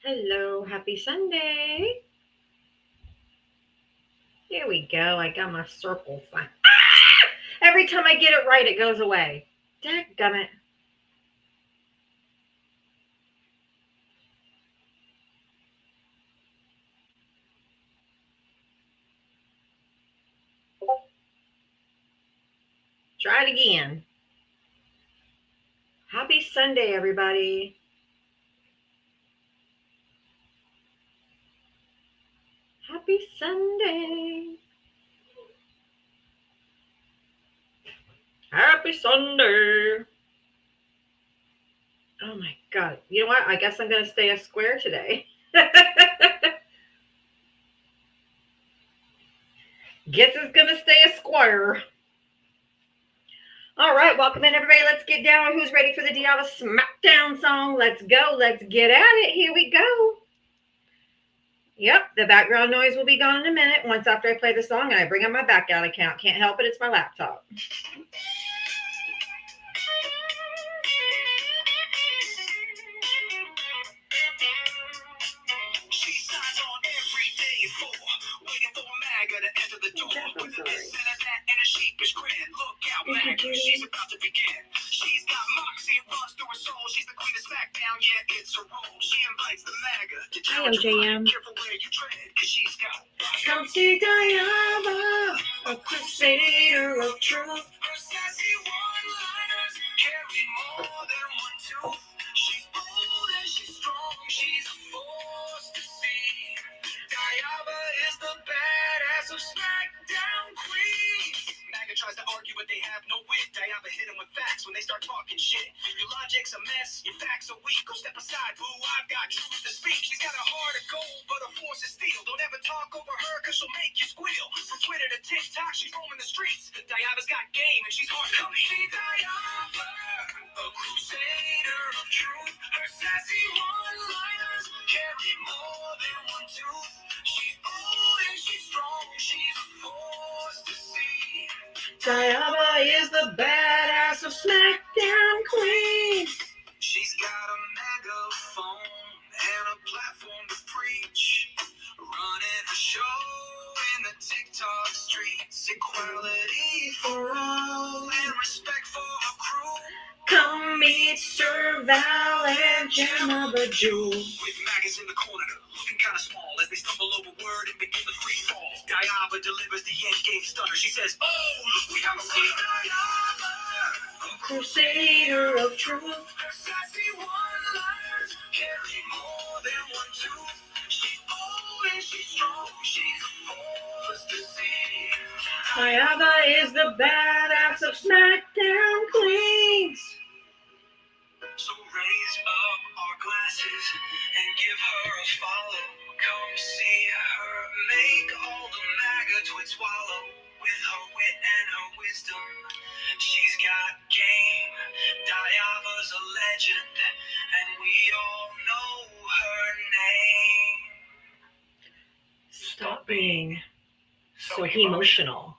Hello, happy Sunday. Here we go. I got my circle fun. Every time I get it right, it goes away. Dadgummit. Try it again. Happy Sunday, everybody. Happy Sunday. Happy Sunday. Oh my God. You know what? I guess I'm going to stay a square today. Guess it's going to stay a square. All right, welcome in, everybody. Let's get down. Who's ready for the Diava Smackdown song? Let's go. Let's get at it. Here we go. Yep, the background noise will be gone in a minute once after I play the song and I bring up my background account. Can't help it, it's my laptop. She signs on every day for waiting for a MAGA to enter the door. With a this and a that and a sheepish grin. Look out, MAGA, she's about to begin. She's got moxie, it runs through her soul. She's the queen of SmackDown, yeah, it's her role. She invites the MAGA to challenge her. Careful where you tread, cause she's got come see Diava, a crusader of truth. Her sassy one-liners carry more than one tooth. She's bold and she's strong, she's a force to see. Diava is the badass of SmackDown Queen. MAGA tries to argue, but they have no wit. Diava hit him with facts when they start talking shit. Your logic's a mess, your facts are weak. Go step aside, boo, I've got truth to speak. She's got a heart of gold, but her force is steel. Don't ever talk over her, cause she'll make you squeal. From Twitter to TikTok, she's roaming the streets. Diava's got game, and she's hard to beat. See Diava, a crusader of truth. Her sassy one-liners carry more than one tooth. She's bold and she's strong, she's a force to see. Diava is the badass of SmackDown Queen. She's got a megaphone and a platform to preach. Running a show in the TikTok streets. Equality for all and respect for her crew. Come meet Sir Val and Gemma the Jewel. With MAGAs in the corner, looking kind of small as they stumble over word and begin the free fall. Diava delivers the end game stunner. She says, oh, look, we have a see Diava, a crusader of truth. Her sassy one-liners carry more than one tooth. She's bold and she's strong, she's a force to see. Diava is the badass of SmackDown Queens. So raise up our glasses and give her a follow. Come see her make all the MAGA twits swallow. With her wit and her wisdom, she's got game. Diava's a legend, and we all know her name. Stop being so emotional.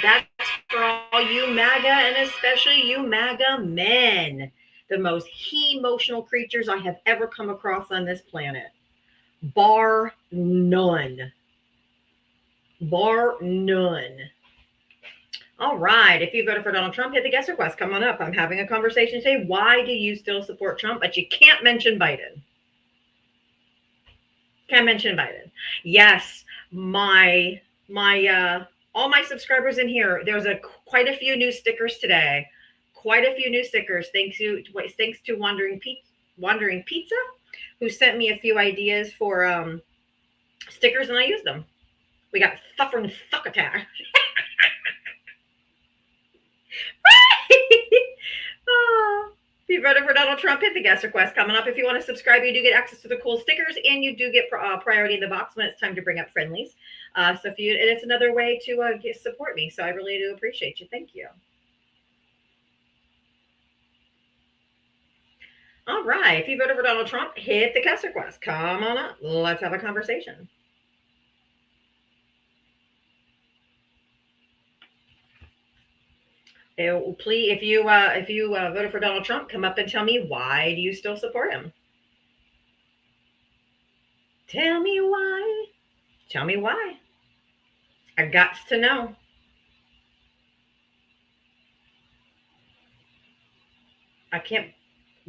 That's for all you MAGA and especially you MAGA men. The most emotional creatures I have ever come across on this planet. Bar none. Bar none. All right. If you voted for Donald Trump, hit the guest request. Come on up. I'm having a conversation today. Why do you still support Trump? But you can't mention Biden. Can't mention Biden. Yes, all my subscribers in here. There's quite a few new stickers today. Quite a few new stickers. Thanks to Wandering Pizza, who sent me a few ideas for stickers, and I used them. We got Fucker and Fuckatar. Oh. If you voted for Donald Trump, hit the guest request coming up. If you want to subscribe, you do get access to the cool stickers, and you do get priority in the box when it's time to bring up friendlies. And it's another way to support me. So I really do appreciate you. Thank you. All right. If you voted for Donald Trump, hit the guest request. Come on up. Let's have a conversation. Please, if you voted for Donald Trump, come up and tell me, why do you still support him? Tell me why. Tell me why. I got to know. I can't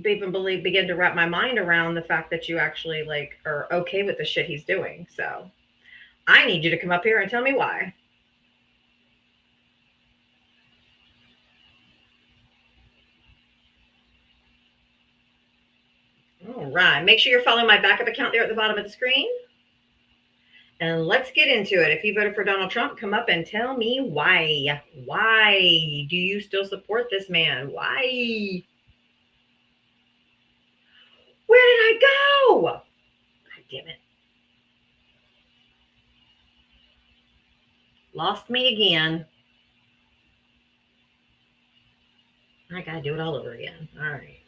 even begin to wrap my mind around the fact that you actually like are okay with the shit he's doing. So I need you to come up here and tell me why. All right. Make sure you're following my backup account there at the bottom of the screen. And let's get into it. If you voted for Donald Trump, come up and tell me why. Why do you still support this man? Why? Where did I go? God damn it. Lost me again. I gotta do it all over again. All right.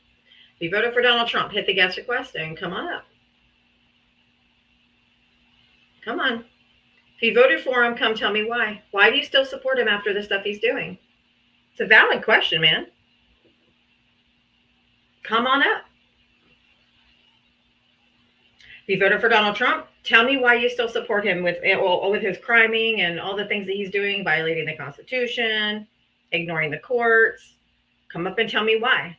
If you voted for Donald Trump, hit the guest request and come on up. Come on. If you voted for him, come tell me why. Why do you still support him after the stuff he's doing? It's a valid question, man. Come on up. If you voted for Donald Trump, tell me why you still support him with his criming and all the things that he's doing, violating the Constitution, ignoring the courts. Come up and tell me why.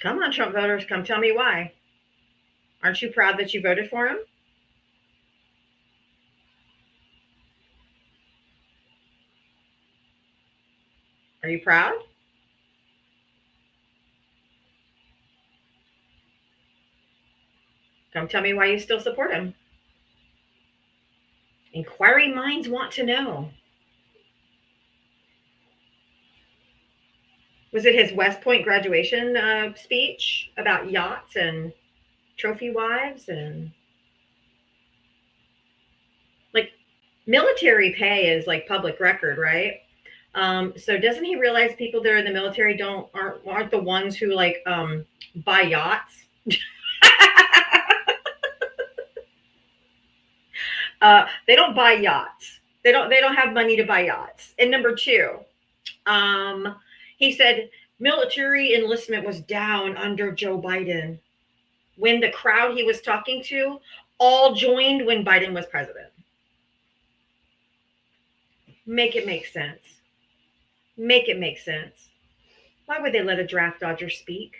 Come on, Trump voters, come tell me why. Aren't you proud that you voted for him? Are you proud? Come tell me why you still support him. Inquiring minds want to know. Was it his West Point graduation speech about yachts and trophy wives and like military pay is like public record, right? So doesn't he realize people that are in the military aren't the ones who like buy yachts? They don't buy yachts. They don't have money to buy yachts. And number two, he said military enlistment was down under Joe Biden. When the crowd he was talking to all joined when Biden was president. Make it make sense. Make it make sense. Why would they let a draft dodger speak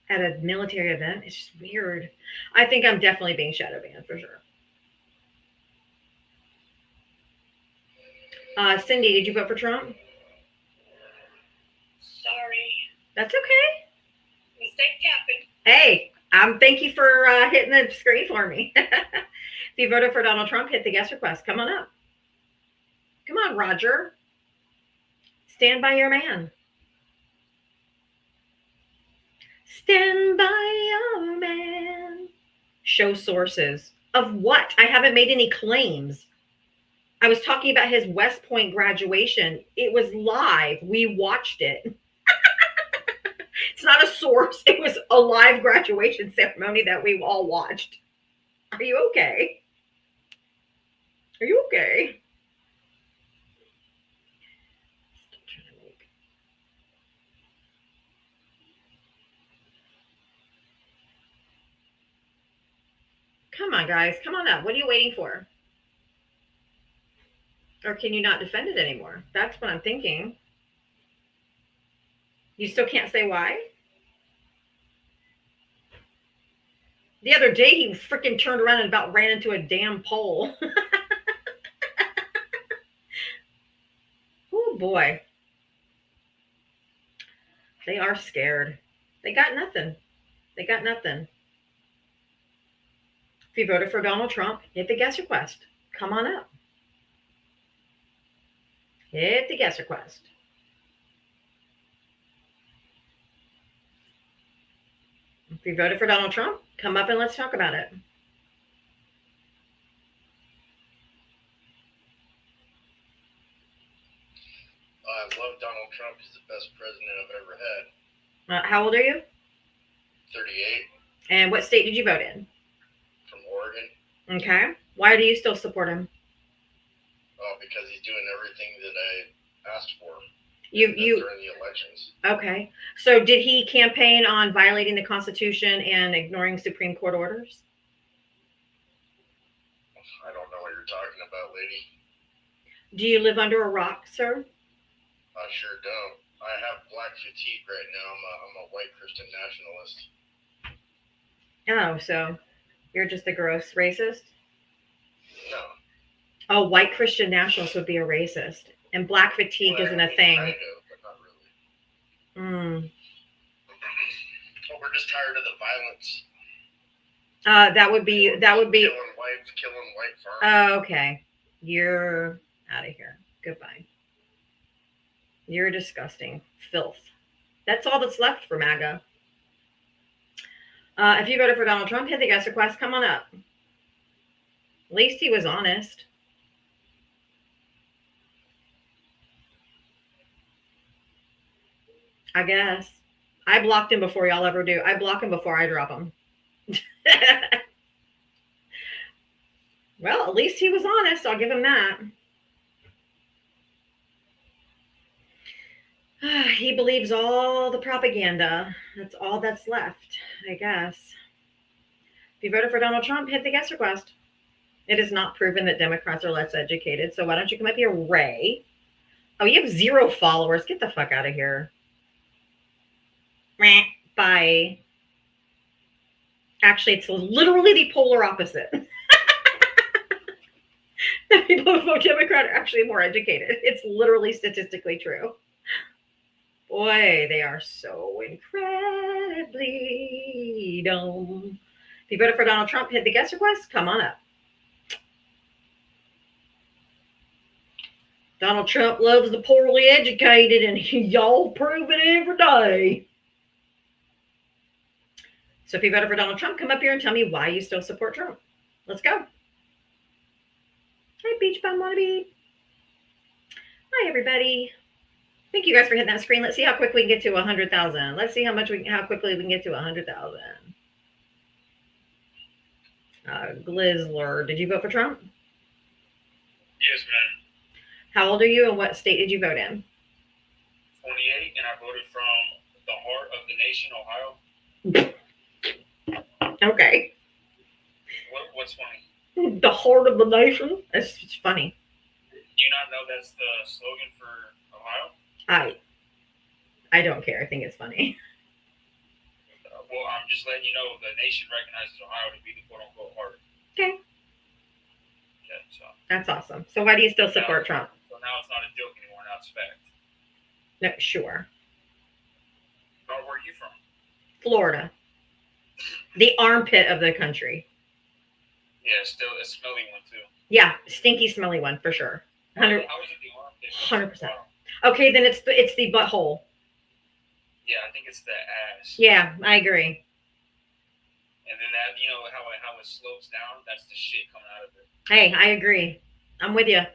at a military event? It's just weird. I think I'm definitely being shadow banned for sure. Cindy, did you vote for Trump? Sorry. That's okay. Mistake happened. Hey, thank you for hitting the screen for me. If you voted for Donald Trump, hit the guest request. Come on up. Come on, Roger. Stand by your man. Stand by your man. Show sources. Of what? I haven't made any claims. I was talking about his West Point graduation. It was live. We watched it. It's not a source. It was a live graduation ceremony that we all watched. Are you okay? Are you okay? Come on, guys. Come on up. What are you waiting for? Or can you not defend it anymore? That's what I'm thinking. You still can't say why? The other day, he freaking turned around and about ran into a damn pole. Oh, boy. They are scared. They got nothing. They got nothing. If you voted for Donald Trump, hit the guest request. Come on up. Hit the guest request. If you voted for Donald Trump, come up and let's talk about it. I love Donald Trump. He's the best president I've ever had. How old are you? 38. And what state did you vote in? From Okay. Why do you still support him? Because he's doing everything that I asked for You during the elections. Okay. So did he campaign on violating the Constitution and ignoring Supreme Court orders? I don't know what you're talking about, lady. Do you live under a rock, sir? I sure don't. I have black fatigue right now. I'm a white Christian nationalist. Oh, so you're just a gross racist? No. Oh, white Christian nationalist would be a racist. And black fatigue isn't a thing. Kind of, but not really. But we're just tired of the violence. That would be killing white farmers. Okay. You're out of here. Goodbye. You're disgusting. Filth. That's all that's left for MAGA. If you voted for Donald Trump, hit the guest request. Come on up. At least he was honest. I guess. I blocked him before y'all ever do. I block him before I drop him. Well, at least he was honest. I'll give him that. He believes all the propaganda. That's all that's left, I guess. If you voted for Donald Trump, hit the guest request. It is not proven that Democrats are less educated. So why don't you come up here, Ray? Oh, you have 0 followers. Get the fuck out of here. Bye. Actually, it's literally the polar opposite. The people who vote Democrat are actually more educated. It's literally statistically true. Boy, they are so incredibly dumb. If you voted for Donald Trump, hit the guest request. Come on up. Donald Trump loves the poorly educated, and y'all prove it every day. So if you voted for Donald Trump, come up here and tell me why you still support Trump. Let's go. Hi, Beach Bum Wannabe. Hi, everybody. Thank you guys for hitting that screen. Let's see how quick we can get to 100,000. Let's see how quickly we can get to 100,000. Glizzler, did you vote for Trump? Yes, ma'am. How old are you, and what state did you vote in? 28, and I voted from the heart of the nation, Ohio. Okay. What's funny? The heart of the nation? It's funny. Do you not know that's the slogan for Ohio? I don't care. I think it's funny. Well, I'm just letting you know the nation recognizes Ohio to be the quote-unquote heart. Okay. Yeah, so. That's awesome. So why do you still support Trump? So now it's not a joke anymore. Now it's fact. No, sure. Where are you from? Florida. The armpit of the country. Yeah, still a smelly one too. Yeah, stinky, smelly one for sure. 100%. How is it the armpit? 100%. Okay, then it's the butthole. Yeah, I think it's the ass. Yeah, I agree. And then that, you know how it slopes down. That's the shit coming out of it. Hey, I agree. I'm with you. Yeah.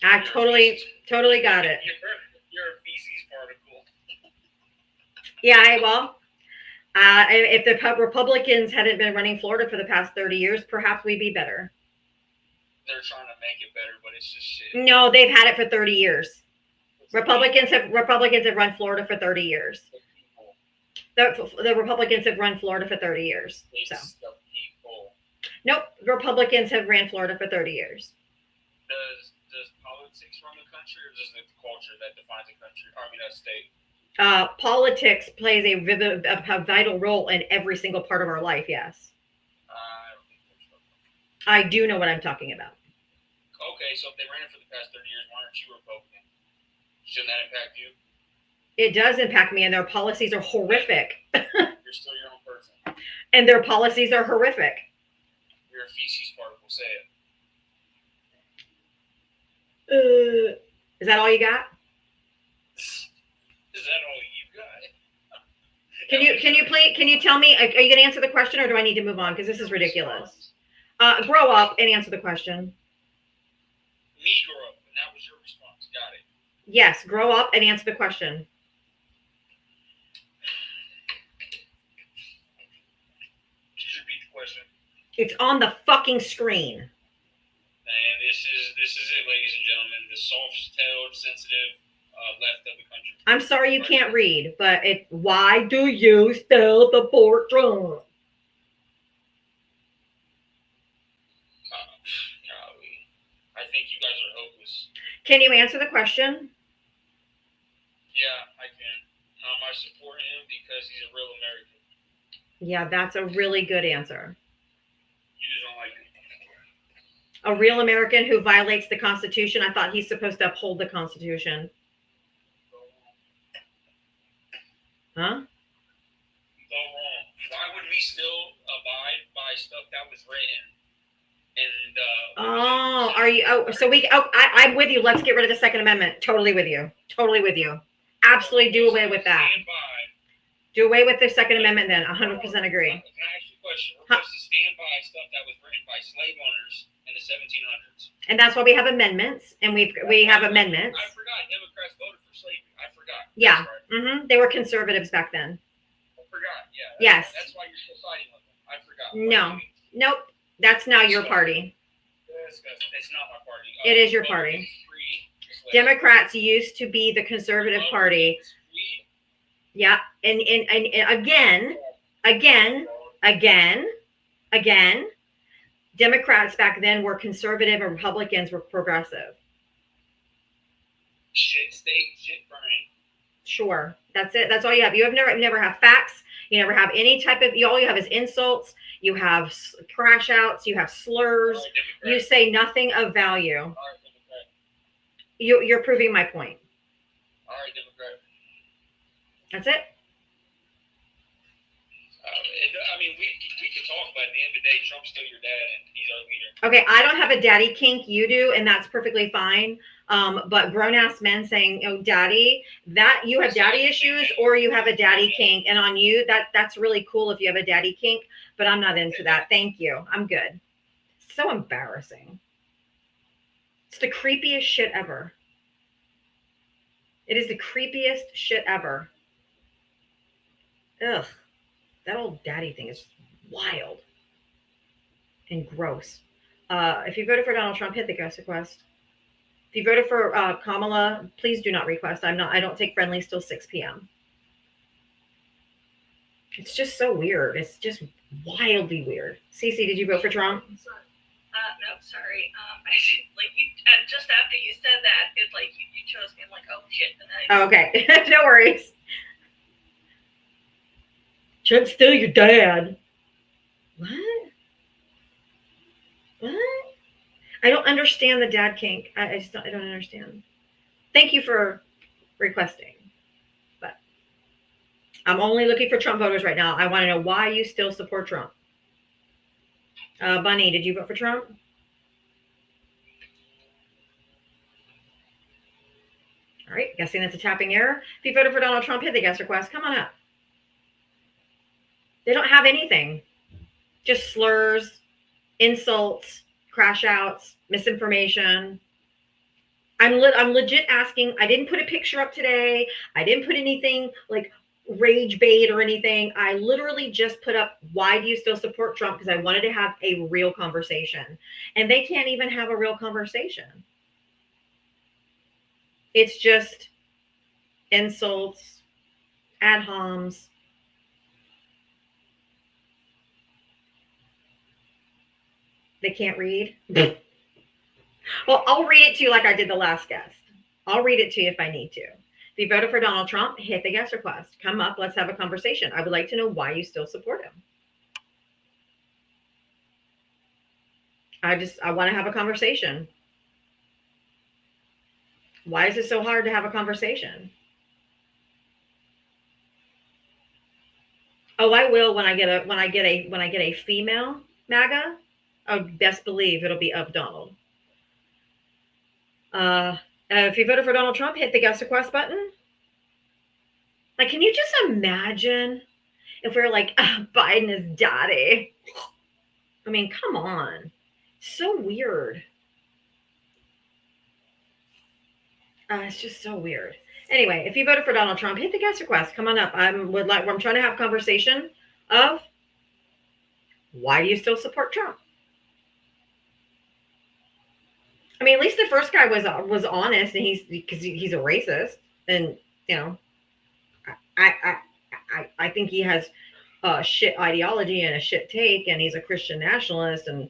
I totally got it. You're a feces particle. Yeah, if the Republicans hadn't been running Florida for the past 30 years, perhaps we'd be better. They're trying to make it better, but it's just shit. No, they've had it for 30 years. Republicans have run Florida for 30 years. The Republicans have run Florida for 30 years. So. Nope, Republicans have ran Florida for 30 years. Does politics run the country, or just the culture that defines a country? I mean, a state. Politics plays a vital role in every single part of our life. Yes. I don't think so. I do know what I'm talking about. Okay, so if they ran it for the past 30 years, why aren't you Republican? Shouldn't that impact you? It does impact me, and their policies are horrific. You're still your own person. And their policies are horrific. You're a feces particle. Say it. Is that all you got? Is that all you got? Can you tell me? Are you going to answer the question, or do I need to move on? Because this is ridiculous. Grow up and answer the question. Me grow up, and that was your response. Got it. Yes, grow up and answer the question. Could you repeat the question? It's on the fucking screen. And this is it, ladies and gentlemen. The soft-tailed, sensitive left of the country. I'm sorry you can't read, but why do you still support Trump? Golly. I think you guys are hopeless. Can you answer the question? Yeah, I can. I support him because he's a real American. Yeah, that's a really good answer. You just don't like him. A real American who violates the Constitution. I thought he's supposed to uphold the Constitution. Huh? Go wrong. Why would we still abide by stuff that was written? And are you? I'm with you. Let's get rid of the Second Amendment. Totally with you. Totally with you. Absolutely do away with that. Do away with the Second Amendment then. 100% agree. Can I ask you a question? We're supposed to stand by stuff that was written by slave owners in the 1700s. And that's why we have amendments, and we have amendments. I forgot Democrats voted for slavery. I forgot. Yeah. Right. They were conservatives back then. I forgot. Yeah. Yes. That's why you're still siding with them. I forgot. No. Nope. That's now your party. It's not my party. It is your party. Democrats used to be the conservative party. Yeah. And again, Democrats back then were conservative and Republicans were progressive. Shit state, shit burning. Sure. That's it. That's all you have. You have never have facts. You never have any type of, all you have is insults. You have crash outs. You have slurs. You say nothing of value. You're proving my point. All right, Democrat. That's it. I mean, we can talk, but at the end of the day, Trump's still your dad, and he's our leader. Okay, I don't have a daddy kink. You do, and that's perfectly fine. But grown-ass men saying, "Oh, daddy," that you have daddy issues, or you have a daddy kink, and on you, that's really cool if you have a daddy kink. But I'm not into that. Thank you. I'm good. So embarrassing. It's the creepiest shit ever. It is the creepiest shit ever. Ugh. That old daddy thing is wild and gross. If you voted for Donald Trump, hit the guest request. If you voted for Kamala, please do not request. I don't take friendlies till 6 p.m. It's just so weird. It's just wildly weird. Cece, did you vote for Trump? No, sorry. Just after you said that, it's like you chose me. I'm like, oh shit. Okay, no worries. Trump's still your dad. What? I don't understand the dad kink. I don't understand. Thank you for requesting. But I'm only looking for Trump voters right now. I want to know why you still support Trump. Bunny, did you vote for Trump? All right, guessing that's a tapping error. If you voted for Donald Trump, hit the guest request. Come on up. They don't have anything. Just slurs, insults, crash outs, misinformation. I'm legit asking. I didn't put a picture up today. I didn't put anything like rage bait or anything. I literally just put up, why do you still support Trump? Because I wanted to have a real conversation. And they can't even have a real conversation. It's just insults, ad homs. They can't read. Well, I'll read it to you like I did the last guest. I'll read it to you if I need to. If you voted for Donald Trump, hit the guest request. Come up. Let's have a conversation. I would like to know why you still support him. I want to have a conversation. Why is it so hard to have a conversation? Oh, I will when I get a female MAGA. Oh, best believe it'll be of Donald. If you voted for Donald Trump, hit the guest request button. Like, can you just imagine if we were like, Biden is daddy? I mean, come on. So weird. It's just so weird. Anyway, if you voted for Donald Trump, hit the guest request. Come on up. I'm trying to have a conversation of Why do you still support Trump? I mean, at least the first guy was honest, and he's a racist, and you know, I think he has a shit ideology and a shit take, and he's a Christian nationalist, and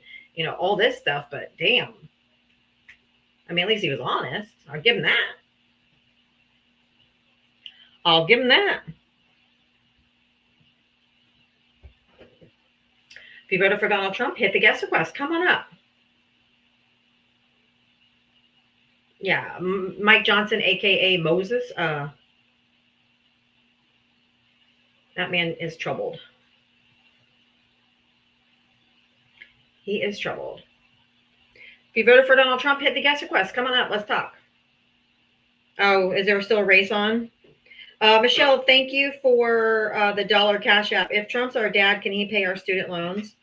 all this stuff. But damn, I mean, at least he was honest. I'll give him that. I'll give him that. If you voted for Donald Trump, hit the guest request. Come on up. Yeah, Mike Johnson, aka Moses. That man is troubled. He is troubled. If you voted for Donald Trump, hit the guest request. Come on up. Let's talk. Oh, is there still a race on? Michelle, thank you for the dollar cash app. If Trump's our dad, can he pay our student loans?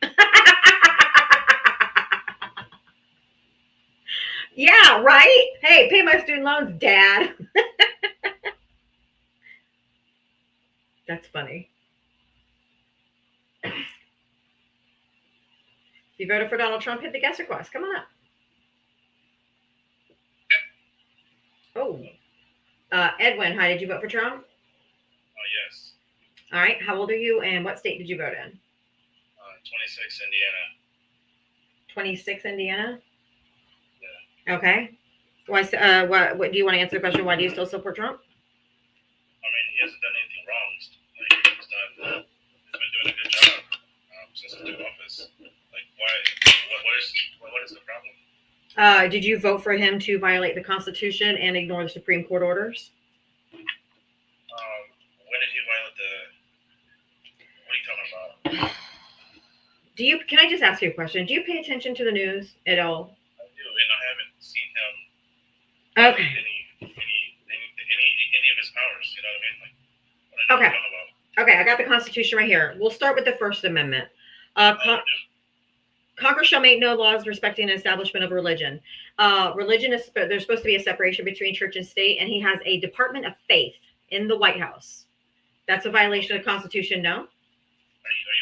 Yeah, right? Hey, pay my student loans, Dad. That's funny. If you voted for Donald Trump, hit the guest request. Come on up. Oh, Edwin, hi. Did you vote for Trump? Yes. All right. How old are you, and what state did you vote in? 26, Indiana. 26, Indiana. Yeah. Okay. Why? What do you want to answer the question? Why do you still support Trump? I mean, he hasn't done anything wrong. He's been doing a good job since he took office. Like, why? What is the problem? Did you vote for him to violate the Constitution and ignore the Supreme Court orders? When did he violate what are you talking about? Can I just ask you a question? Do you pay attention to the news at all? I do, and I haven't seen him Okay. any of his powers. You know what I mean? Like, what are you Okay. talking about? Okay, I got the Constitution right here. We'll start with the First Amendment. Congress shall make no laws respecting the establishment of religion. Religion is there's supposed to be a separation between church and state, and he has a Department of Faith in the White House. That's a violation of the Constitution, no? Are you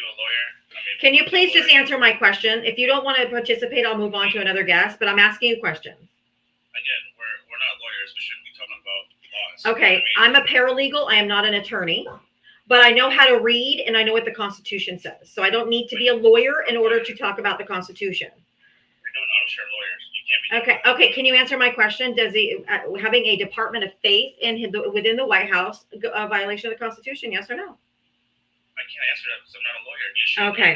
a lawyer? I mean, Can you please just answer my question? If you don't want to participate, I'll move on to another guest, but I'm asking you questions. Again, we're not lawyers. We shouldn't be talking about laws. Okay, You know what I mean? I'm a paralegal. I am not an attorney, but I know how to read and I know what the Constitution says. So I don't need to be a lawyer in order to talk about the Constitution. We're doing armchair lawyers. You can't be doing Okay. that. Okay. Can you answer my question? Does he having a Department of Faith within the White House a violation of the Constitution? Yes or no? I can't answer that because I'm not a lawyer. You should Okay.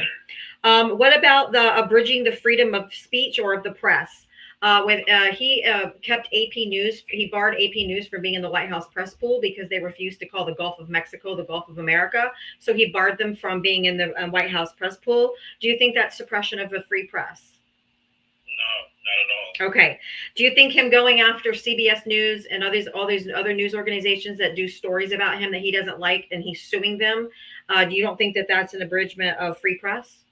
either. What about the abridging the freedom of speech or of the press? When he kept AP News, he barred AP News from being in the White House press pool because they refused to call the Gulf of Mexico the Gulf of America. So he barred them from being in the White House press pool. Do you think that's suppression of the free press? No, not at all. Okay. Do you think him going after CBS News and all these other news organizations that do stories about him that he doesn't like and he's suing them? Do you don't think that that's an abridgment of free press?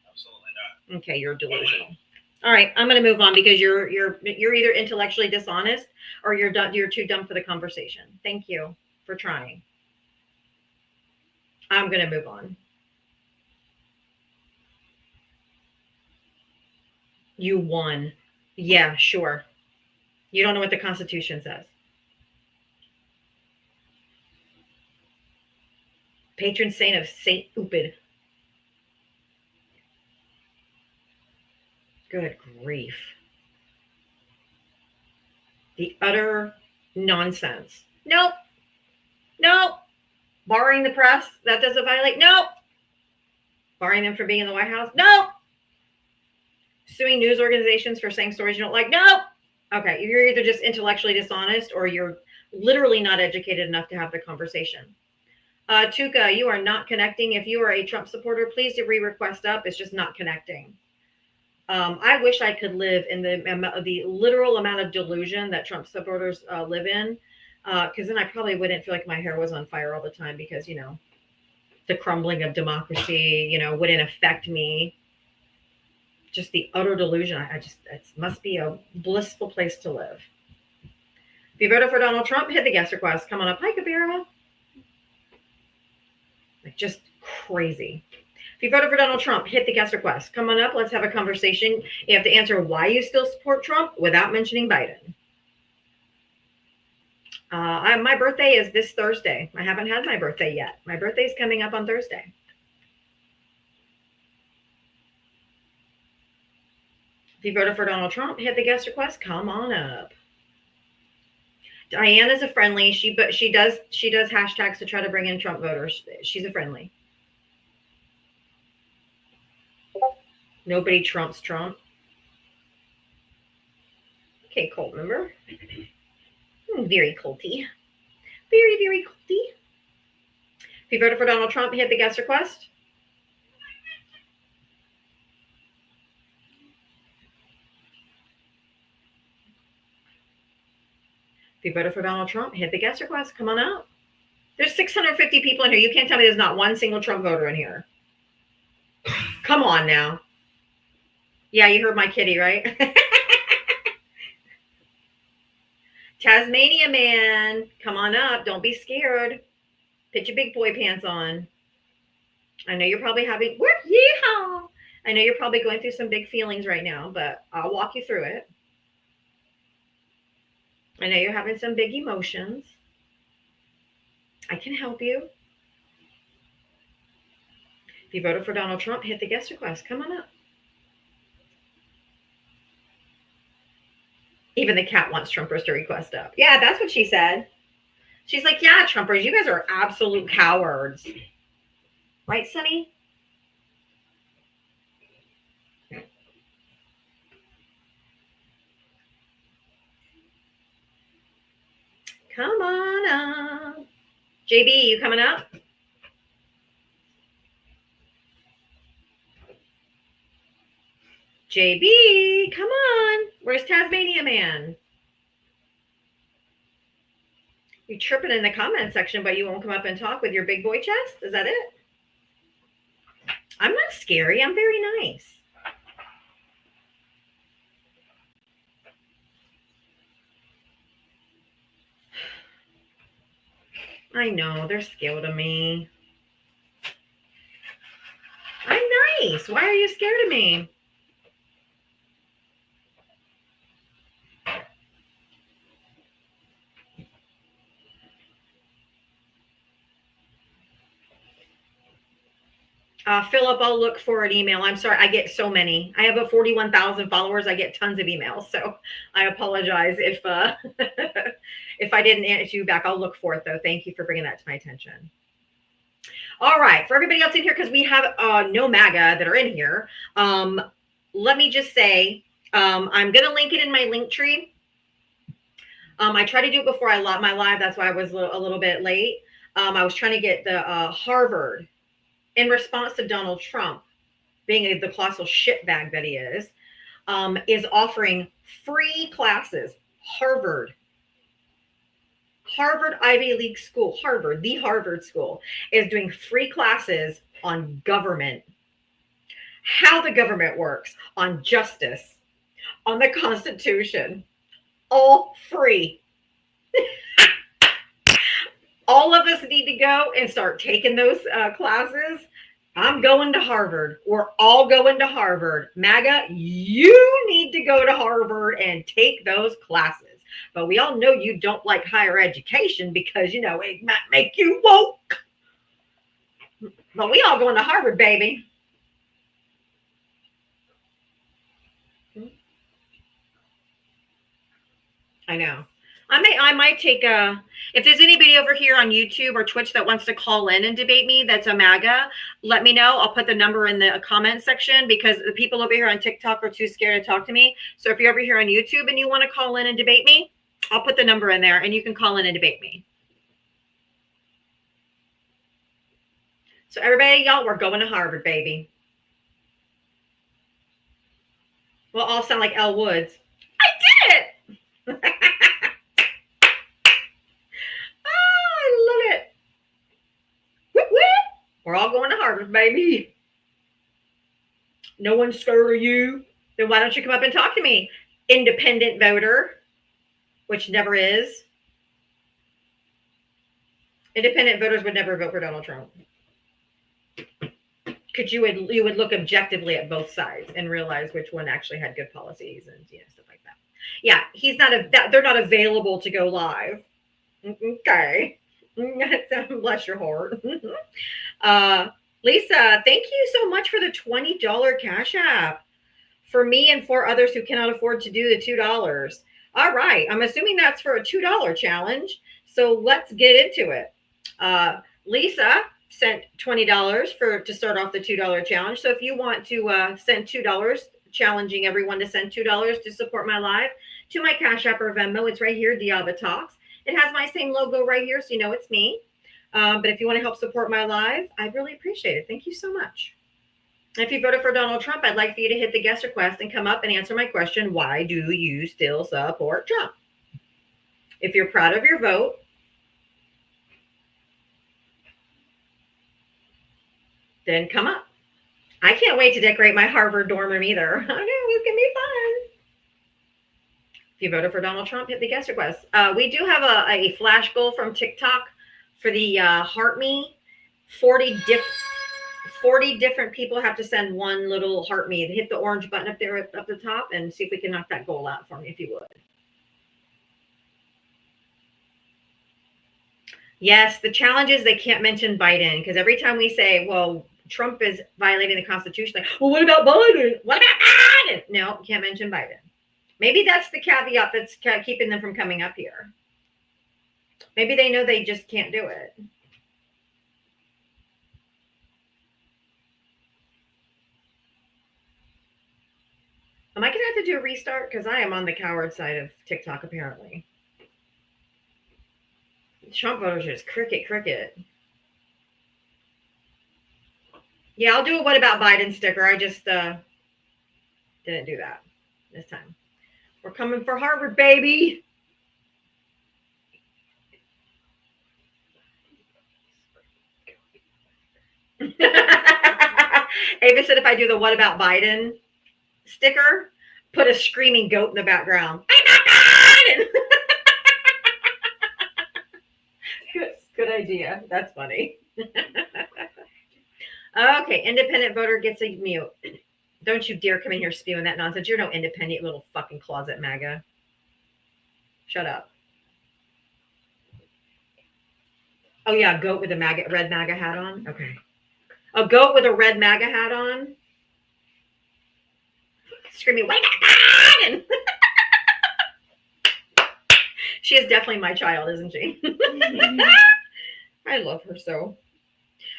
Absolutely not. Okay, you're delusional. All right, I'm going to move on because you're either intellectually dishonest or you're too dumb for the conversation. Thank you for trying. I'm going to move on. You won. Yeah, sure. You don't know what the Constitution says. Patron saint of Saint Upid. Good grief. The utter nonsense. Nope. Barring the press, that doesn't violate. Nope. Barring them from being in the White House. Nope. Suing news organizations for saying stories you don't like. Nope. Okay, you're either just intellectually dishonest or you're literally not educated enough to have the conversation. Tuka, you are not connecting. If you are a Trump supporter, please do re-request up. It's just not connecting. I wish I could live in the literal amount of delusion that Trump supporters live in, because then I probably wouldn't feel like my hair was on fire all the time because, the crumbling of democracy, wouldn't affect me. Just the utter delusion. It must be a blissful place to live. If you voted for Donald Trump, hit the guest request. Come on up. Hi, Kabira. Just crazy. If you voted for Donald Trump, hit the guest request. Come on up. Let's have a conversation. You have to answer why you still support Trump without mentioning Biden. My birthday is this Thursday. I haven't had my birthday yet. My birthday's coming up on Thursday. If you voted for Donald Trump, hit the guest request. Come on up. Diane is a friendly. She does hashtags to try to bring in Trump voters. She's a friendly. Nobody trumps Trump. Okay, cult member. Very culty. Very, very culty. If you voted for Donald Trump, hit the guest request. If you voted for Donald Trump, hit the guest request. Come on out. There's 650 people in here. You can't tell me there's not one single Trump voter in here. Come on now. Yeah, you heard my kitty, right? Tasmania man, come on up. Don't be scared. Put your big boy pants on. I know you're probably having, yeehaw! I know you're probably going through some big feelings right now, but I'll walk you through it. I know you're having some big emotions. I can help you. If you voted for Donald Trump, hit the guest request. Come on up. Even the cat wants Trumpers to request up. Yeah, that's what she said. She's like, yeah, Trumpers, you guys are absolute cowards. Right, Sonny? Come on up. JB, you coming up? JB, come on. Where's Tasmania man? You're tripping in the comment section, but you won't come up and talk with your big boy chest? Is that it? I'm not scary. I'm very nice. I know. They're scared of me. I'm nice. Why are you scared of me? Philip, I'll look for an email. I'm sorry. I get so many. I have 41,000 followers. I get tons of emails. So I apologize if if I didn't answer you back. I'll look for it, though. Thank you for bringing that to my attention. All right. For everybody else in here, because we have no MAGA that are in here, let me just say I'm going to link it in my link tree. I tried to do it before I logged my live. That's why I was a little bit late. I was trying to get the Harvard, in response to Donald Trump being the colossal shitbag that he is offering free classes. Harvard Ivy League school, the Harvard school, is doing free classes on government, how the government works, on justice, on the Constitution, all free. All of us need to go and start taking those classes. I'm going to Harvard. We're all going to Harvard. MAGA, you need to go to Harvard and take those classes. But we all know you don't like higher education because, you know, it might make you woke. But we all going to Harvard, baby. I know. I might take if there's anybody over here on YouTube or Twitch that wants to call in and debate me, that's a MAGA, let me know. I'll put the number in the comment section because the people over here on TikTok are too scared to talk to me. So if you're over here on YouTube and you want to call in and debate me, I'll put the number in there and you can call in and debate me. So everybody, y'all, we're going to Harvard, baby. We'll all sound like Elle Woods. I did it! I love it. Whoop, whoop. We're all going to Harvard, baby. No one's scared of you. Then why don't you come up and talk to me? Independent voter, which never is. Independent voters would never vote for Donald Trump. Because you would look objectively at both sides and realize which one actually had good policies and stuff like that. Yeah, he's not they're not available to go live. Okay. Bless your heart. Lisa, thank you so much for the $20 Cash App for me and for others who cannot afford to do the $2. All right. I'm assuming that's for a $2 challenge. So let's get into it. Lisa sent $20 to start off the $2 challenge. So if you want to send $2, challenging everyone to send $2 to support my live to my Cash App or Venmo, it's right here, Diavatalks. It has my same logo right here, so you know it's me. But if you want to help support my live, I'd really appreciate it. Thank you so much. If you voted for Donald Trump, I'd like for you to hit the guest request and come up and answer my question, why do you still support Trump? If you're proud of your vote, then come up. I can't wait to decorate my Harvard dorm room either. I know, it's going to be fun. If you voted for Donald Trump, hit the guest request. We do have a flash goal from TikTok for the Heart Me. 40 different people have to send one little Heart Me. Hit the orange button up there up the top and see if we can knock that goal out for me, if you would. Yes, the challenge is they can't mention Biden, because every time we say, well, Trump is violating the Constitution, like, well, what about Biden? What about Biden? No, can't mention Biden. Maybe that's the caveat that's keeping them from coming up here. Maybe they know they just can't do it. Am I going to have to do a restart? Because I am on the coward side of TikTok, apparently. Trump voters are just cricket. Yeah, I'll do a what about Biden sticker. I just didn't do that this time. We're coming for Harvard, baby. Ava said if I do the what about Biden sticker, put a screaming goat in the background. Good idea. That's funny. Okay, independent voter gets a mute. Don't you dare come in here spewing that nonsense. You're no independent, little fucking closet MAGA. Shut up. Oh yeah, goat with a red MAGA hat on. Okay. A goat with a red MAGA hat on. Screaming, wait a minute! She is definitely my child, isn't she? I love her so.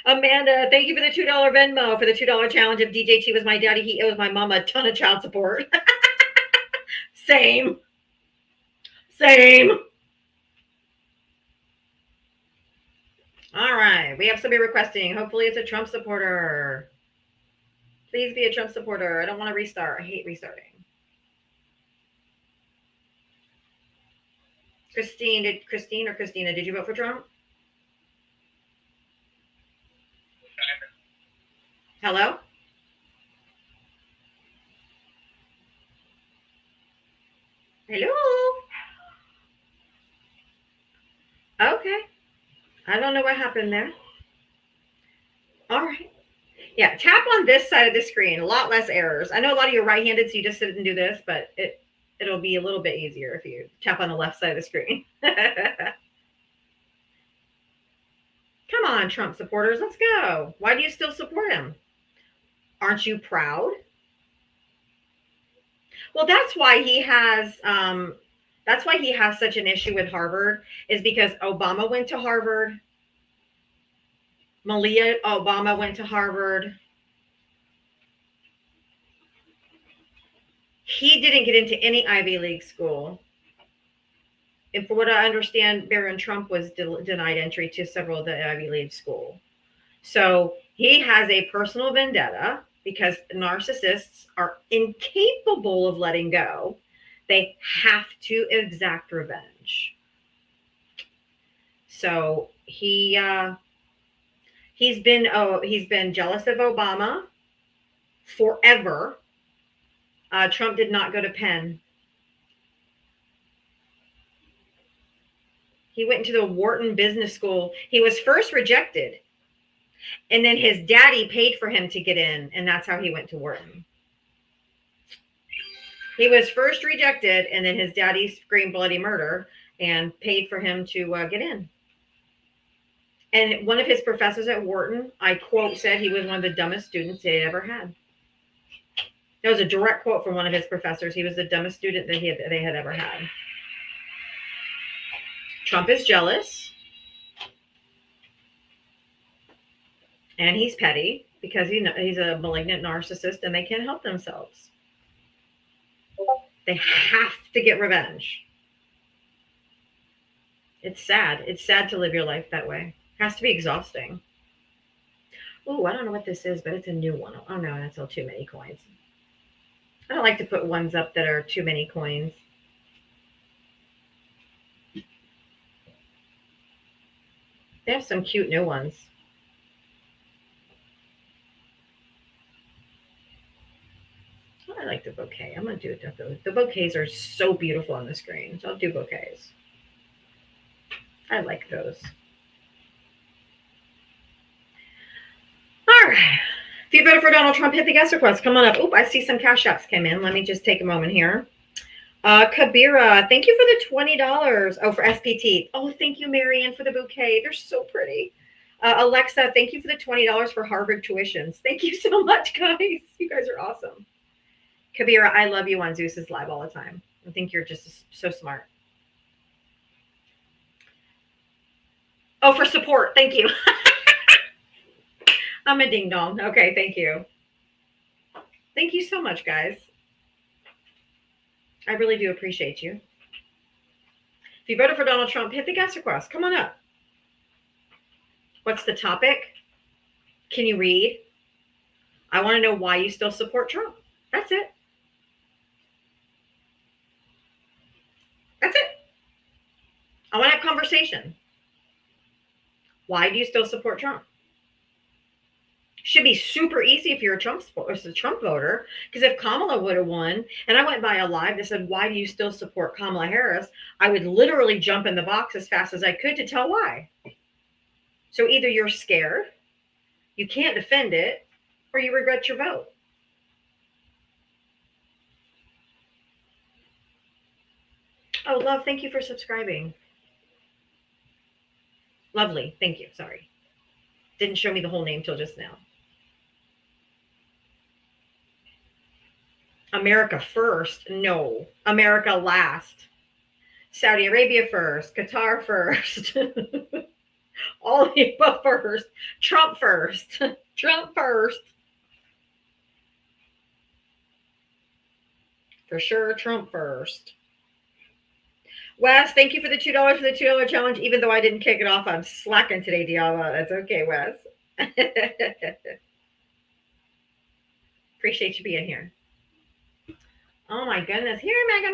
Amanda, thank you for the $2 Venmo for the $2 challenge. If DJT was my daddy, he owes my mama a ton of child support. Same. All right. We have somebody requesting. Hopefully it's a Trump supporter. Please be a Trump supporter. I don't want to restart. I hate restarting. Christina, did you vote for Trump? Hello? Hello? Okay. I don't know what happened there. All right. Yeah, tap on this side of the screen. A lot less errors. I know a lot of you are right-handed, so you just sit and do this, but it'll be a little bit easier if you tap on the left side of the screen. Come on, Trump supporters, let's go. Why do you still support him? Aren't you proud? Well, that's why he has such an issue with Harvard, is because Obama went to Harvard. Malia Obama went to Harvard. He didn't get into any Ivy League school. And for what I understand, Barron Trump was denied entry to several of the Ivy League school. So he has a personal vendetta because narcissists are incapable of letting go. They have to exact revenge. So he's been jealous of Obama forever. Trump did not go to Penn. He went into the Wharton Business School. He was first rejected. And then his daddy paid for him to get in, and that's how he went to Wharton. He was first rejected, and then his daddy screamed bloody murder and paid for him to get in. And one of his professors at Wharton, I quote, said he was one of the dumbest students they had ever had. That was a direct quote from one of his professors. He was the dumbest student that they had ever had. Trump is jealous. And he's petty because he's a malignant narcissist and they can't help themselves. They have to get revenge. It's sad. It's sad to live your life that way. It has to be exhausting. Oh, I don't know what this is, but it's a new one. Oh, no, that's all too many coins. I don't like to put ones up that are too many coins. They have some cute new ones. I like the bouquet. I'm going to do it. The bouquets are so beautiful on the screen. So I'll do bouquets. I like those. All right. If you voted for Donald Trump, hit the guest request. Come on up. Oop, I see some cash apps came in. Let me just take a moment here. Kabira, thank you for the $20. Oh, for SPT. Oh, thank you, Marianne, for the bouquet. They're so pretty. Alexa, thank you for the $20 for Harvard tuitions. Thank you so much, guys. You guys are awesome. Kabira, I love you on Zeus's live all the time. I think you're just so smart. Oh, for support. Thank you. I'm a ding dong. Okay, thank you. Thank you so much, guys. I really do appreciate you. If you voted for Donald Trump, hit the guest request. Come on up. What's the topic? Can you read? I want to know why you still support Trump. That's it. That's it. I want to have conversation. Why do you still support Trump? Should be super easy if you're a Trump voter, because if Kamala would have won, and I went by a live that said, why do you still support Kamala Harris? I would literally jump in the box as fast as I could to tell why. So either you're scared, you can't defend it, or you regret your vote. Oh, love, thank you for subscribing. Lovely, thank you, sorry. Didn't show me the whole name till just now. America first? No. America last. Saudi Arabia first. Qatar first. All of the above first. Trump first. Trump first. For sure, Trump first. Wes, thank you for the $2 for the $2 challenge. Even though I didn't kick it off, I'm slacking today, Diava. That's okay, Wes. Appreciate you being here. Oh my goodness. Here, Mega.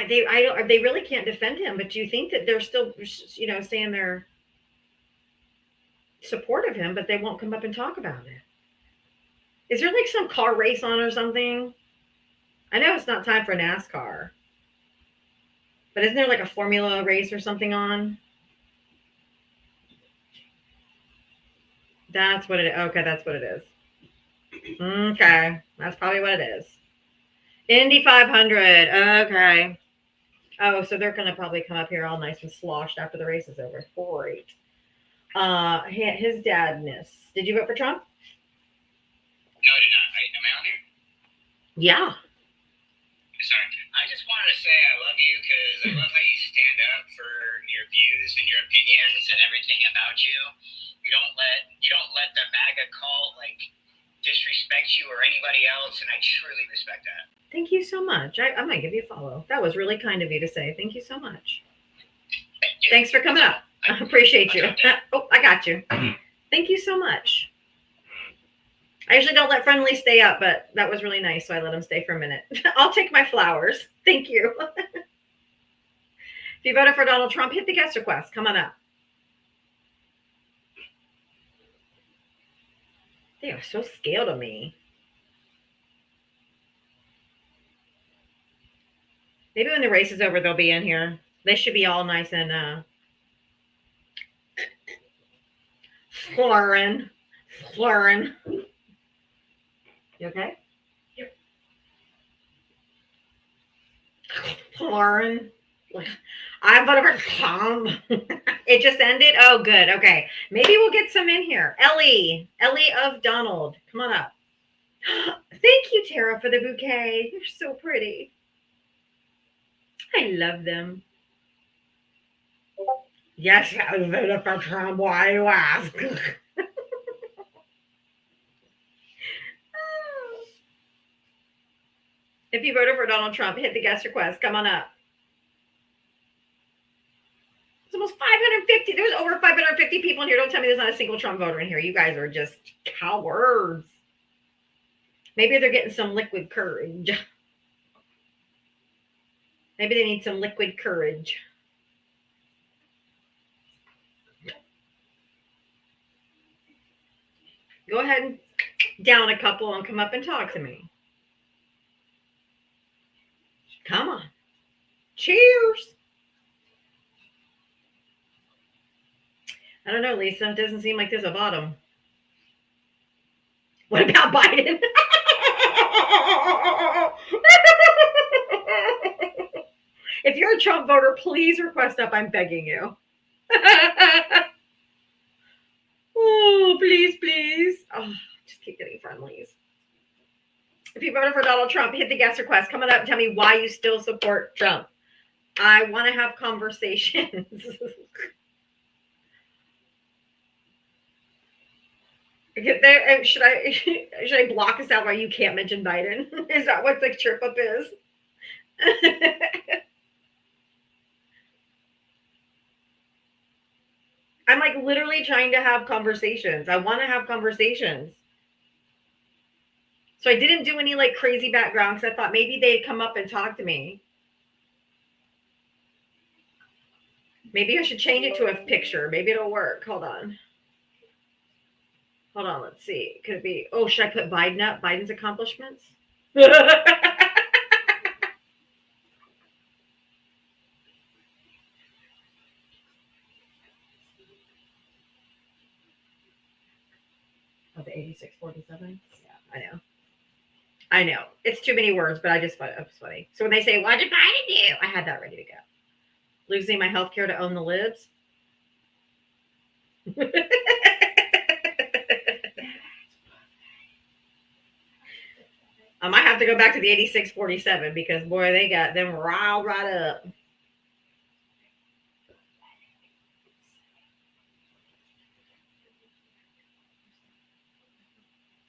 They really can't defend him, but do you think that they're still, saying they're supportive of him, but they won't come up and talk about it? Is there like some car race on or something? I know it's not time for NASCAR, but isn't there like a formula race or something on? That's what it is. Okay, that's what it is. Okay, that's probably what it is. Indy 500. Okay. Oh, so they're going to probably come up here all nice and sloshed after the race is over. Great. His dadness. Did you vote for Trump? No, I did not. Am I on here? Yeah. Sorry. I just wanted to say I love you because I love how you stand up for your views and your opinions and everything about you. You don't let the MAGA cult disrespect you or anybody else, and I truly respect that. Thank you so much. I might give you a follow. That was really kind of you to say. Thank you so much. Thanks for coming up. I appreciate you. Oh, I got you. Thank you so much. I usually don't let friendly stay up, but that was really nice, so I let him stay for a minute. I'll take my flowers. Thank you. If you voted for Donald Trump, hit the guest request. Come on up. They are so scared of me. Maybe when the race is over, they'll be in here. They should be all nice and Lauren. Lauren. You okay? Yep. Lauren. I voted for Tom. It just ended? Oh, good. Okay. Maybe we'll get some in here. Ellie. Ellie of Donald. Come on up. Thank you, Tara, for the bouquet. They're so pretty. I love them. Yes, I voted for Trump. Why you ask? If you voted for Donald Trump, hit the guest request. Come on up. It's almost 550. There's over 550 people in here. Don't tell me there's not a single Trump voter in here. You guys are just cowards. Maybe they're getting some liquid courage. Maybe they need some liquid courage. Go ahead and down a couple and come up and talk to me. Come on. Cheers. I don't know, Lisa. It doesn't seem like there's a bottom. What about Biden? If you're a Trump voter, please request up. I'm begging you. Oh, please, please. Oh, just keep getting friendlies. If you voted for Donald Trump, hit the guest request. Come on up and tell me why you still support Trump. I want to have conversations. Should I block us out while you can't mention Biden? Is that what the trip up is? I'm like literally trying to have conversations. I want to have conversations. So I didn't do any like crazy background because I thought maybe they'd come up and talk to me. Maybe I should change it to a picture. Maybe it'll work. Hold on. Let's see. Could it be? Oh, should I put Biden up? Biden's accomplishments? Oh, the 8647? Yeah, I know. It's too many words, but I just thought it was funny. So when they say, what did Biden do? I had that ready to go. Losing my health care to own the libs. I might have to go back to the 8647 because, boy, they got them riled right up.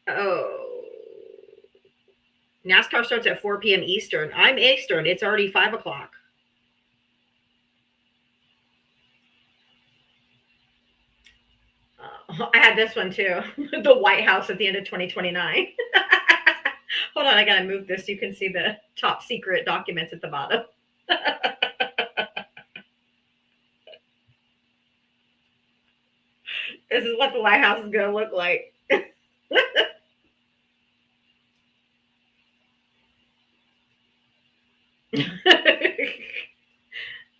Oh. NASCAR starts at 4 p.m. Eastern. I'm Eastern. It's already 5 o'clock. I had this one too. The White House at the end of 2029. Hold on, I gotta move this so you can see the top secret documents at the bottom. This is what the White House is gonna look like.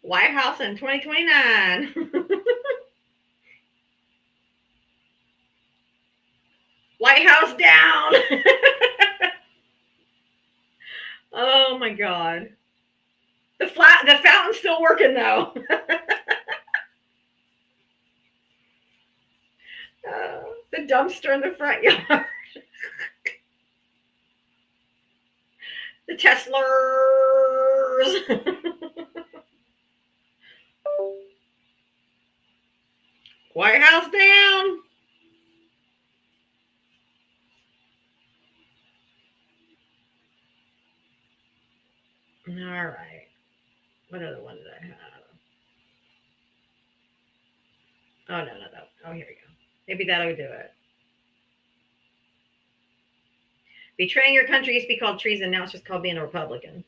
White House in 2029. White House down. Oh my God. The fountain's still working though. The dumpster in the front yard. The Teslas. White House down. All right. What other one did I have? Oh, no. Oh, here we go. Maybe that'll do it. Betraying your country used to be called treason. Now it's just called being a Republican.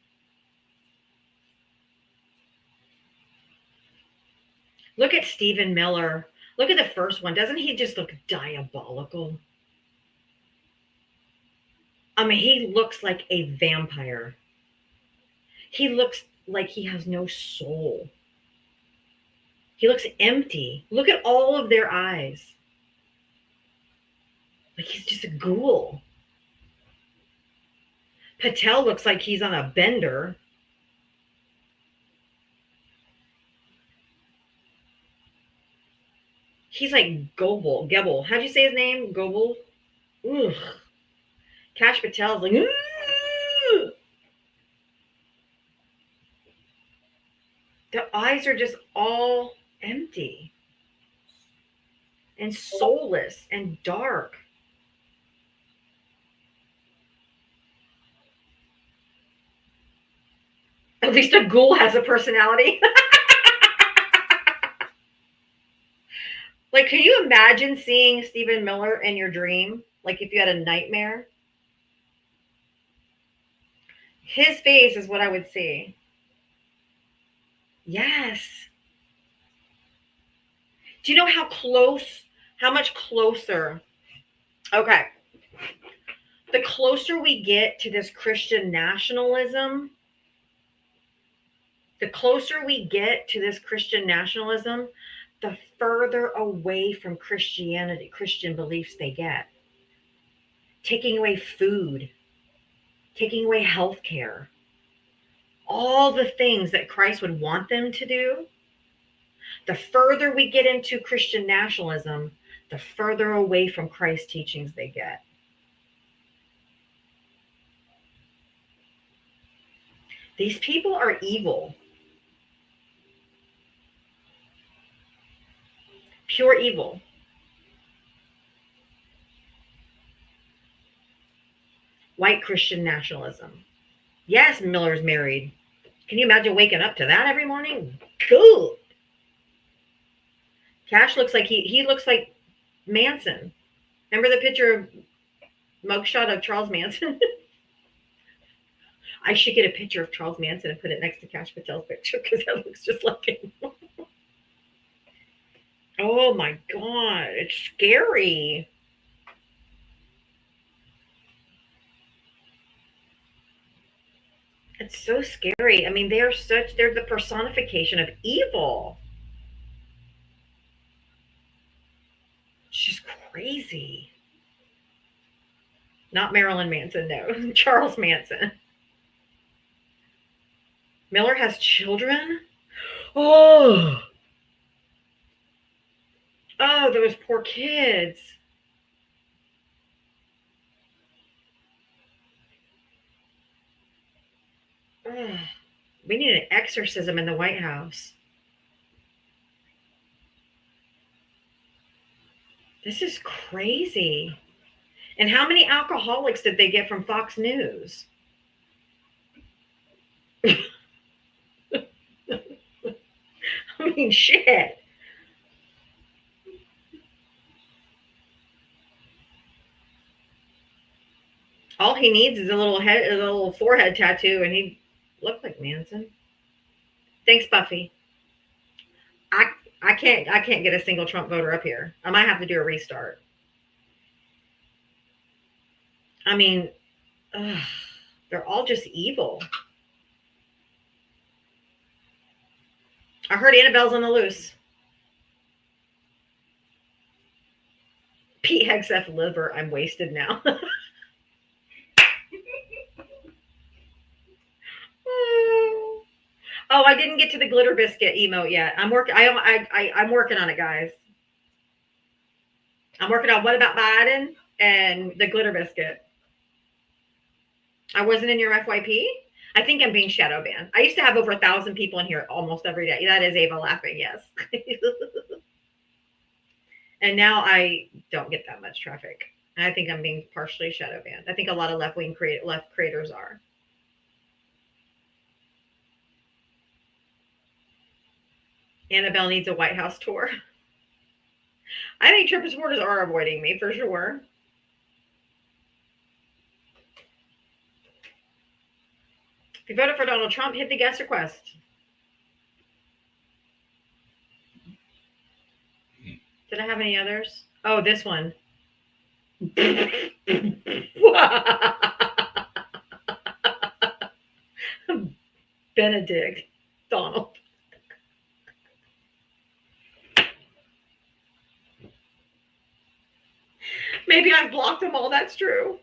Look at Stephen Miller. Look at the first one. Doesn't he just look diabolical? I mean, he looks like a vampire. He looks like he has no soul. He looks empty. Look at all of their eyes. Like he's just a ghoul. Patel looks like he's on a bender. He's like Gebel. How'd you say his name? Goebel? Ugh. Cash Patel's like, ugh. The eyes are just all empty and soulless and dark. At least a ghoul has a personality. Like, can you imagine seeing Stephen Miller in your dream? Like, if you had a nightmare? His face is what I would see. Yes. Do you know how much closer? Okay. The closer we get to this Christian nationalism, the further away from Christian beliefs they get. Taking away food, taking away health care, all the things that Christ would want them to do. The further we get into Christian nationalism, the further away from Christ's teachings they get. These people are evil. Pure evil. White Christian nationalism. Yes, Miller's married. Can you imagine waking up to that every morning? Cool. Cash looks like he looks like Manson. Remember the picture of mugshot of Charles Manson? I should get a picture of Charles Manson and put it next to Cash Patel's picture because that looks just like him. Oh my God, it's scary. It's so scary. I mean, they're the personification of evil. It's just crazy. Not Marilyn Manson, no. Charles Manson. Miller has children? Oh. Oh, those poor kids. Ugh. We need an exorcism in the White House. This is crazy. And how many alcoholics did they get from Fox News? I mean, shit. All he needs is a little forehead tattoo, and he looked like Manson. Thanks, Buffy. I can't get a single Trump voter up here. I might have to do a restart. I mean, ugh, they're all just evil. I heard Annabelle's on the loose. Pete Hegseth liver. I'm wasted now. Oh, I didn't get to the glitter biscuit emote yet. I'm working on it, guys. I'm working on What About Biden and the glitter biscuit. I wasn't in your FYP. I think I'm being shadow banned. I used to have over 1,000 people in here almost every day. That is Ava laughing, yes. And now I don't get that much traffic. And I think I'm being partially shadow banned. I think a lot of left creators are. Annabelle needs a White House tour. I think Trump supporters are avoiding me for sure. If you voted for Donald Trump, hit the guest request. Did I have any others? Oh, this one. Benedict Donald. Maybe I've blocked them all. That's true.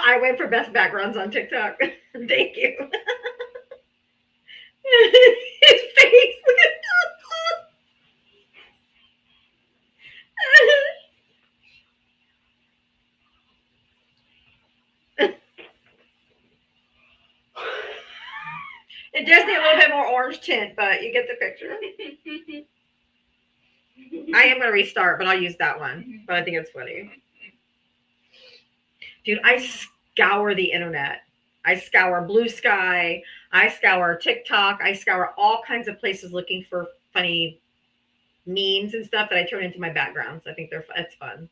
I went for best backgrounds on TikTok. Thank you. His face. Look at it does need a little bit more orange tint, but you get the picture. I am going to restart, but I'll use that one. But I think it's funny. Dude, I scour the internet. I scour Blue Sky. I scour TikTok. I scour all kinds of places looking for funny memes and stuff that I turn into my backgrounds. I think it's fun.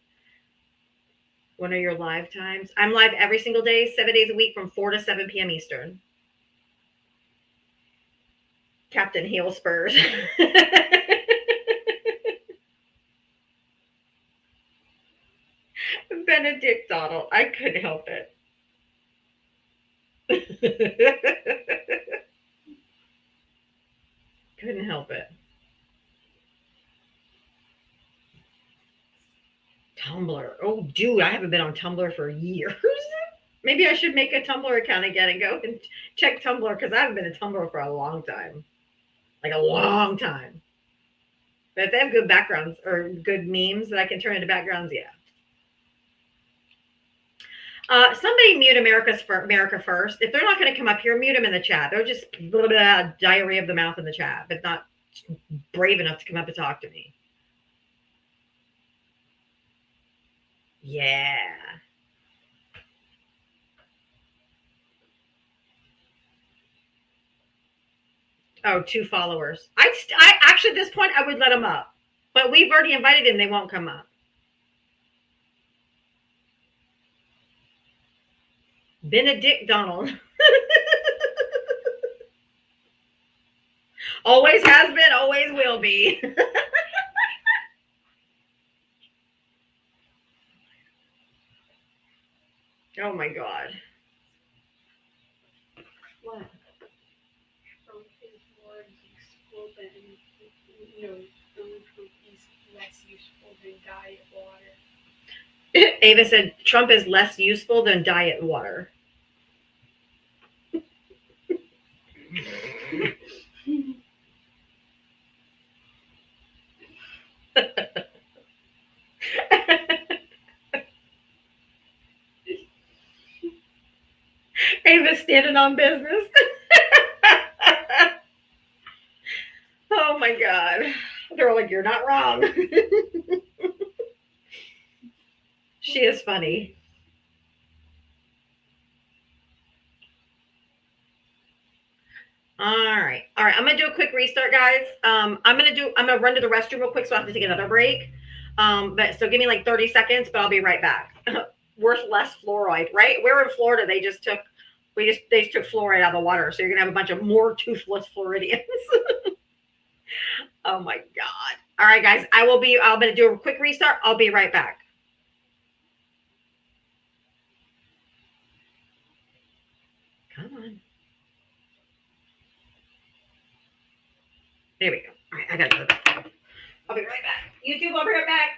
When are your live times? I'm live every single day, 7 days a week from 4 to 7 p.m. Eastern. Captain Heel Spurs. Benedict Donald. I couldn't help it. Couldn't help it. Tumblr. Oh, dude, I haven't been on Tumblr for years. Maybe I should make a Tumblr account again and go and check Tumblr because I haven't been to Tumblr for a long time. Like a long time. But if they have good backgrounds or good memes that I can turn into backgrounds, yeah. Somebody mute America first. If they're not going to come up here, mute them in the chat. They're just blah, blah, diarrhea of the mouth in the chat, but not brave enough to come up and talk to me. Yeah. Oh, 2 followers. I actually at this point I would let them up, but we've already invited them. They won't come up. Benedict Donald. Always has been, always will be. Oh my God. What? From his words, explode that food is less useful than diet water. Ava said Trump is less useful than diet water. Ava's standing on business. Oh my God. They're like, you're not wrong. She is funny. All right. I'm gonna do a quick restart, guys. I'm gonna run to the restroom real quick, so I have to take another break. But so give me like 30 seconds, but I'll be right back. Worth less fluoride, right? We're in Florida. They just took fluoride out of the water, so you're gonna have a bunch of more toothless Floridians. Oh my God. All right, guys. I'm gonna do a quick restart. I'll be right back. Come on. There we go. All right, I gotta go back. I'll be right back. YouTube, I'll be right back.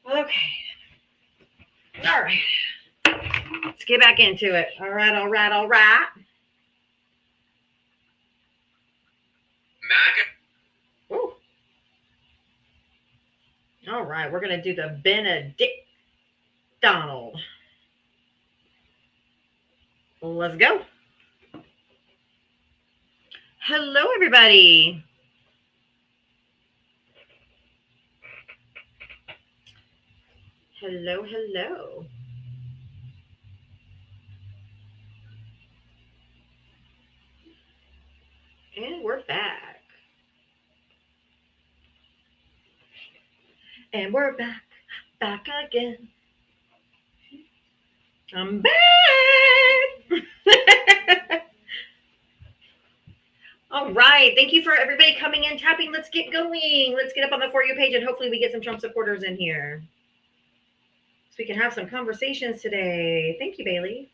Okay. All right. Let's get back into it. All right. Ooh. All right. We're going to do the Benedict Donald. Let's go. Hello, everybody. Hello. And we're back. And we're back again. I'm back. All right. Thank you for everybody coming in, tapping. Let's get going. Let's get up on the For You page, and hopefully we get some Trump supporters in here so we can have some conversations today. Thank you, Bailey.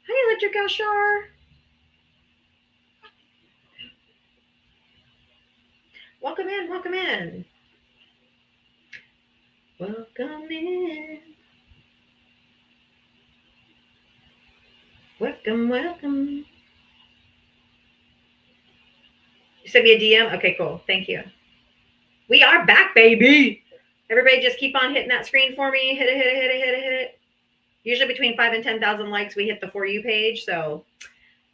Hi, Electric Ashar. Welcome in. Welcome in. Welcome. You sent me a DM? Okay, cool. Thank you. We are back, baby. Everybody just keep on hitting that screen for me. Hit it. Usually between 5 and 10,000 likes, we hit the For You page. So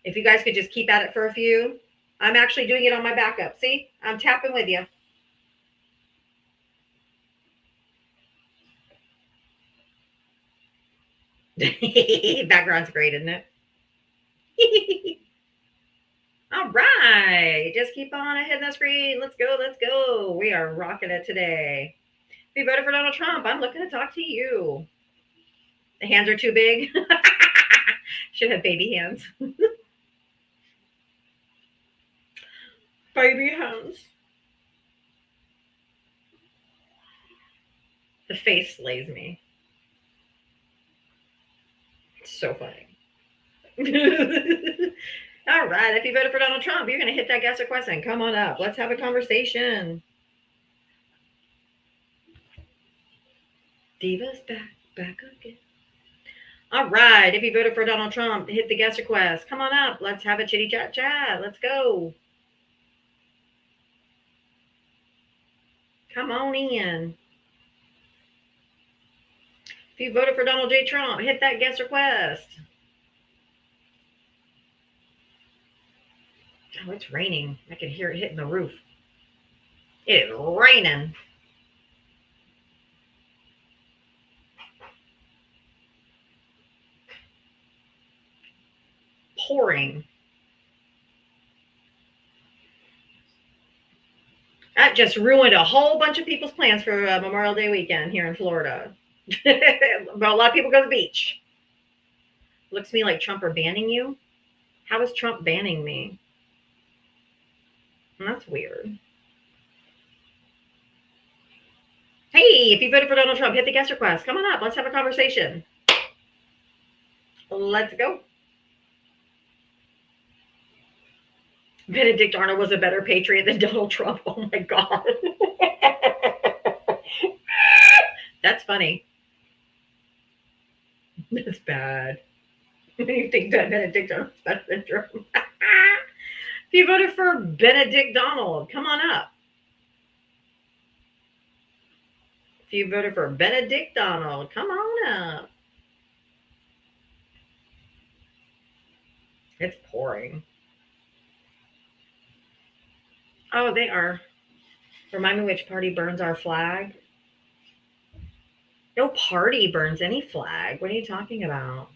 if you guys could just keep at it for a few. I'm actually doing it on my backup. See? I'm tapping with you. Background's great, isn't it? All right. Just keep on hitting the screen. Let's go. We are rocking it today. If you voted for Donald Trump, I'm looking to talk to you. The hands are too big. Should have baby hands. Baby hands. The face slays me. It's so funny. All right. If you voted for Donald Trump, you're going to hit that guest request and come on up. Let's have a conversation. Diva's back again. All right. If you voted for Donald Trump, hit the guest request. Come on up. Let's have a chitty chat. Let's go. Come on in. If you voted for Donald J. Trump, hit that guest request. Oh, it's raining. I can hear it hitting the roof. It is raining. Pouring. That just ruined a whole bunch of people's plans for Memorial Day weekend here in Florida. But a lot of people go to the beach. Looks to me like Trump are banning you. How is Trump banning me? That's weird. Hey, if you voted for Donald Trump, hit the guest request. Come on up. Let's have a conversation. Let's go. Benedict Arnold was a better patriot than Donald Trump. Oh my God. That's funny. That's bad. You think that Benedict Arnold's better than Trump? If you voted for Benedict Donald, come on up. If you voted for Benedict Donald, come on up. It's pouring. Oh, they are. Remind me which party burns our flag. No party burns any flag. What are you talking about?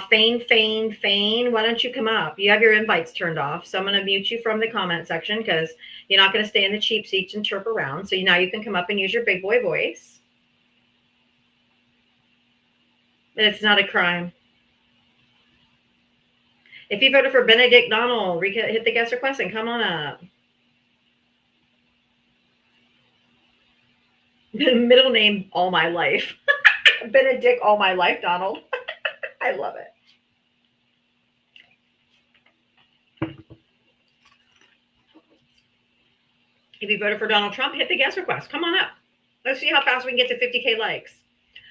Fane. Why don't you come up? You have your invites turned off. So I'm going to mute you from the comment section because you're not going to stay in the cheap seats and chirp around. So now you can come up and use your big boy voice. It's not a crime. If you voted for Benedict Donald, hit the guest request and come on up. Middle name all my life. Benedict all my life, Donald. I love it. If you voted for Donald Trump, hit the guest request. Come on up. Let's see how fast we can get to 50K likes.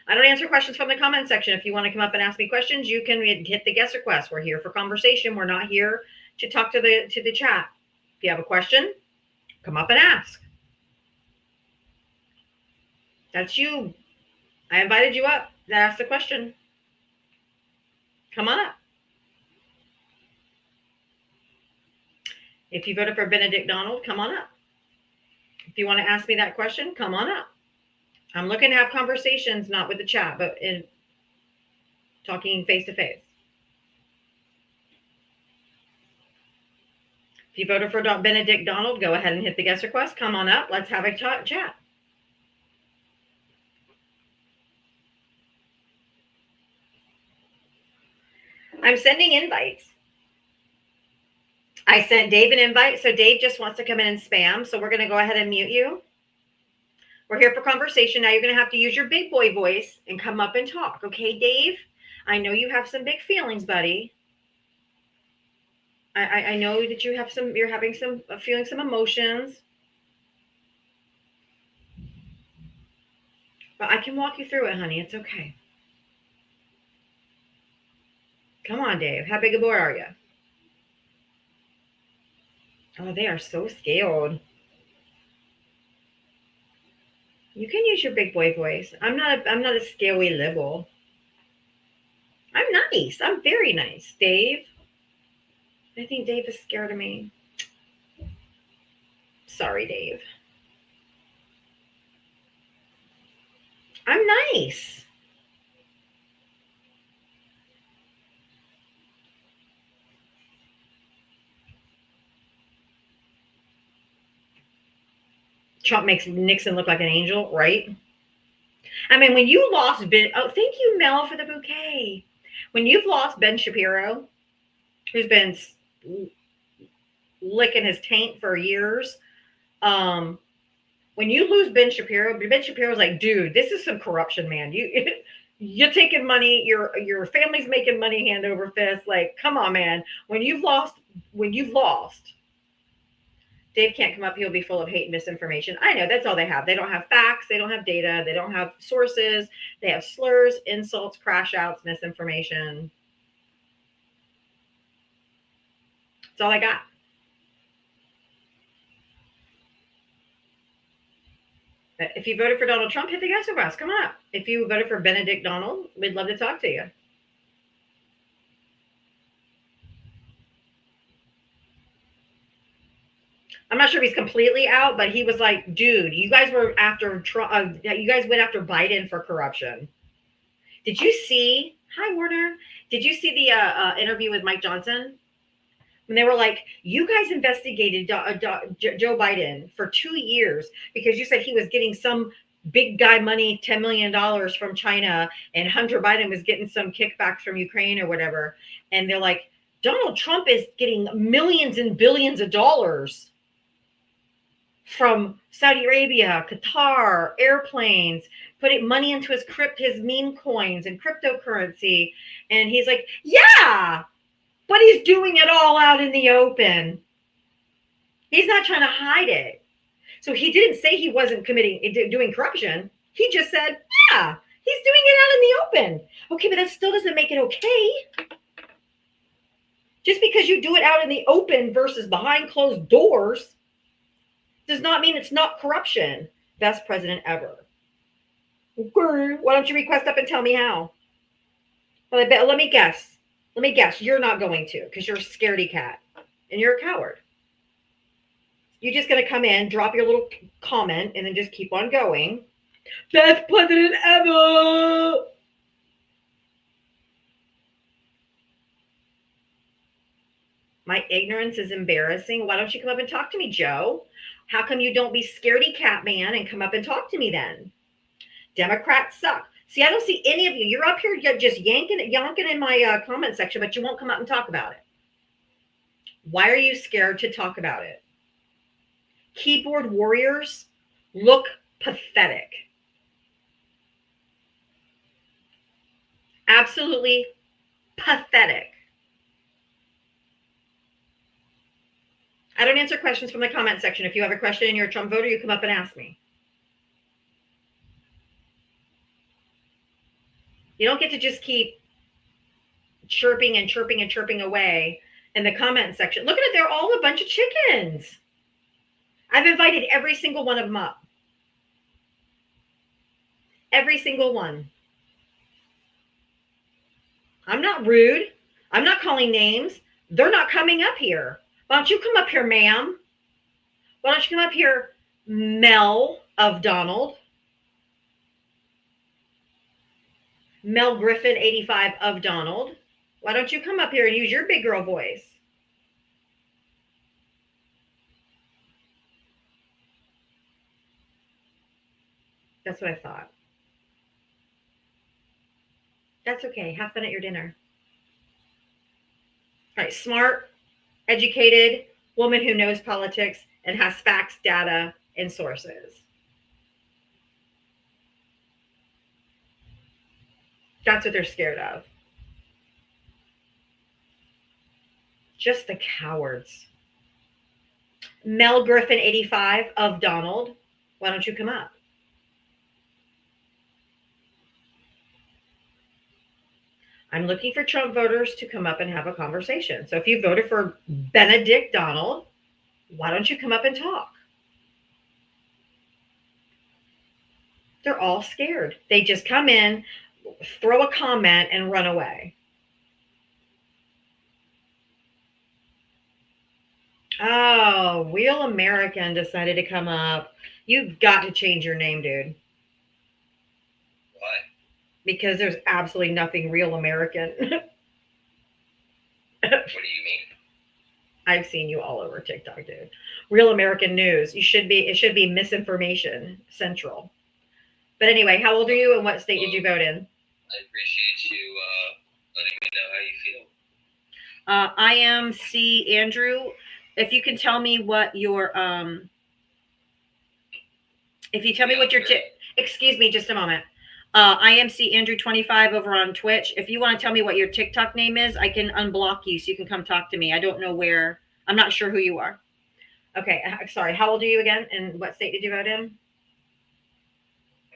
I don't answer questions from the comment section. If you want to come up and ask me questions, you can hit the guest request. We're here for conversation. We're not here to talk to the chat. If you have a question, come up and ask. That's you. I invited you up to ask the question. Come on up. If you voted for Benedict Donald, come on up. If you want to ask me that question, come on up. I'm looking to have conversations, not with the chat, but in talking face to face. If you voted for Benedict Donald, go ahead and hit the guest request. Come on up. Let's have a chat. I'm sending invites. I sent Dave an invite, so Dave just wants to come in and spam. So we're going to go ahead and mute you. We're here for conversation. Now you're going to have to use your big boy voice and come up and talk. Okay, Dave? I know you have some big feelings, buddy. I know that you're having some, feeling some emotions. But I can walk you through it, honey. It's okay. Come on, Dave. How big a boy are you? Oh, they are so scared. You can use your big boy voice. I'm not a scary liberal. I'm nice. I'm very nice, Dave. I think Dave is scared of me. Sorry, Dave. I'm nice. Trump makes Nixon look like an angel, right? I mean, when you lost Ben, oh, thank you, Mel, for the bouquet. When you've lost Ben Shapiro, who's been licking his taint for years, when you lose Ben Shapiro's like, dude, this is some corruption, man. You're taking money, your family's making money hand over fist. Like, come on, man. When you've lost, Dave can't come up. He'll be full of hate and misinformation. I know that's all they have. They don't have facts. They don't have data. They don't have sources. They have slurs, insults, crash outs, misinformation. That's all I got. But if you voted for Donald Trump, hit the guest request. Come on up. If you voted for Benedict Donald, we'd love to talk to you. I'm not sure if he's completely out, but he was like, dude, you guys were after Trump. You guys went after Biden for corruption. Did you see? Hi, Warner. Did you see the interview with Mike Johnson? When they were like, you guys investigated Joe Biden for 2 years because you said he was getting some big guy money, $10 million from China, and Hunter Biden was getting some kickbacks from Ukraine or whatever. And they're like, Donald Trump is getting millions and billions of dollars from Saudi Arabia, Qatar, airplanes, putting money into his meme coins and cryptocurrency. And he's like, yeah, but he's doing it all out in the open. He's not trying to hide it. So he didn't say he wasn't doing corruption. He just said, yeah, he's doing it out in the open. Okay, but that still doesn't make it okay. Just because you do it out in the open versus behind closed doors does not mean it's not corruption. Best president ever. Okay, why don't you request up and tell me how? Well, let me guess. You're not going to because you're a scaredy cat and you're a coward. You're just going to come in, drop your little comment, and then just keep on going. Best president ever. My ignorance is embarrassing. Why don't you come up and talk to me, Joe? How come you don't be scaredy cat man and come up and talk to me then? Democrats suck. See, I don't see any of you. You're up here just yonking in my comment section, but you won't come up and talk about it. Why are you scared to talk about it? Keyboard warriors look pathetic. Absolutely pathetic. I don't answer questions from the comment section. If you have a question and you're a Trump voter, you come up and ask me. You don't get to just keep chirping and chirping and chirping away in the comment section. Look at it. They're all a bunch of chickens. I've invited every single one of them up. Every single one. I'm not rude. I'm not calling names. They're not coming up here. Why don't you come up here, ma'am? Why don't you come up here, Mel of Donald? Mel Griffin, 85 of Donald. Why don't you come up here and use your big girl voice? That's what I thought. That's okay. Have fun at your dinner. All right, smart, educated woman who knows politics and has facts, data, and sources. That's what they're scared of. Just the cowards. Mel Griffin, 85 of Donald. Why don't you come up? I'm looking for Trump voters to come up and have a conversation. So if you voted for Benedict Donald, why don't you come up and talk? They're all scared. They just come in, throw a comment, and run away. Oh, Real American decided to come up. You've got to change your name, dude. Why? Because there's absolutely nothing Real American. What do you mean? I've seen you all over TikTok, dude. Real American News. It should be Misinformation Central. But anyway, how old are you and what state did you vote in? I appreciate you letting me know how you feel. I am C. Andrew. If you can tell me what your if you tell me what your excuse me just a moment. I am C. Andrew 25 over on Twitch. If you want to tell me what your TikTok name is, I can unblock you so you can come talk to me. I don't know where. I'm not sure who you are. Okay, sorry. How old are you again? And what state did you vote in?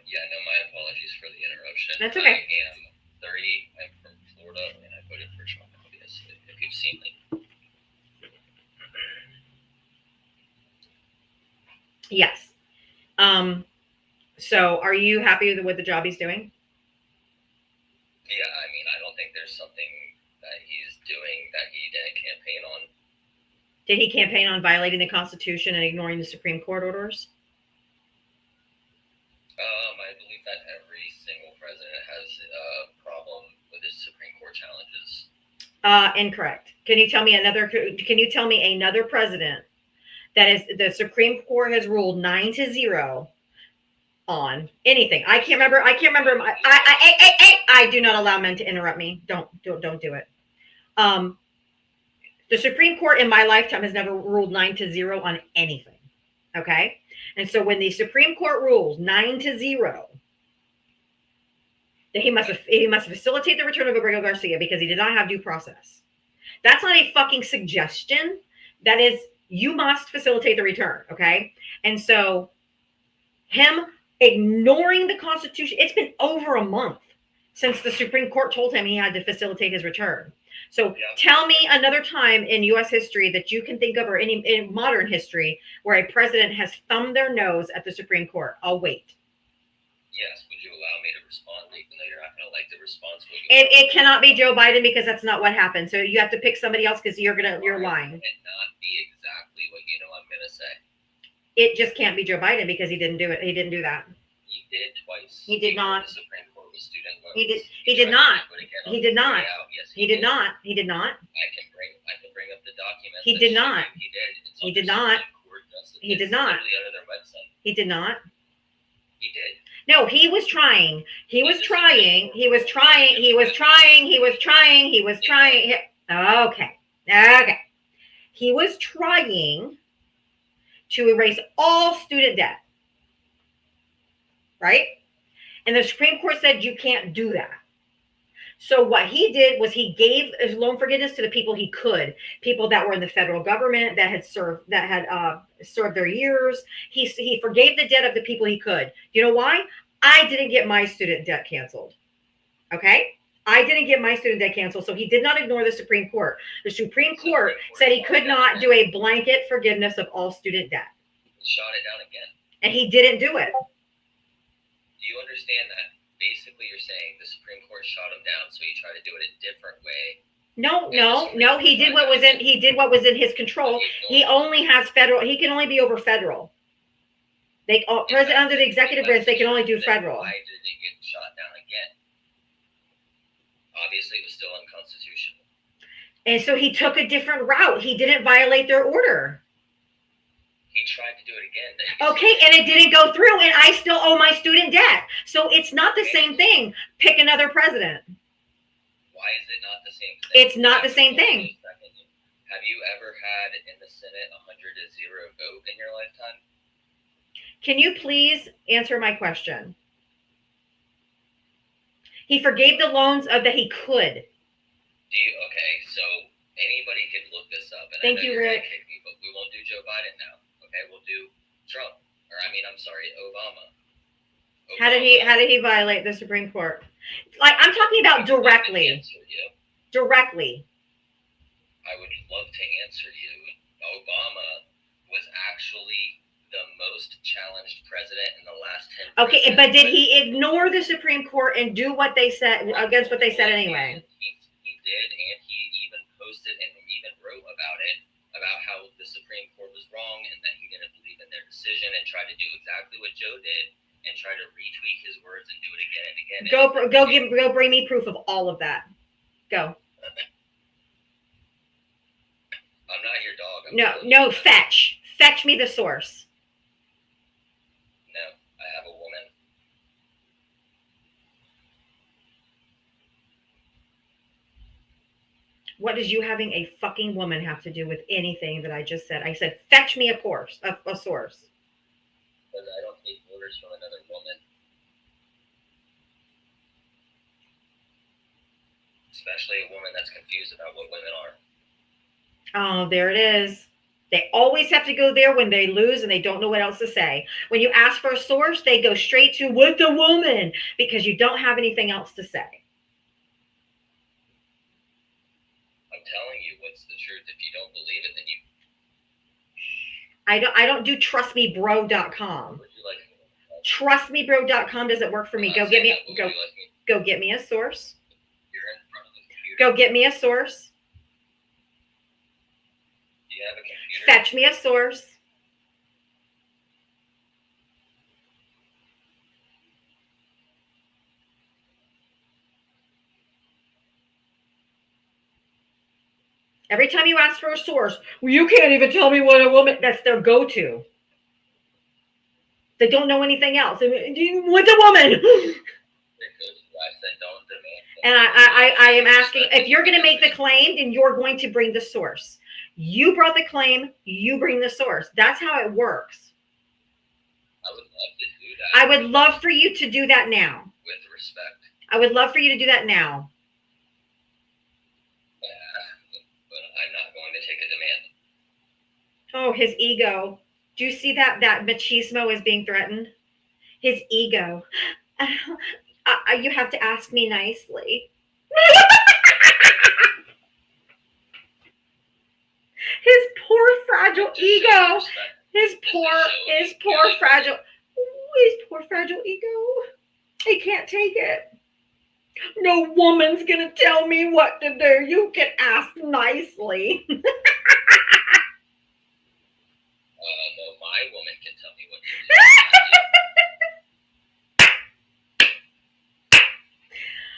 Yeah, no, my apologies for the interruption. That's okay. I am 30. I'm from Florida, and I voted for Trump, obviously, if you've seen me. Yes. So are you happy with the job he's doing? Yeah, I mean, I don't think there's something that he's doing that he didn't campaign on. Did he campaign on violating the Constitution and ignoring the Supreme Court orders? I believe that every single president has a problem with his Supreme Court challenges. Incorrect. Can you tell me another president that is the Supreme Court has ruled 9-0 on anything? I can't remember. I do not allow men to interrupt me. Don't do it. The Supreme Court in my lifetime has never ruled 9-0 on anything. Okay. And so when the Supreme Court rules 9-0, that he must facilitate the return of Abrego Garcia because he did not have due process. That's not a fucking suggestion. That is, you must facilitate the return. Okay. And so him ignoring the Constitution, it's been over a month since the Supreme Court told him he had to facilitate his return. So tell me another time in U.S. history that you can think of, or in modern history, where a president has thumbed their nose at the Supreme Court. I'll wait. Yes, would you allow me to respond, even though you're not going to like the response? It cannot be Joe Biden because that's not what happened. So you have to pick somebody else because you're lying. It not be exactly what you know I'm going to say. It just can't be Joe Biden because he didn't do it. He didn't do that. He did twice. He did not. The Supreme Court with student loans. He did not. He did not. Yes, he did not. He did not. I can bring up the documents. He did not. He did. He did not. He did not. Under their website. He did not. He did. No, he was trying. He was trying. Okay. He was trying to erase all student debt. Right? And the Supreme Court said you can't do that. So what he did was he gave loan forgiveness to the people he could, people that were in the federal government that had served their years. He forgave the debt of the people he could. You know why? I didn't get my student debt canceled. Okay. I didn't get my student debt canceled, so he did not ignore the Supreme Court. The Supreme Court said he could not do a blanket forgiveness of all student debt. He shot it down again. And he didn't do it. Do you understand that? Basically, you're saying the Supreme Court shot him down, so he tried to do it a different way. No. He did what was in his control. He only has federal. He can only be over federal. President under the executive branch, they can only do federal. Why did it get shot down again? Obviously, it was still unconstitutional. And so he took a different route. He didn't violate their order. He tried to do it again. Okay, and it didn't go through, and I still owe my student debt. So it's not the same thing. Pick another president. Why is it not the same thing? It's not the same thing. Have you ever had in the Senate 100-0 vote in your lifetime? Can you please answer my question? He forgave the loans that he could. Okay, so anybody could look this up. And Thank I know you, you're Rick. gonna kick me, but we won't do Joe Biden now. Okay, we'll do Trump. Obama. How did he violate the Supreme Court? Like, I'm talking about directly. Directly. I would love to answer you. Obama was actually the most challenged president in the last 10 Okay, but did he ignore the Supreme Court and do what they said against what they said anyway? He did, and he even posted and even wrote about it, about how the Supreme Court was wrong and that he didn't believe in their decision, and tried to do exactly what Joe did and try to retweak his words and do it again and again. Go bring me proof of all of that. Go. I'm not your dog. No, fetch me the source. No, I have a woman. What does you having a fucking woman have to do with anything that I just said? I said, fetch me a source. Because I don't take orders from another woman. Especially a woman that's confused about what women are. Oh, there it is. They always have to go there when they lose and they don't know what else to say. When you ask for a source, they go straight to with the woman because you don't have anything else to say. I'm telling you what's the truth. If you don't believe it, then you... I don't do trustmebro.com. Would you like... Trustmebro.com doesn't work for me. Go get me a source. You're in front of the computer. Go get me a source. Do you have a computer? Fetch me a source. Every time you ask for a source, well, you can't even tell me what a woman, that's their go-to. They don't know anything else. With a woman. And I am asking, if you're going to make the claim, then you're going to bring the source. You brought the claim, you bring the source. That's how it works. I would love to do that. I would love for you to do that now. With respect. I would love for you to do that now. But I'm not going to take a demand. Oh, his ego. Do you see that machismo is being threatened? His ego. You have to ask me nicely. His poor fragile ego. His poor fragile ego. He can't take it. No woman's gonna tell me what to do. You can ask nicely. No, my woman can tell me what to do.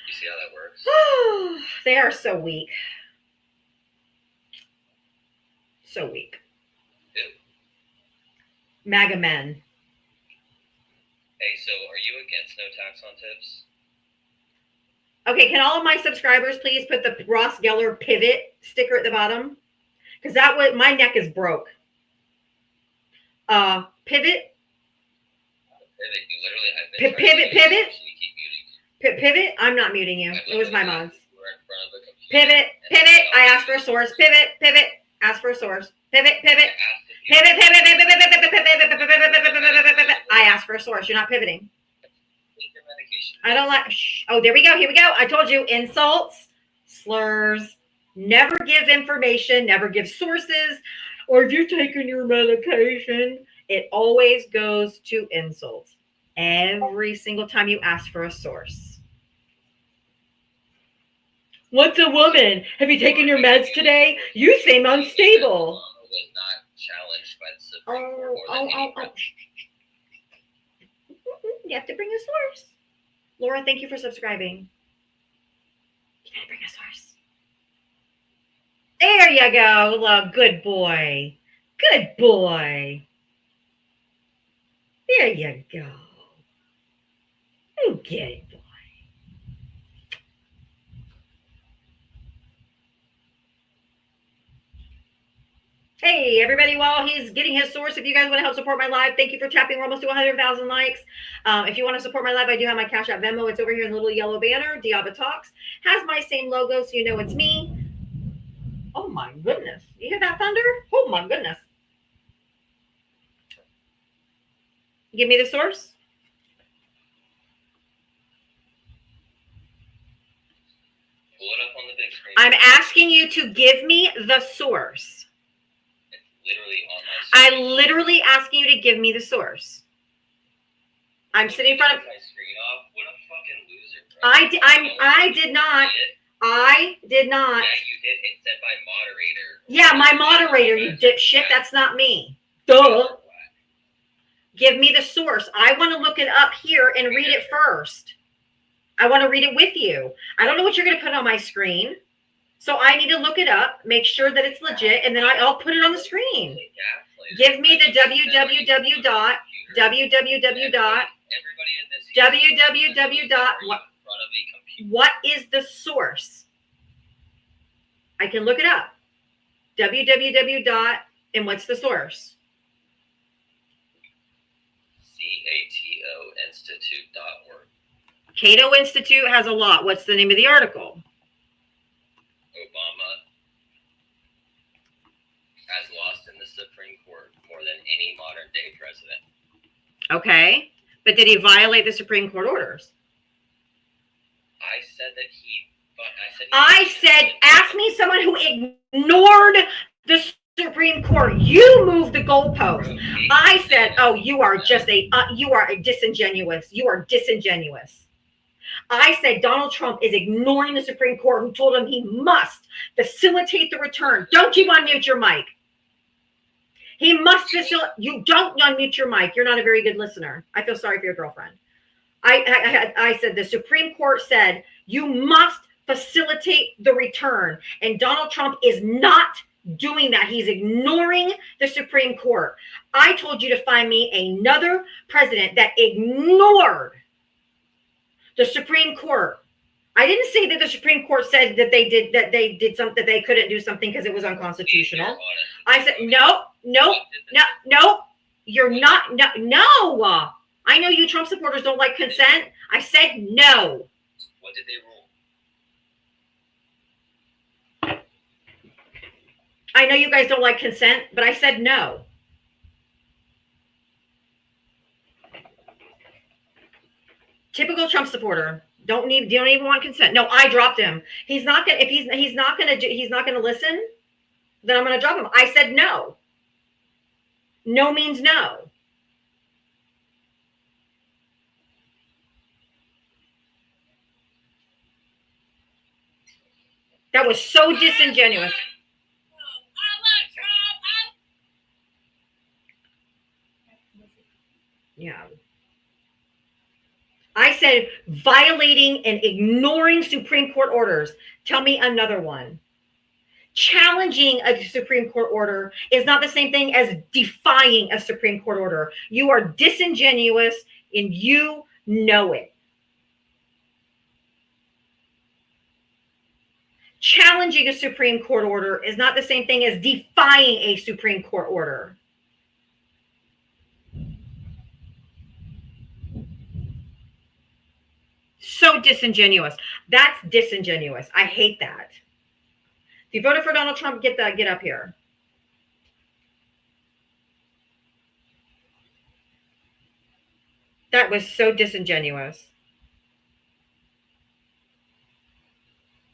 You see how that works? They are so weak. So weak. Who? MAGA men. Hey, so are you against no tax on tips? Okay, can all of my subscribers please put the Ross Geller pivot sticker at the bottom? Because that was, my neck is broke. Pivot. Pivot. You literally have been Pivot. So we keep muting you. Pivot. I'm not muting you. It was my mods. You were in front of a computer Pivot. and Pivot. I somebody asked for a source. Pivot. Pivot. Ask for a source. Pivot. Pivot. asked if you Pivot. Pivot. Pivot. Pivot. Pivot. Pivot. I asked for a source. You're not pivoting. take your medication. I don't like. Shh. Oh, there we go. Here we go. I told you. Insults, slurs. Never give information. Never give sources. Or if you're taking your medication, it always goes to insults. Every single time you ask for a source. What's a woman? Have you taken your meds today? You seem unstable. Was not challenged by the Supreme Court Oh, more oh, than oh, any oh. You have to bring a source. Laura, thank you for subscribing. You gotta bring a source. There you go. Look, good boy. Good boy. There you go. You good boy. Hey, everybody, while he's getting his source, if you guys want to help support my live, thank you for tapping. We're almost to 100,000 likes. If you want to support my live, I do have my Cash App Venmo. It's over here in the little yellow banner. Diavatalks has my same logo, so you know it's me. Oh, my goodness. You hear that thunder? Oh, my goodness. Give me the source. Pull it up on the big screen. I'm asking you to give me the source. It's literally on my screen. I'm literally asking you to give me the source. I'm sitting in front of. my screen off. What a fucking loser, bro. I did not. I did not. Yeah, you did. It said by moderator. Yeah, my moderator, you dipshit. That's not me. Duh. Give me the source. I want to look it up here and read it first. I want to read it with you. I don't know what you're going to put on my screen. So I need to look it up, make sure that it's legit, and then I'll put it on the screen. Give me the www dot. What is the source? I can look it up. www dot, and what's the source? CATOinstitute.org. Cato Institute has a lot. What's the name of the article? Obama has lost in the Supreme Court more than any modern day president. Okay. But did he violate the Supreme Court orders? I said that he. Ask me someone who ignored the Supreme Court. You moved the goalpost. I said, oh, you are just you are disingenuous. You are disingenuous. I said Donald Trump is ignoring the Supreme Court, who told him he must facilitate the return. Don't you unmute your mic. He must facilitate. You don't unmute your mic. You're not a very good listener. I feel sorry for your girlfriend. I said the Supreme Court said you must facilitate the return. And Donald Trump is not doing that. He's ignoring the Supreme Court. I told you to find me another president that ignored the Supreme Court. I didn't say that the Supreme Court said that they did something, that they couldn't do something because it was unconstitutional. I said, no, you're not, no. I know you Trump supporters don't like consent. I said no. What did they rule? I know you guys don't like consent, but I said no. Typical Trump supporter. Don't even want consent. No, I dropped him. He's not gonna. If he's not gonna listen, then I'm gonna drop him. I said no. No means no. That was so disingenuous. Yeah. I said violating and ignoring Supreme Court orders. Tell me another one. Challenging a Supreme Court order is not the same thing as defying a Supreme Court order. You are disingenuous and you know it. Challenging a Supreme Court order is not the same thing as defying a Supreme Court order. So disingenuous. That's disingenuous. I hate that. If you voted for Donald Trump, get up here. That was so disingenuous.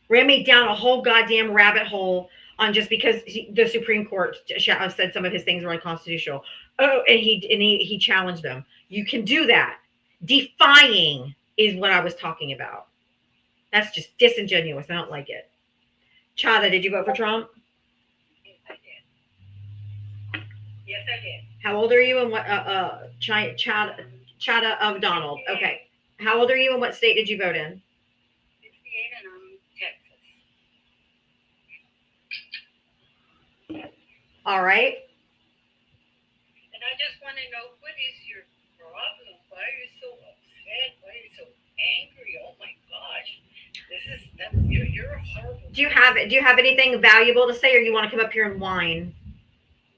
Ran me down a whole goddamn rabbit hole on just because the Supreme Court said some of his things were unconstitutional. Oh, and he challenged them. You can do that. Defying is what I was talking about. That's just disingenuous. I don't like it. Chada, did you vote for Trump? Yes, I did. Yes, I did. How old are you and what Chada of Donald? Okay. How old are you and what state did you vote in? 68 and I'm Texas. All right. And I just want to know, what is your problem? Why are you so upset? Why are you so angry? Oh my gosh. You're a horrible. Do you have anything valuable to say, or you want to come up here and whine?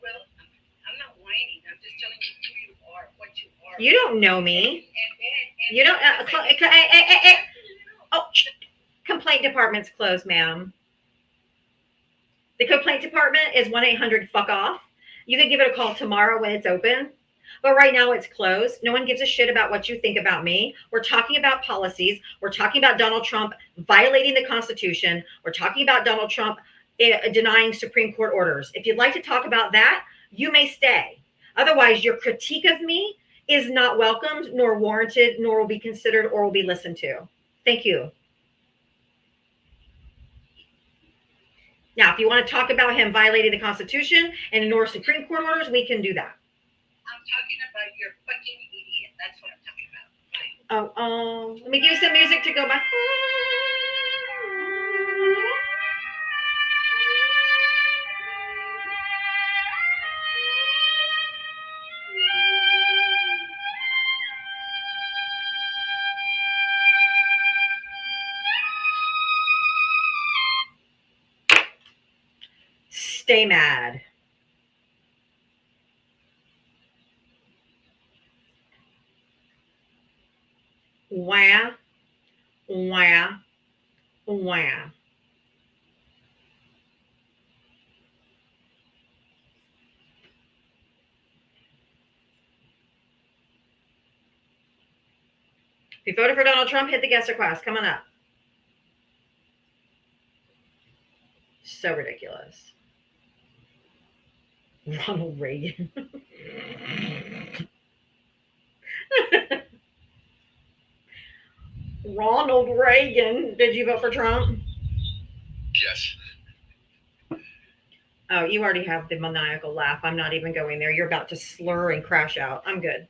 Well, I'm not whining. I'm just telling you who you are, what you are. You don't know me. And You don't. Oh, complaint department's closed, ma'am. The complaint department is 1-800-fuck off. You can give it a call tomorrow when it's open. But right now it's closed. No one gives a shit about what you think about me. We're talking about policies. We're talking about Donald Trump violating the Constitution. We're talking about Donald Trump denying Supreme Court orders. If you'd like to talk about that, you may stay. Otherwise, your critique of me is not welcomed, nor warranted, nor will be considered, or will be listened to. Thank you. Now, if you want to talk about him violating the Constitution and ignore Supreme Court orders, we can do that. I'm talking about your fucking idiot. That's what I'm talking about. Fine. Let me give you some music to go by. Stay mad. Wah, wah, wah. If you voted for Donald Trump, hit the guest request. Come on up. So ridiculous. Ronald Reagan. Ronald Reagan. Did you vote for Trump? Yes. Oh, you already have the maniacal laugh. I'm not even going there. You're about to slur and crash out. I'm good.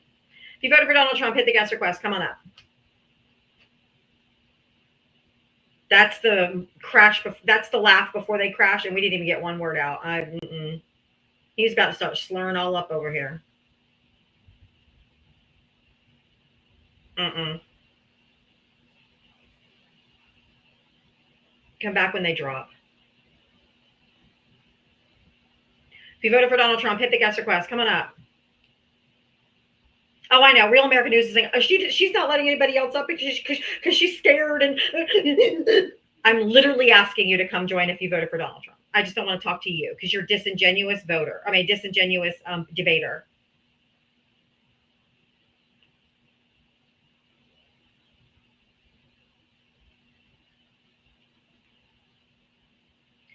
If you voted for Donald Trump, hit the guest request. Come on up. That's the crash. That's the laugh before they crash, and we didn't even get one word out. He's about to start slurring all up over here. Come back when they drop. If you voted for Donald Trump, hit the guest request. Come on up. Oh, I know. Real American News is saying she's not letting anybody else up because she's scared. And I'm literally asking you to come join if you voted for Donald Trump. I just don't want to talk to you because you're a disingenuous voter. I mean, disingenuous debater.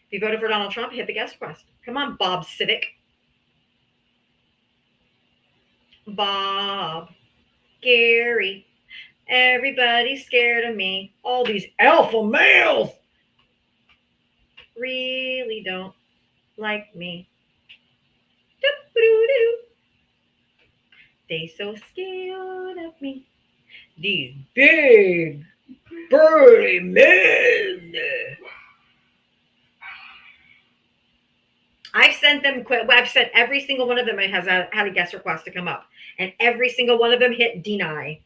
If you voted for Donald Trump, hit the guest request. Come on, Bob Civic. Bob, Gary, everybody's scared of me. All these alpha males really don't like me. They so scared of me. These big, burly men. I've sent every single one of them has had a guest request to come up. And every single one of them hit deny.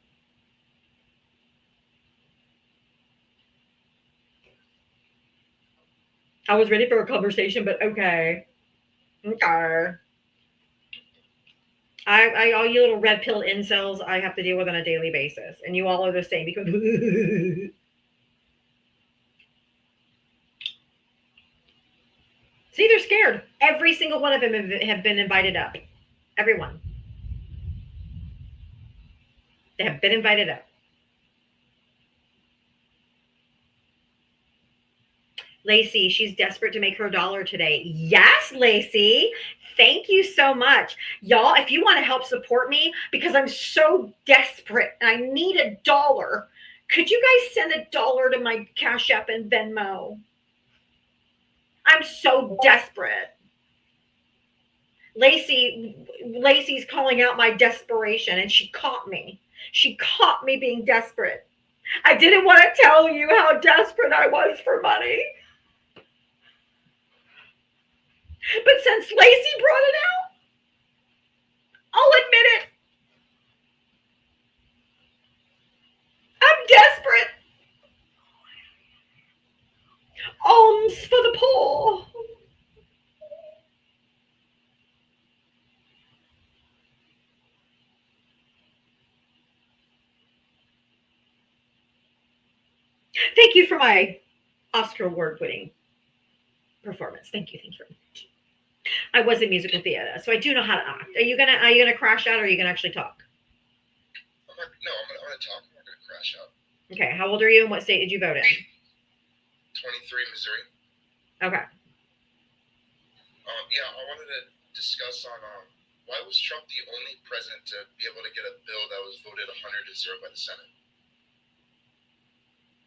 I was ready for a conversation, but okay. Okay. all you little red pill incels, I have to deal with on a daily basis, and you all are the same because. See, they're scared. Every single one of them have been invited up. Everyone. They have been invited up. Lacey, she's desperate to make her dollar today. Yes, Lacey. Thank you so much. Y'all, if you want to help support me, because I'm so desperate and I need $1, could you guys send $1 to my Cash App and Venmo? I'm so desperate. Lacey's calling out my desperation, and she caught me. She caught me being desperate. I didn't want to tell you how desperate I was for money. But since Lacey brought it out, I'll admit it. I'm desperate. Alms for the poor. Thank you for my Oscar award-winning performance. Thank you very much. I was in musical theater, so I do know how to act. Are you gonna crash out, or are you gonna actually talk? I'm gonna talk. I'm not gonna crash out. Okay. How old are you, and what state did you vote in? 23, Missouri. Okay. Yeah, I wanted to discuss on why was Trump the only president to be able to get a bill that was voted 100-0 by the Senate?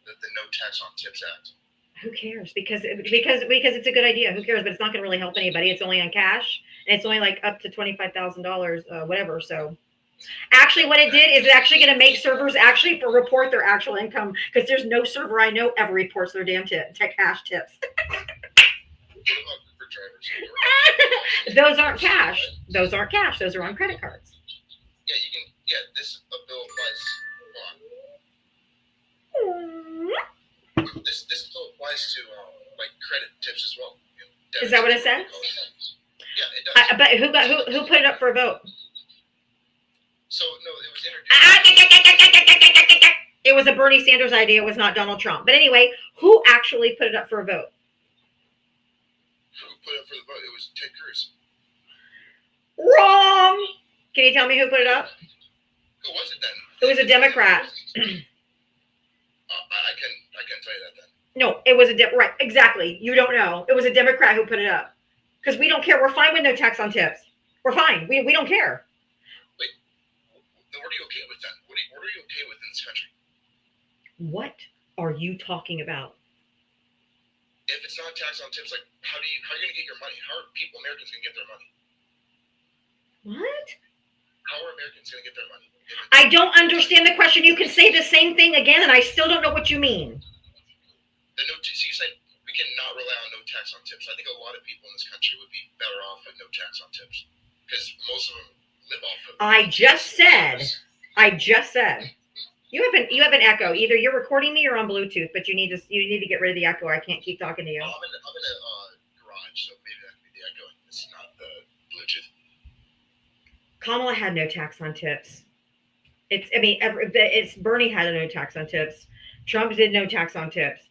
The No Tax on Tips Act. Who cares? Because it's a good idea. Who cares? But it's not going to really help anybody. It's only on cash, and it's only like up to $25,000, whatever. So, actually, what it did is it's actually going to make servers actually report their actual income, because there's no server I know ever reports their damn cash tips. What about Uber drivers? Those aren't cash. Those aren't cash. Those are on credit cards. Yeah, you can. Yeah, this bill applies. This bill applies to like credit tips as well. Is that what it says? Yeah, it does. But who put it up for a vote? So no, it was introduced. It was a Bernie Sanders idea. It was not Donald Trump. But anyway, who actually put it up for a vote? Who put it up for the vote? It was Ted Cruz. Wrong. Can you tell me who put it up? Who was it then? It was a Democrat. I can tell you that then. No, it was right. Exactly. You don't know. It was a Democrat who put it up. Because we don't care. We're fine with no tax on tips. We're fine. We don't care. Wait, what are you okay with then? What are you okay with in this country? What are you talking about? If it's not tax on tips, like how are you going to get your money? How are Americans going to get their money? What? How are Americans going to get their money? I don't understand the question. You can say the same thing again, and I still don't know what you mean. So you said we cannot rely on no tax on tips. I think a lot of people in this country would be better off with no tax on tips, because most of them live off of. I just said. You have an echo. Either you're recording me or on Bluetooth, but you need to get rid of the echo. I can't keep talking to you. I'm in a garage, so maybe that could be the echo. It's not the Bluetooth. Kamala had no tax on tips. It's Bernie had no tax on tips. Trump did no tax on tips.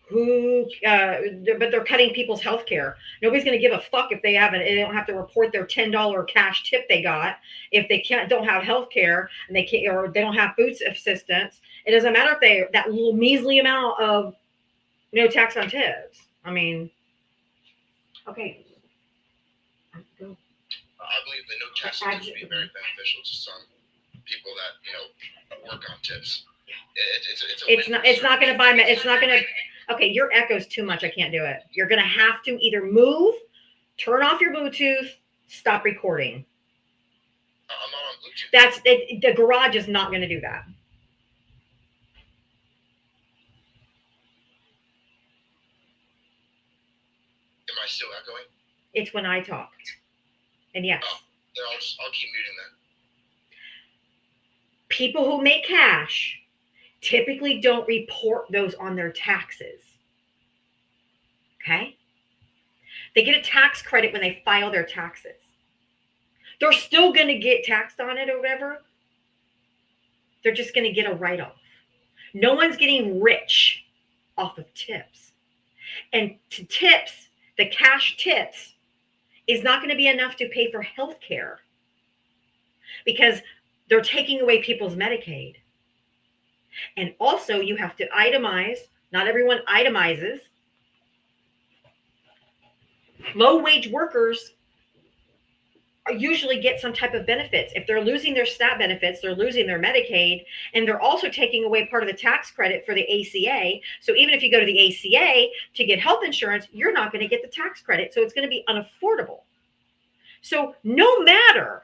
But they're cutting people's health care. Nobody's going to give a fuck if they don't have to report their $10 cash tip they got. If they don't have health care and they don't have food assistance, it doesn't matter if that little measly amount of no tax on tips. I mean, okay. I believe the no tax on tips would be very beneficial to some people that work on tips. It's not going to buy me. It's not going to. Okay, your echo's too much. I can't do it. You're going to have to either move, turn off your Bluetooth, stop recording. I'm not on Bluetooth. The garage is not going to do that. Am I still echoing? It's when I talk. And yes. Oh, then I'll keep muting then. People who make cash typically don't report those on their taxes. Okay? They get a tax credit when they file their taxes. They're still going to get taxed on it or whatever. They're just going to get a write-off. No one's getting rich off of tips. And to tips, the cash tips is not going to be enough to pay for health care because they're taking away people's Medicaid. And also you have to itemize. Not everyone itemizes. Low-wage workers usually get some type of benefits. If they're losing their SNAP benefits, they're losing their Medicaid, and they're also taking away part of the tax credit for the ACA. So even if you go to the ACA to get health insurance, you're not going to get the tax credit. So it's going to be unaffordable. So no matter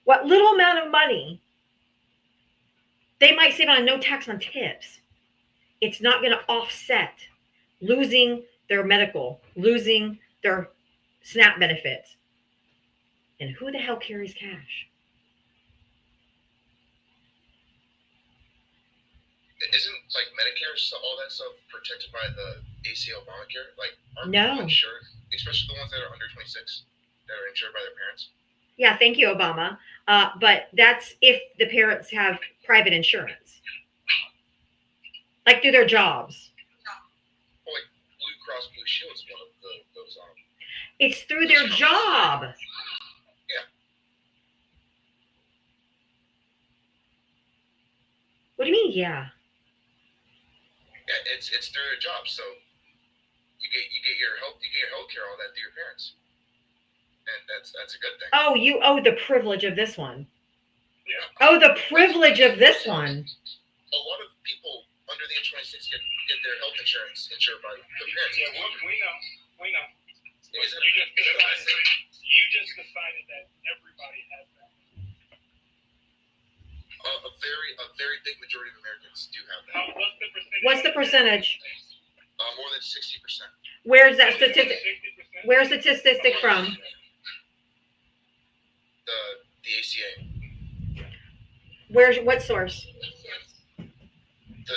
what little amount of money they might save on no tax on tips, it's not going to offset losing their medical, losing their SNAP benefits. And who the hell carries cash? Isn't like Medicare, so all that stuff protected by the ACA Obamacare? Like, aren't No. people insured, especially the ones that are under 26, that are insured by their parents? Yeah, thank you, Obama. But that's if the parents have private insurance, like through their jobs. Well, like Blue Cross Blue Shield is one of those. It's through their job. Yeah. What do you mean? Yeah. Yeah, it's through their job. So you get your health care, all that through your parents, and that's a good thing. Oh, you owe the privilege of this one. Yeah. Oh, the privilege of this one. A lot of people under the age 26 get their health insurance insured by the parents. Yeah, we know. Is that You just decided that everybody has that. a very big majority of Americans do have that. What's the percentage? More than 60%. Where's that statistic? 60%? Where's the statistic from? The ACA. What source? The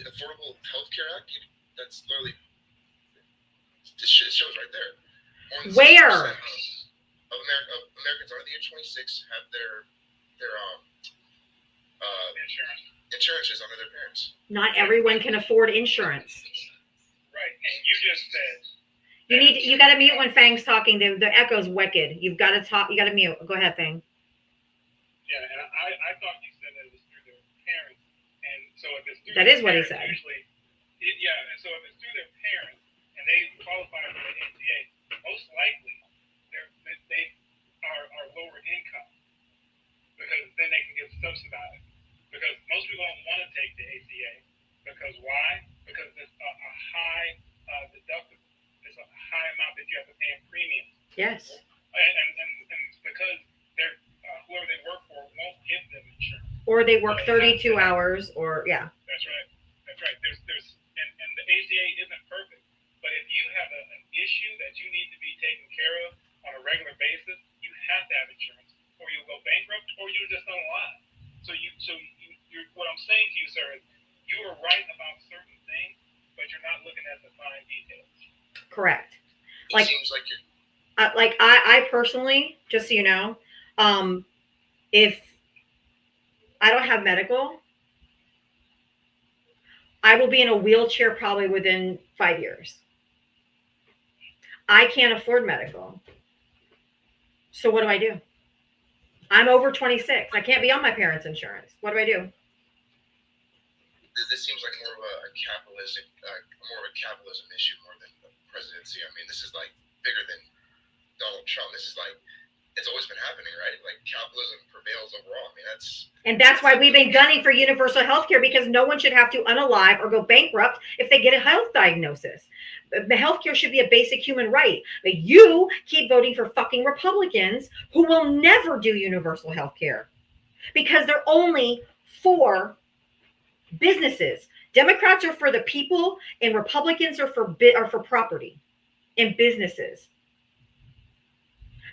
Affordable Health Care Act. That's literally. It shows right there. More than 60% Where? Of Americans under the age 26 have their insurances under their parents. Not everyone can afford insurance. Right, and you just said. You got to mute when Fang's talking. The echo's wicked. You've got to talk. You got to mute. Go ahead, Fang. Yeah, and I thought you said that it was through their parents, and so if it's through That their is what he parents, said. Usually, and so if it's through their parents and they qualify for the ACA, most likely they are lower income because then they can get subsidized. Because most people don't want to take the ACA because why? Because it's a high deductible. It's a high amount that you have to pay in premiums. Yes. And because they're whoever they work for won't give them insurance. Or they work 32 hours, or yeah. That's right. There's and the ACA isn't perfect, but if you have an issue that you need to be taken care of on a regular basis, you have to have insurance, or you'll go bankrupt, or you're just unalive. So you're what I'm saying to you, sir, is you are right about certain things, but you're not looking at the fine details. Correct. It seems like you're. I personally, just so you know, if I don't have medical, I will be in a wheelchair probably within 5 years. I can't afford medical. So what do? I'm over 26. I can't be on my parents' insurance. What do I do? This seems like more of a capitalism issue more than the presidency. I mean, this is like bigger than Donald Trump. This is like it's always been happening, right? Like capitalism prevails overall. I mean, that's why we've been gunning for universal health care, because no one should have to unalive or go bankrupt if they get a health diagnosis. The healthcare should be a basic human right. But you keep voting for fucking Republicans who will never do universal health care because they're only for businesses. Democrats are for the people, and Republicans are for property and businesses.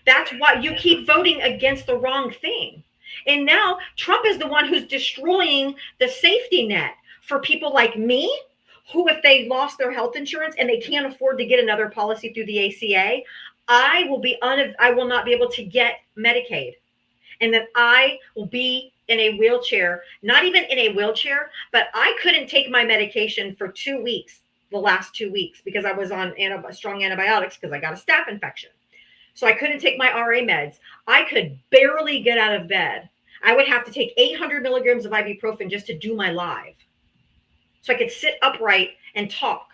That's why you keep voting against the wrong thing. And now Trump is the one who's destroying the safety net for people like me, who if they lost their health insurance and they can't afford to get another policy through the ACA, I will not be able to get Medicaid, and that I will be in a wheelchair, not even in a wheelchair, but I couldn't take my medication for 2 weeks, the last 2 weeks, because I was on strong antibiotics because I got a staph infection. So I couldn't take my RA meds. I could barely get out of bed. I would have to take 800 milligrams of ibuprofen just to do my live. So I could sit upright and talk.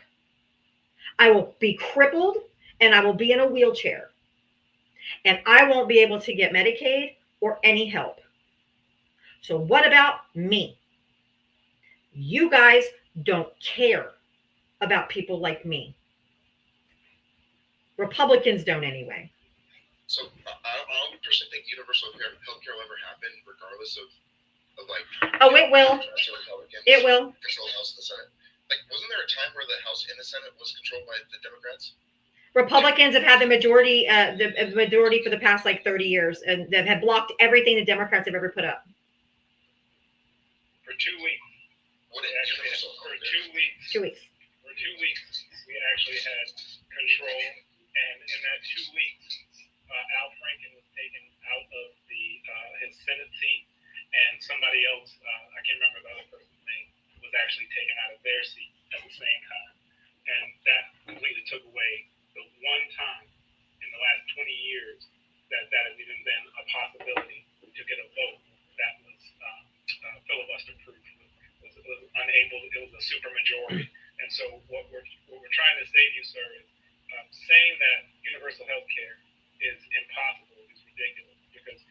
I will be crippled and I will be in a wheelchair. And I won't be able to get Medicaid or any help. So what about me? You guys don't care about people like me. Republicans don't anyway. So I don't personally think universal healthcare will ever happen, regardless of like. Oh, it will. It will. Control the House and the Senate. Like, wasn't there a time where the House and the Senate was controlled by the Democrats? Republicans have had the majority for the past like 30 years, and that have blocked everything the Democrats have ever put up. For 2 weeks. What did Actually, universal for healthcare? 2 weeks. 2 weeks. For 2 weeks, we actually had control, and in that 2 weeks, Al Franken was taken out of his Senate seat, and somebody else, I can't remember the other person's name, was actually taken out of their seat at the same time, and that completely took away the one time in the last 20 years that has even been a possibility to get a vote that was filibuster proof. Was unable. It was a super majority, and so what we're trying to say to you, sir, is saying that universal health care is impossible is ridiculous, because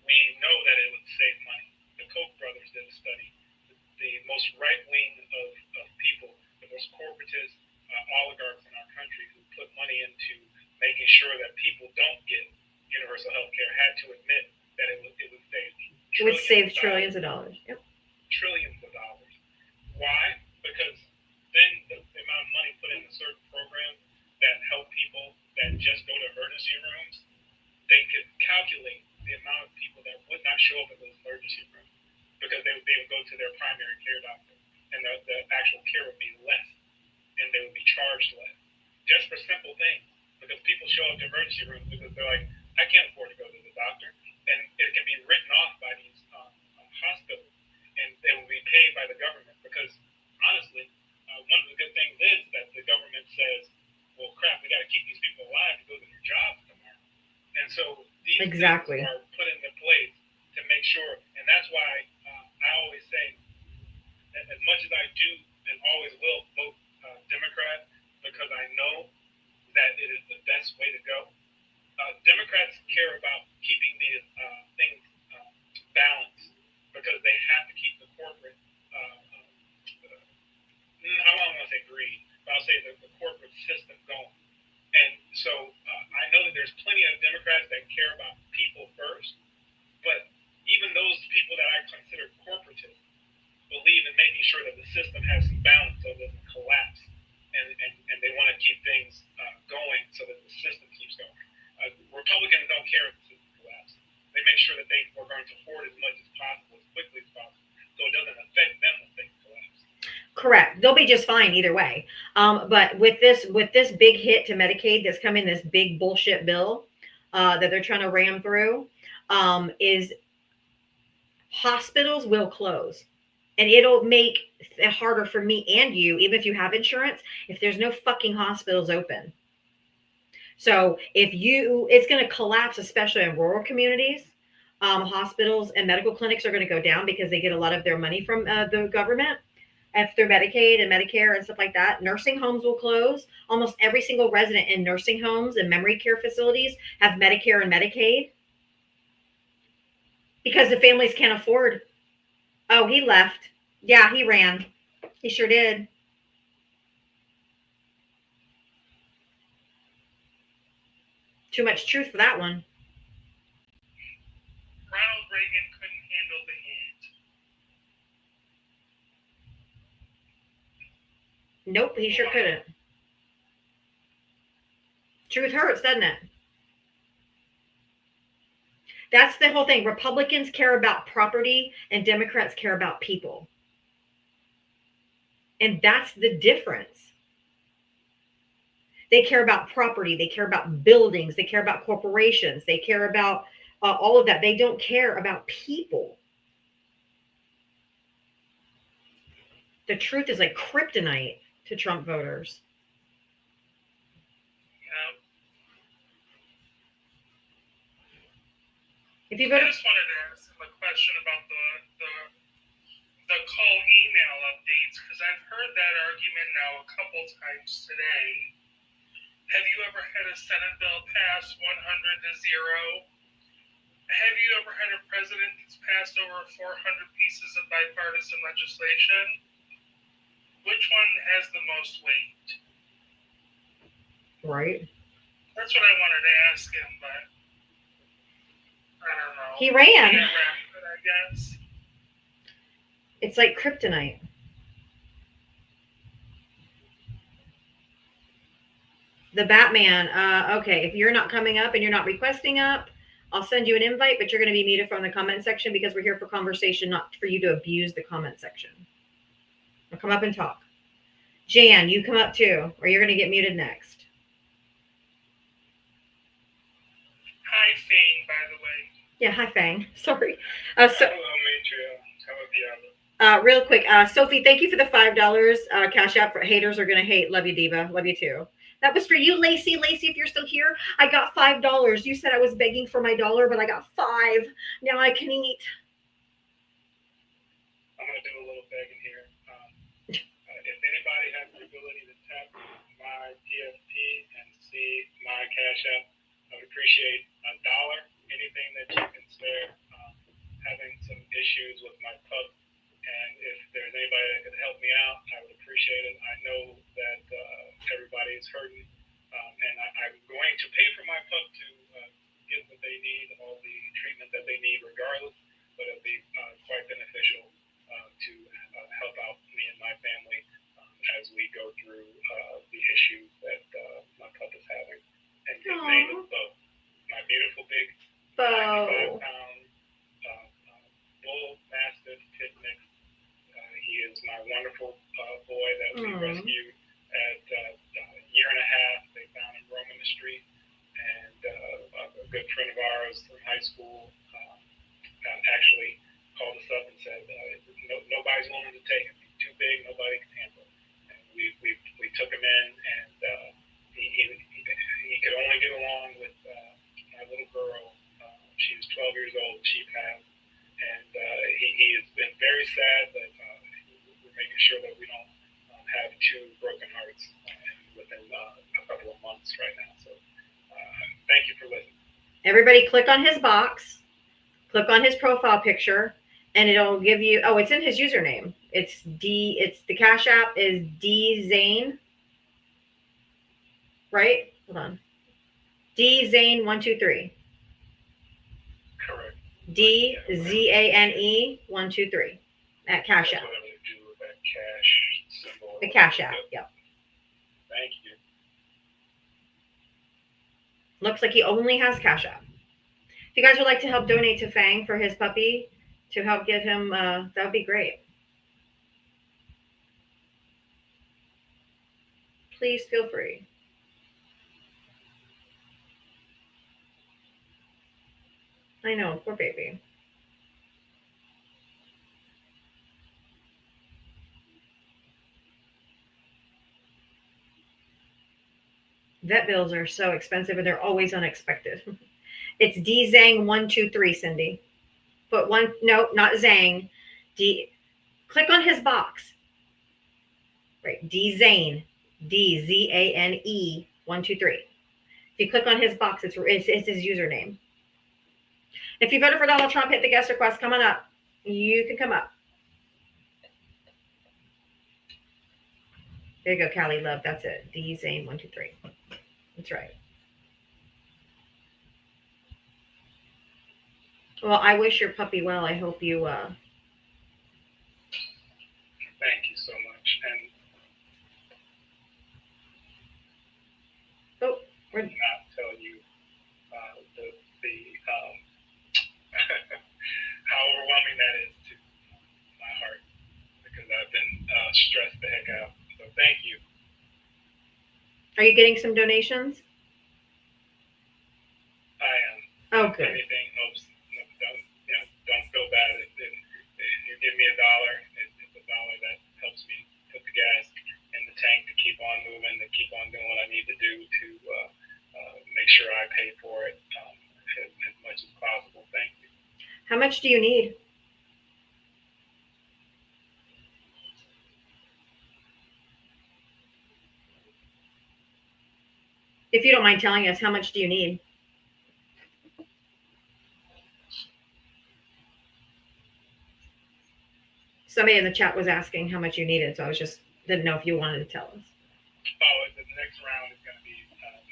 we know that it would save money. The Koch brothers did a study. The most right wing of people, the most corporatist oligarchs in our country who put money into making sure that people don't get universal health care had to admit that it would save It would save trillions of dollars. Yep. Trillions of dollars. Why? Because then the amount of money put into certain programs that help people that just go to emergency rooms, they could calculate the amount of people that would not show up at those emergency rooms because they would go to their primary care doctor, and the actual care would be less, and they would be charged less. Just for simple things, because people show up to emergency rooms because they're like, I can't afford to go to the doctor, and it can be written off by these hospitals, and they will be paid by the government, because honestly, one of the good things is that the government says, well, crap, we got to keep these people alive to go to their jobs tomorrow. And so these things are put into place to make sure, and that's why I always say, as much as I do and always will vote Democrat, because I know that it is the best way to go. Democrats care about keeping these things balanced, because they have to keep the corporate, I don't want to say greed, but I'll say the corporate system going. And so I know that there's plenty of Democrats that care about people first, but even those people that I consider corporatists believe in making sure that the system has some balance so it doesn't collapse, and they want to keep things going so that the system keeps going. Republicans don't care if the system collapses. They make sure that they are going to hoard as much as possible, as quickly as possible, so it doesn't affect them when things collapse. Correct. They'll be just fine either way. But with this big hit to Medicaid that's coming, this big bullshit bill that they're trying to ram through, is hospitals will close, and it'll make it harder for me and you, even if you have insurance, if there's no fucking hospitals open. So it's going to collapse, especially in rural communities. Hospitals and medical clinics are going to go down because they get a lot of their money from the government, through Medicaid and Medicare and stuff like that. Nursing homes will close. Almost every single resident in nursing homes and memory care facilities have Medicare and Medicaid because the families can't afford. Oh, he left. Yeah, he ran. He sure did. Too much truth for that one. Ronald Reagan couldn't handle the heat. Nope, he sure couldn't. Truth hurts, doesn't it? That's the whole thing. Republicans care about property and Democrats care about people. And that's the difference. They care about property. They care about buildings. They care about corporations. They care about all of that. They don't care about people. The truth is like kryptonite to Trump voters. If you I voted, just wanted to ask him a question about the call email updates, because I've heard that argument now a couple times today. Have you ever had a Senate bill pass 100 to 0? Have you ever had a president that's passed over 400 pieces of bipartisan legislation? Which one has the most weight? right? That's what I wanted to ask him, but I don't know. He ran. He got rapid, I guess. It's like kryptonite. The Batman. Okay, if you're not coming up and you're not requesting up, I'll send you an invite, but you're going to be muted from the comment section because we're here for conversation, not for you to abuse the comment section. Now come up and talk. Jan, you come up too, or you're going to get muted next. Hi, Fane, by the way. Yeah, hi, Fang. Sorry. Hello, Matria. How are you? Real quick, Sophie, thank you for the $5 Cash App. For haters are going to hate. Love you, Diva. Love you too. That was for you, Lacey. Lacey, if you're still here, I got $5. You said I was begging for my $1, but I got $5. Now I can eat. I'm going to do a little begging here. If anybody has the ability to tap my TFT and see my Cash App, I would appreciate $1. Anything that you can spare. Having some issues with my pup, and if there's anybody that could help me out, I would appreciate it. I know that everybody is hurting, and I'm going to pay for my pup to get what they need, all the treatment that they need regardless, but it'll be quite beneficial to help out me and my family as we go through the issues that my pup is having. And his name is Bo, my beautiful big 95-pound bull mastiff pit mix. He is my wonderful boy that we rescued at a year and a half. They found him roaming the street, and a good friend of ours from high school actually called us up and said, nobody's willing to take him. He's too big, nobody can handle him. And we took him in, and he could only get along with my little girl. She was 12 years old, she passed. And he has been very sad, but we're making sure that we don't have two broken hearts within a couple of months right now. So thank you for listening. Everybody click on his box, click on his profile picture, and it'll give you, oh, it's in his username. It's the Cash App is dzane, right? Hold on. dzane123. Correct. DZANE 123 at Cash App. That's what I'm going to do with that cash symbol. The Cash App, yep. Thank you. Looks like he only has Cash App. If you guys would like to help donate to Fang for his puppy to help get him, that would be great. Please feel free. I know, poor baby. Vet bills are so expensive and they're always unexpected. It's dzang123, Cindy. Put one, no, not Zang. Click on his box. Right, dzane, DZANE 123. If you click on his box, it's his username. If you voted for Donald Trump, hit the guest request. Come on up. You can come up. There you go, Callie Love. That's it. dzane123. That's right. Well, I wish your puppy well. I hope you. Thank you so much. And we're not tell you how overwhelming that is to my heart, because I've been stressed the heck out. So thank you. Are you getting some donations? I am. Oh, If good. anything helps, don't feel bad. If you give me $1, it's $1 that helps me put the gas in the tank to keep on moving, to keep on doing what I need to do to make sure I pay for it as much as possible. Thank you. How much do you need? If you don't mind telling us, how much do you need? Somebody in the chat was asking how much you needed, so I was just didn't know if you wanted to tell us. Oh, the next round is going to be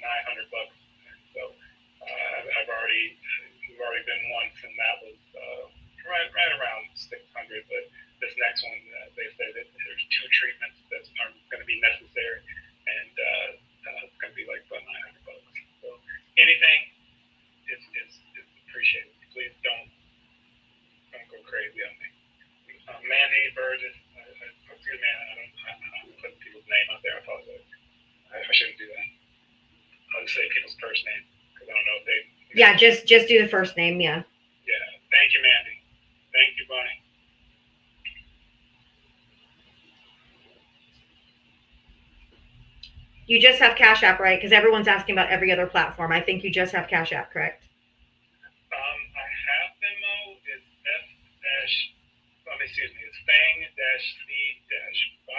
$900. So we've already been once, and that was right around 600. But this next one, they say that there's 2 treatments that are going to be necessary, and it's going to be like about $900. So anything is appreciated. Please don't go crazy on me. Mandy Burgess, excuse me, I'm putting people's name out there. I apologize. I shouldn't do that. I'll just say people's first name because I don't know if they. Yeah, just do the first name. Yeah. Yeah. Thank you, Mandy. Thank you, Bunny. You just have Cash App, right? Because everyone's asking about every other platform. I think you just have Cash App, correct? I have Venmo. It's it's Fang-C-5.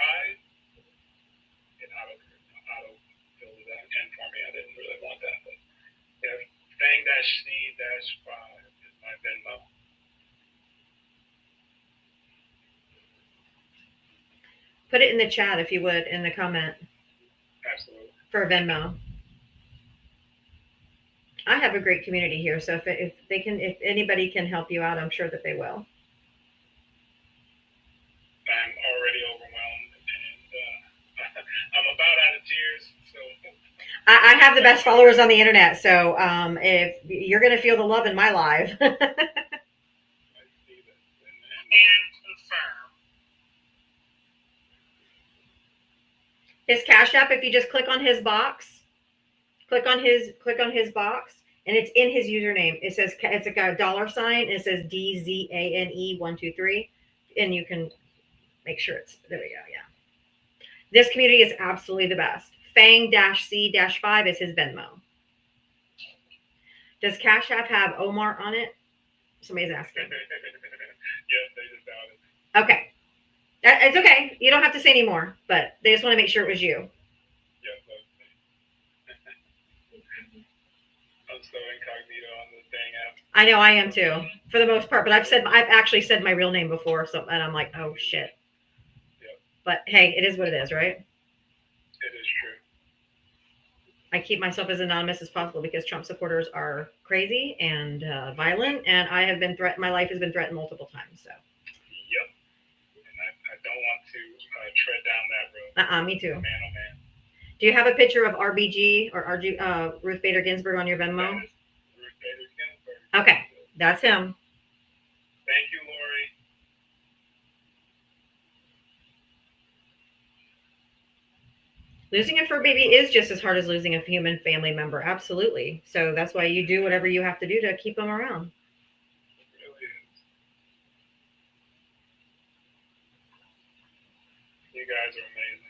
It auto filled that in for me. I didn't really want that, but yeah, Fang-C-5 is my Venmo. Put it in the chat if you would, in the comment. Absolutely. For Venmo. I have a great community here, so if anybody can help you out, I'm sure that they will. I'm already overwhelmed, and I'm about out of tears. So I have the best followers on the internet, so if you're gonna feel the love in my live. I see this And confirm. His Cash App, if you just click on his box, click on his box, and it's in his username. It says it's like a $sign. And it says DZANE123, and you can make sure it's there. We go. Yeah, this community is absolutely the best. Fang-C-5 is his Venmo. Does Cash App have Omar on it? Somebody's asking. Yes, they just got it. Okay. It's okay. You don't have to say any more, but they just want to make sure it was you. Yes, I'm so incognito on this dang app. I know I am too, for the most part. But I've actually said my real name before, so and I'm like, oh shit. Yep. But hey, it is what it is, right? It is true. I keep myself as anonymous as possible because Trump supporters are crazy and violent, and I have been threatened. My life has been threatened multiple times. So. Yep. And I don't want to tread down that road. Me too. Man, oh man. Do you have a picture of RBG or Ruth Bader Ginsburg on your Venmo? That is Ruth Bader Ginsburg. Okay, that's him. Thank you, Lori. Losing a fur baby is just as hard as losing a human family member. Absolutely. So that's why you do whatever you have to do to keep them around. It really is. You guys are amazing.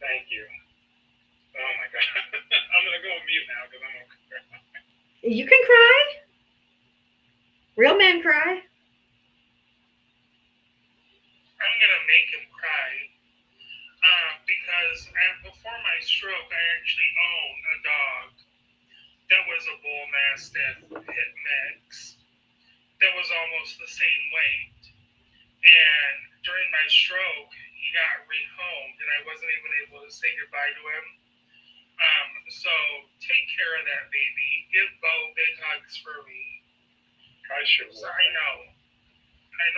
Thank you. Oh my God. I'm going to go on mute now because I'm going to cry. You can cry. Real men cry. I'm going to make him cry. Because before my stroke, I actually owned a dog that was a bull mastiff hit mix that was almost the same weight. And during my stroke, he got rehomed, and I wasn't even able to say goodbye to him. So take care of that baby. Give Bo big hugs for me. I sure will. So I know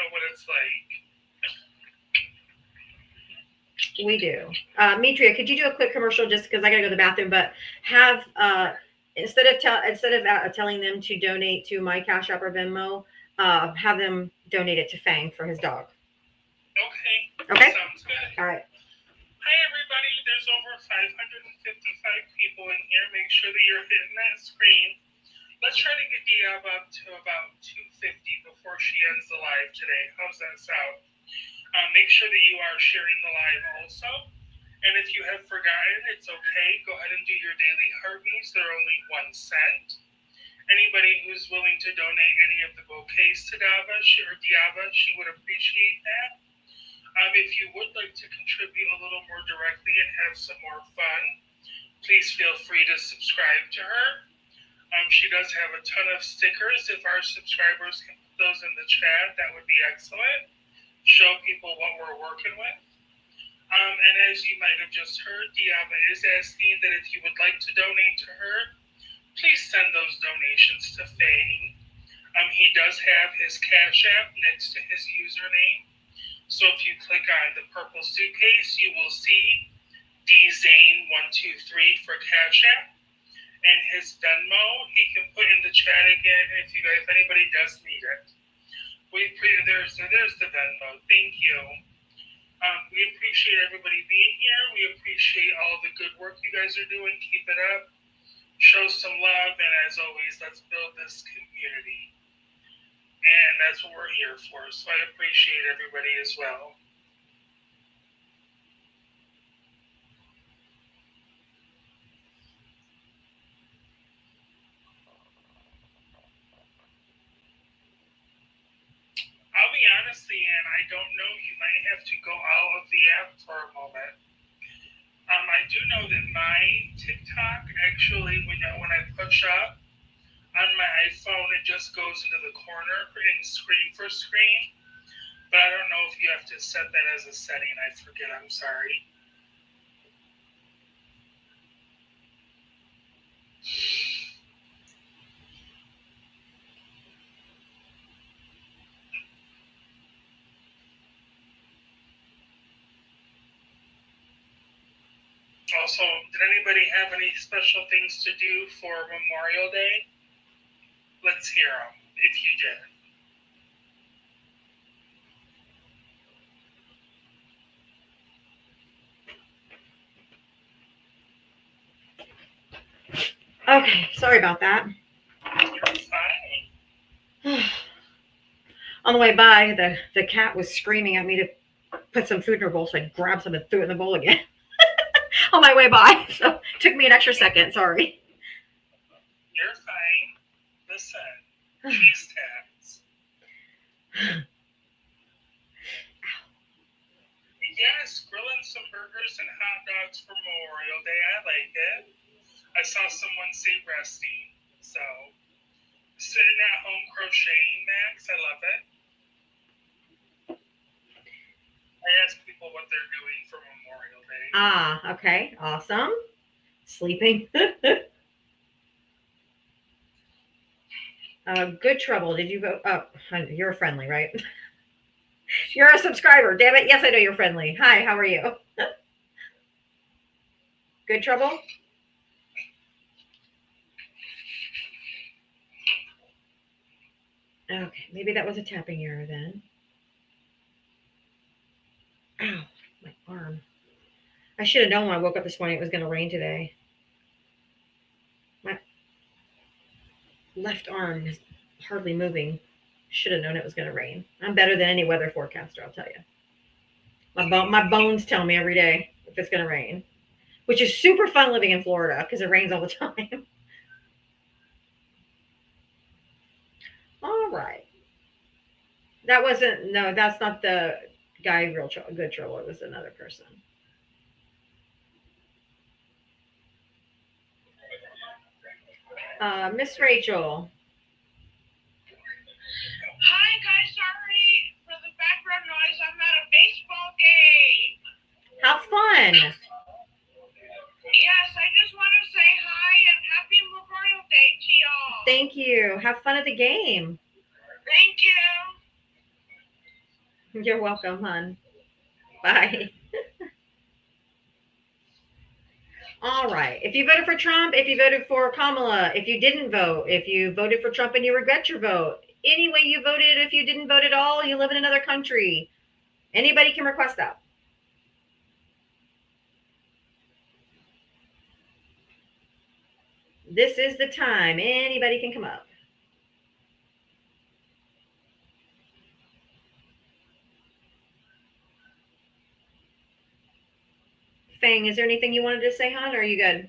what it's like. We do. Mitria, could you do a quick commercial just because I got to go to the bathroom? But have instead of telling them to donate to my Cash App or Venmo, have them donate it to Fang for his dog. Okay. Okay. Sounds good. All right. Hi everybody, there's over 555 people in here. Make sure that you're hitting that screen. Let's try to get Diab up to about 250 before she ends the live today. How's that sound? Make sure that you are sharing the live also. And if you have forgotten, it's okay. Go ahead and do your daily heartbeats. They're only 1 cent. Anybody who's willing to donate any of the bouquets to Diaba, she would appreciate that. If you would like to contribute a little more directly and have some more fun, please feel free to subscribe to her. She does have a ton of stickers. If our subscribers can put those in the chat, that would be excellent. Show people what we're working with. And as you might have just heard, Diaba is asking that if you would like to donate to her, please send those donations to Fane. He does have his Cash App next to his username. So if you click on the purple suitcase, you will see DZane123 for Cash App. And his Venmo, he can put in the chat again if anybody does need it. There's the Venmo. Thank you. We appreciate everybody being here. We appreciate all the good work you guys are doing. Keep it up. Show some love. And as always, let's build this community. And that's what we're here for. So I appreciate everybody as well. I'll be honest, Leanne, I don't know. You might have to go out of the app for a moment. I do know that my TikTok actually, when I push up on my iPhone, it just goes into the corner in screen for screen. But I don't know if you have to set that as a setting. I forget. I'm sorry. Also, did anybody have any special things to do for Memorial Day? Let's hear them, if you did. Okay, sorry about that. You're fine. On the way by, the cat was screaming at me to put some food in her bowl, so I grabbed some and threw it in the bowl again. On my way by, so it took me an extra second. Sorry. You're fine. Listen, cheese tags. Yes, grilling some burgers and hot dogs for Memorial Day. I like it. I saw someone say resting. So, sitting at home crocheting, Max. I love it. I ask people what they're doing for Memorial Day. Ah, okay. Awesome. Sleeping. Good trouble. Did you vote? Oh, you're friendly, right? You're a subscriber. Damn it. Yes, I know you're friendly. Hi, how are you? Good trouble? Okay, maybe that was a tapping error then. Ow, my arm. I should have known when I woke up this morning it was going to rain today. My left arm is hardly moving. Should have known it was going to rain. I'm better than any weather forecaster, I'll tell you. My bones tell me every day if it's going to rain, which is super fun living in Florida because it rains all the time. All right. That's not the guy, good trouble. It was another person. Miss Rachel. Hi guys, sorry for the background noise. I'm at a baseball game. Have fun. Yes, I just want to say hi and happy Memorial Day to y'all. Thank you. Have fun at the game. Thank you. You're welcome, hon. Bye. All right. If you voted for Trump, if you voted for Kamala, if you didn't vote, if you voted for Trump and you regret your vote, any way you voted, if you didn't vote at all, you live in another country. Anybody can request that. This is the time. Anybody can come up. Fang, is there anything you wanted to say, hon, or are you good?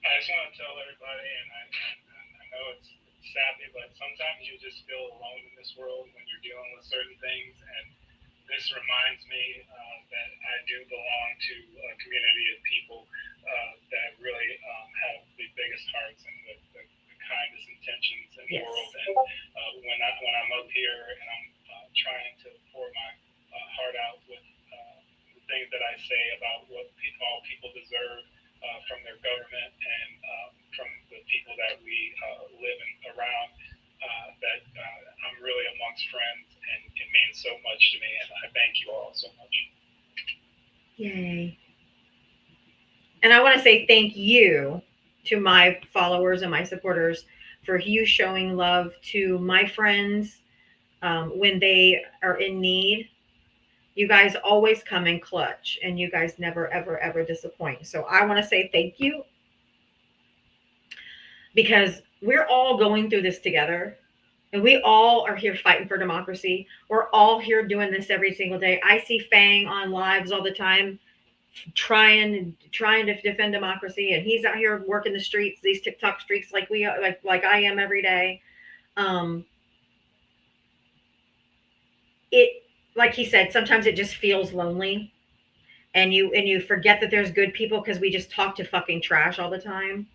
I just want to tell everybody, and I know it's sappy, but sometimes you just feel alone in this world when you're dealing with certain things. And this reminds me that I do belong to a community of people that really have the biggest hearts and the kindest intentions in the Yes. world. And when I'm up here and I'm trying to pour my heart out with the things that I say about what all people deserve from their government and from the people that we live around, that I'm really amongst friends, and it means so much to me, and I thank you all so much. Yay. And I want to say thank you to my followers and my supporters for you showing love to my friends when they are in need. You guys always come in clutch, and you guys never, ever, ever disappoint. So I want to say thank you, because we're all going through this together, and we all are here fighting for democracy. We're all here doing this every single day. I see Fang on lives all the time, trying to defend democracy, and he's out here working the streets, these TikTok streets, like we like I am every day. It, like he said, sometimes it just feels lonely, and you forget that there's good people, because we just talk to fucking trash all the time,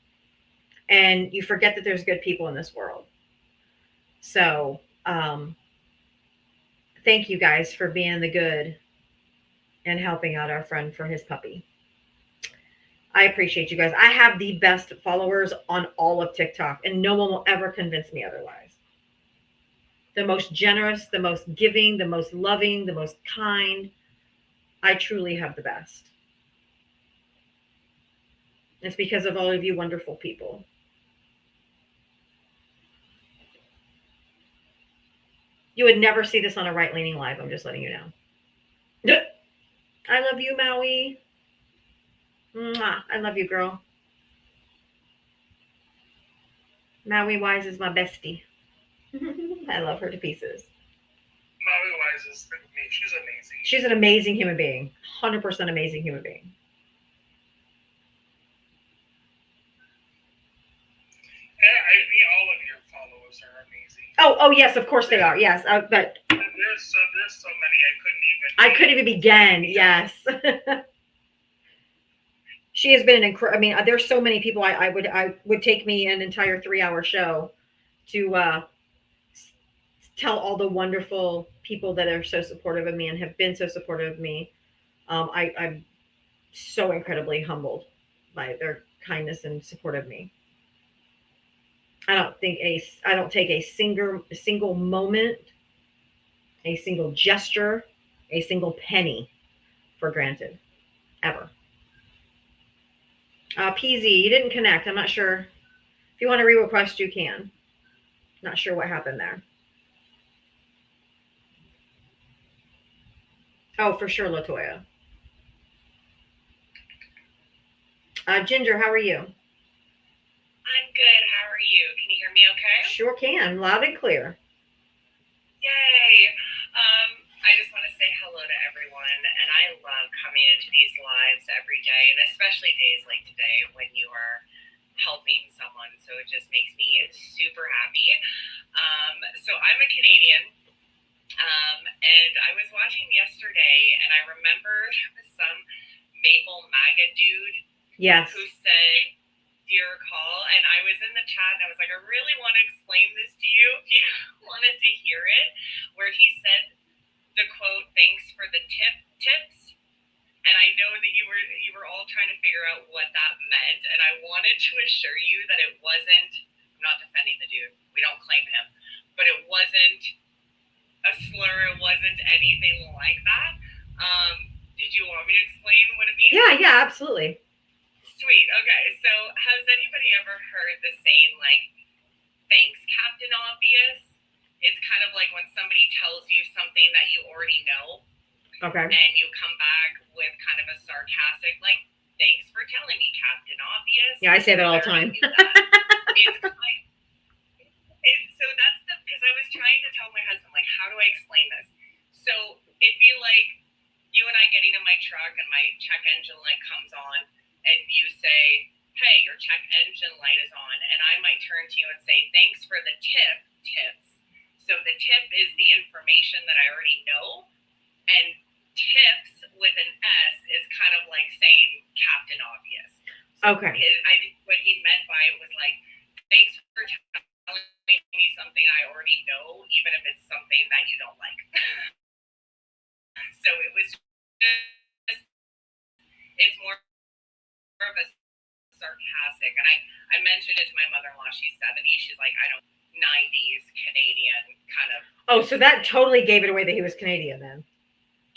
and you forget that there's good people in this world. So thank you guys for being the good and helping out our friend for his puppy. I appreciate you guys. I have the best followers on all of TikTok, and no one will ever convince me otherwise. The most generous, the most giving, the most loving, the most kind. I truly have the best. It's because of all of you wonderful people. You would never see this on a right-leaning live. I'm just letting you know. I love you, Maui. Mwah. I love you, girl. Maui Wise is my bestie. I love her to pieces. Maui Wise is me. She's amazing. She's an amazing human being. 100% amazing human being. And all of your followers are amazing. Oh yes, of course they are. Yes, but there's so many I couldn't even begin. Yes. She has been an incredible. I mean, there's so many people. I would take me an entire 3-hour show to tell all the wonderful people that are so supportive of me and have been so supportive of me. I'm so incredibly humbled by their kindness and support of me. I don't take a single moment, a single gesture, a single penny for granted, ever. PZ, you didn't connect. I'm not sure. If you want to re-request, you can. Not sure what happened there. Oh, for sure, Latoya. Ginger, how are you? I'm good. How are you? Can you hear me okay? Sure can. Loud and clear. Yay. I just want to say hello to everyone, and I love coming into these lives every day, and especially days like today when you are helping someone. So it just makes me super happy. So I'm a Canadian, and I was watching yesterday, and I remember there was some Maple MAGA dude Yes. who said, do you recall? And I was in the chat, and I was like, I really want to explain this to you if you wanted to hear it, where he said the quote, thanks for the tips. And I know that you were all trying to figure out what that meant, and I wanted to assure you that it wasn't, I'm not defending the dude, we don't claim him, but it wasn't a slur, it wasn't anything like that. Did you want me to explain what it means? Yeah, absolutely. Sweet. Okay. So has anybody ever heard the saying, like, thanks, Captain Obvious? It's kind of like when somebody tells you something that you already know. Okay. And you come back with kind of a sarcastic, like, thanks for telling me, Captain Obvious. Yeah, I say that all the time. So that's because I was trying to tell my husband, like, how do I explain this? So it'd be like you and I getting in my truck and my check engine light comes on and you say, hey, your check engine light is on. And I might turn to you and say, thanks for the tips. So the tip is the information that I already know. And tips with an S is kind of like saying Captain Obvious. So Okay. I think what he meant by it was like, thanks for telling me something I already know, even if it's something that you don't like. So it was just, it's more of a sarcastic. And I mentioned it to my mother-in-law. She's 70. She's like, I don't, 90s Canadian kind of. Oh, so that totally gave it away that he was Canadian then.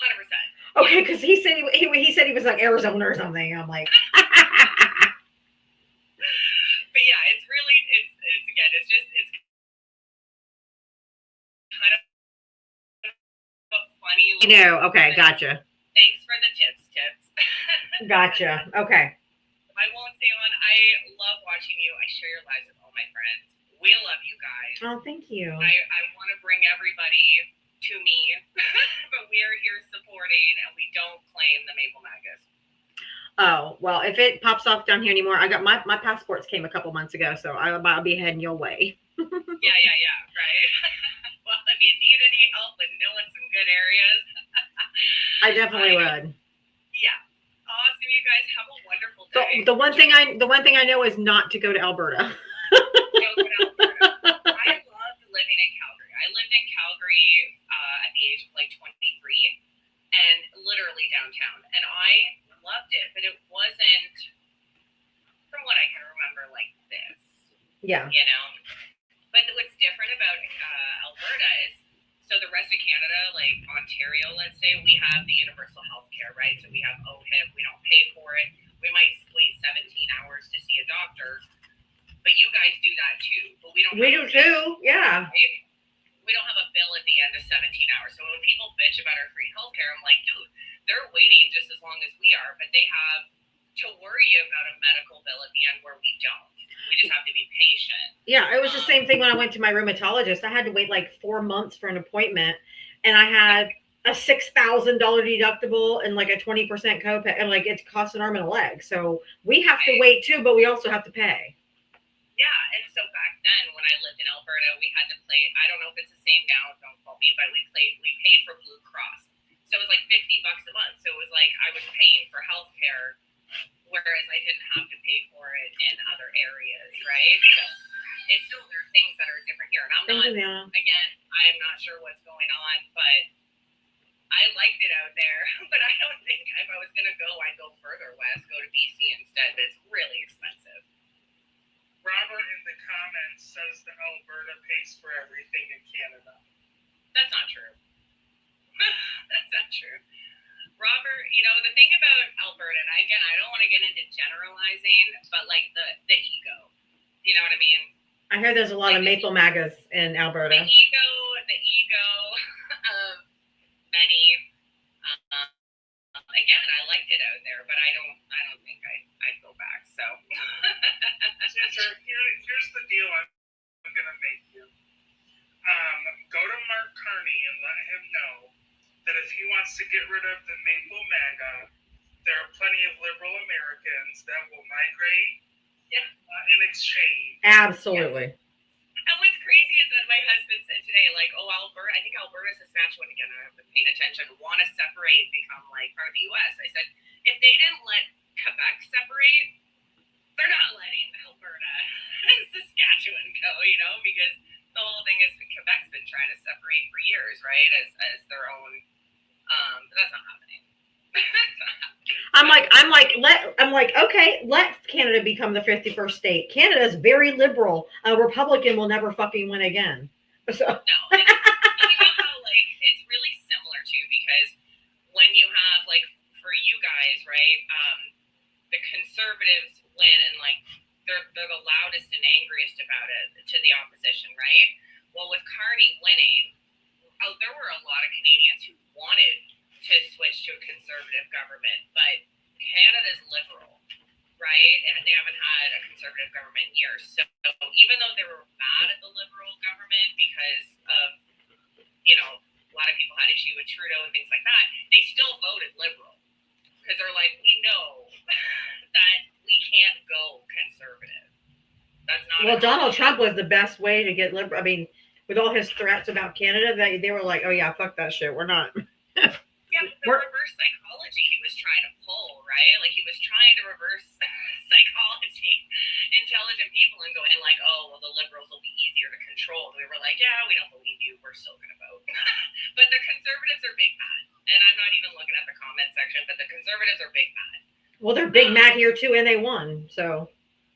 100%. Okay, because he said he said he was like Arizona or something. I'm like, But yeah, it's really it's again, it's kind of a funny. you know. Okay, gotcha. Thanks for the tips. Gotcha. Okay. I won't stay on. I love watching you. I share your lives with all my friends. We love you guys. Oh, thank you. I want to bring everybody to me, but we are here supporting, and we don't claim the Maple Magus. Oh, well, if it pops off down here anymore, I got my passports came a couple months ago, so I'll be heading your way. Yeah, right. Well, if you need any help with knowing some good areas, I definitely would. Yeah. Awesome, you guys have a wonderful day. The one thing I know is not to go to Alberta. Don't go to Alberta. I loved living in Calgary. I lived in Calgary at the age of like 23 and literally downtown. And I loved it, but it wasn't, from what I can remember, like this. Yeah. You know? But what's different about Alberta is, so the rest of Canada, like Ontario, let's say, we have the universal health care, right? So we have OHIP, we don't pay for it. We might wait 17 hours to see a doctor. But you guys do that too. But we don't. We do too. Yeah. Right? We don't have a bill at the end of 17 hours. So when people bitch about our free healthcare, I'm like, dude, they're waiting just as long as we are, but they have to worry about a medical bill at the end where we don't. We just have to be patient. Yeah, it was the same thing when I went to my rheumatologist. I had to wait like 4 months for an appointment, and I had a $6,000 deductible and like a 20% copay, and like it costs an arm and a leg. So we have to wait too, but we also have to pay. Yeah, and so back then when I lived in Alberta, we had to play. I don't know if it's the same now. Don't quote me, but we paid for Blue Cross, so it was like $50 a month. So it was like I was paying for healthcare, whereas I didn't have to pay for it in other areas, right? So it's still, there are things that are different here, and I'm not. Again, I am not sure what's going on, but I liked it out there. But I don't think if I was gonna go, I'd go further west, go to BC instead. But it's really expensive. Robert in the comments says that Alberta pays for everything in Canada. That's not true. That's not true. Robert, you know, the thing about Alberta, and again, I don't want to get into generalizing, but like the ego. You know what I mean? I hear there's a lot of Maple Magas in Alberta. The ego of many. Again, I liked it out there, but I don't think I'd go back. So. Ginger, here's the deal I'm gonna make you. Go to Mark Carney and let him know that if he wants to get rid of the Maple MAGA, there are plenty of liberal Americans that will migrate in exchange. Absolutely. And what's crazy is that my husband said today, like, oh, Alberta, I think Alberta, Saskatchewan, again, I haven't been paying attention, want to separate, become like part of the U.S. I said, if they didn't let Quebec separate, they're not letting Alberta and Saskatchewan go, you know, because the whole thing is Quebec's been trying to separate for years, right, as their own, but that's not happening. I'm like, okay, let Canada become the 51st state. Canada is very liberal. A Republican will never fucking win again. So. No, and you know how, like, it's really similar too, because when you have, like, for you guys, right, the conservatives win, and like they're the loudest and angriest about it to the opposition, right? Well, with Carney winning, there were a lot of Canadians who wanted to switch to a conservative government, but Canada's liberal. right? And they haven't had a conservative government in years. So even though they were mad at the liberal government because of, you know, a lot of people had issue with Trudeau and things like that, they still voted liberal because they're like, we know that we can't go conservative. That's not. Well, Donald Trump was the best way to get liberal. I mean, with all his threats about Canada, they were like, oh yeah, fuck that shit. We're not. Yeah, but the reverse psychology he was trying to pull, right? Like he was trying to reverse psychology intelligent people and going like, oh, well, the liberals will be easier to control. And we were like, yeah, we don't believe you. We're still going to vote. But the conservatives are big mad. And I'm not even looking at the comment section, but the conservatives are big mad. Well, they're big mad here too, and they won. So.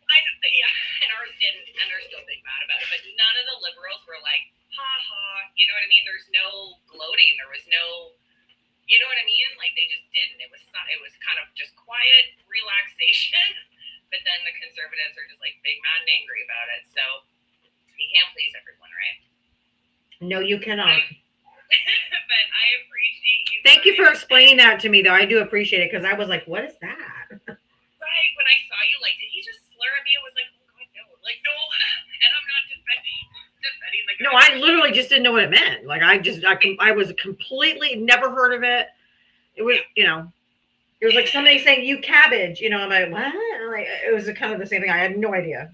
I know, yeah, and ours didn't, and they're still big mad about it. But none of the liberals were like, ha ha, you know what I mean? There's no gloating. There was no, you know what I mean? Like they just didn't. It was kind of just quiet relaxation. But then the conservatives are just like big mad and angry about it. So you can't please everyone, right? No, you cannot. But I appreciate you. Thank you for explaining that to me, though. I do appreciate it because I was like, what is that? Right. When I saw you, like, did he just slur at me? I was like, oh God, no. Like, no. And I'm not defending. Like, No, I literally just didn't know what it meant. Like, I was completely never heard of it. It was, you know, it was like somebody saying, you cabbage. You know, I'm like, what? Like, it was kind of the same thing. I had no idea.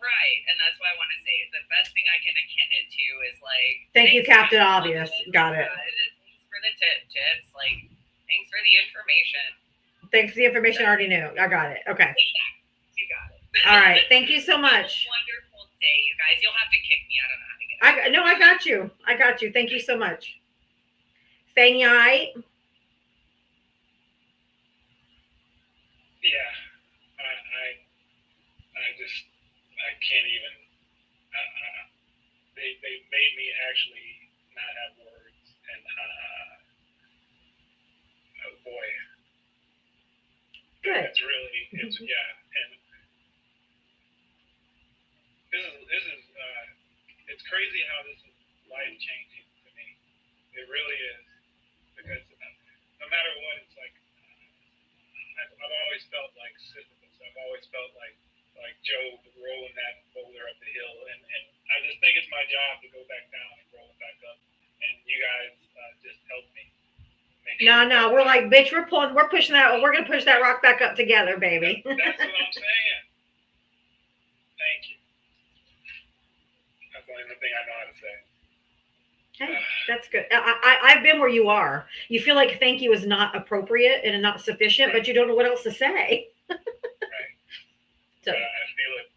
Right. And that's why I want to say the best thing I can akin it to is like, Thank you, Captain Obvious. Got it. Thanks for the tips. Like, thanks for the information. Thanks for the information I already knew. I got it. Okay. You got it. All right. Thank you so much. Wonderful day, you guys. You'll have to kick me. I don't know how to get it. No, I got you. I got you. Thank you so much. Fang Yai. Yeah, I can't even. They made me actually not have words, and oh boy, Good. it's yeah, and this is it's crazy how this is life changing to me. It really is, because no matter what, it's like. I've always felt like Sisyphus. I've always felt like Job rolling that boulder up the hill, and I just think it's my job to go back down and roll it back up. And you guys just help me. No, we're like, bitch, we're pushing that. We're gonna push that rock back up together, baby. That's what I'm saying. Thank you. That's the only thing I know how to say. Okay, that's good. I've been where you are. You feel like thank you is not appropriate and not sufficient, but you don't know what else to say. Right. So. But I feel it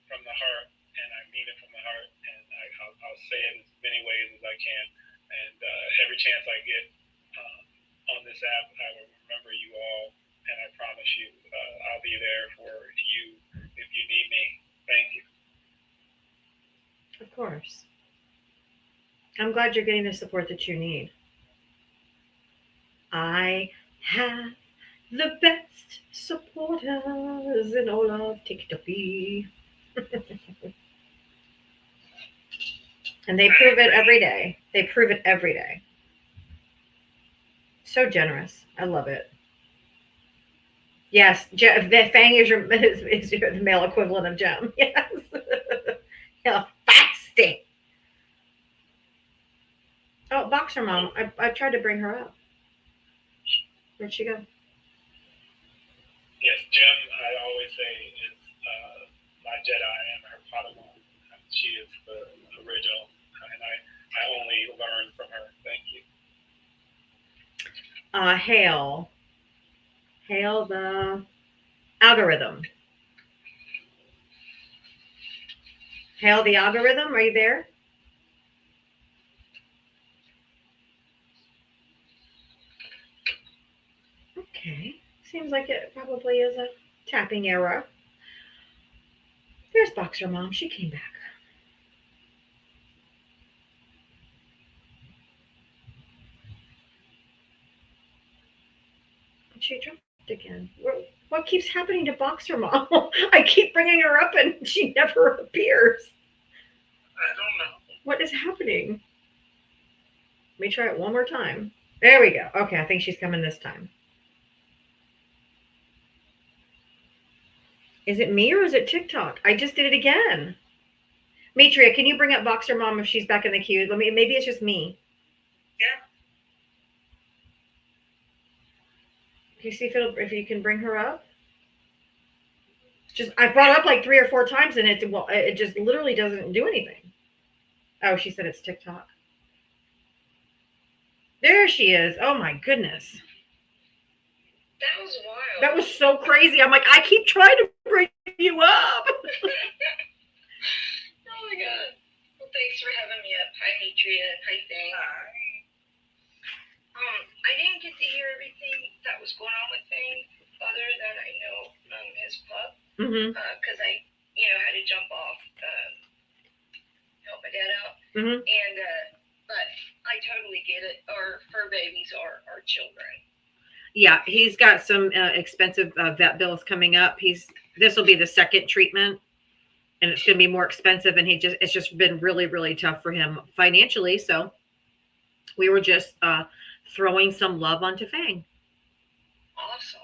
from the heart, and I mean it from the heart, and I'll say it as many ways as I can. And every chance I get on this app, I will remember you all, and I promise you I'll be there for you if you need me. Thank you. Of course. I'm glad you're getting the support that you need. I have the best supporters in all of TikTok. And they prove it every day. They prove it every day. So generous. I love it. Yes, the Fang is the male equivalent of Gem. Yes. Yeah, fasting. Oh, Boxer Mom. I tried to bring her up. Where'd she go? Yes, Jim, I always say, is my Jedi and her Padawan. She is the original, and I only learned from her. Thank you. Hail the algorithm. Hail the algorithm. Are you there? Okay. Seems like it probably is a tapping error. There's Boxer Mom. She came back. She dropped again. What keeps happening to Boxer Mom? I keep bringing her up and she never appears. I don't know. What is happening? Let me try it one more time. There we go. Okay, I think she's coming this time. Is it me or is it TikTok? I just did it again. Matria, can you bring up Boxer Mom if she's back in the queue? Maybe it's just me. Yeah. Can you see if you can bring her up? Just I brought her up like 3 or 4 times and it just literally doesn't do anything. Oh, she said it's TikTok. There she is. Oh my goodness. That was wild. That was so crazy. I'm like, I keep trying to bring you up. Oh my god. Well, thanks for having me up. Hi, Matria. Hi, Thing. I didn't get to hear everything that was going on with Thing, other than I know his pup, because I, had to jump off, help my dad out, and but I totally get it. Our fur babies are our children. Yeah, he's got some expensive vet bills coming up. This will be the second treatment, and it's going to be more expensive. And it's just been really, really tough for him financially. So we were just throwing some love onto Fang. Awesome.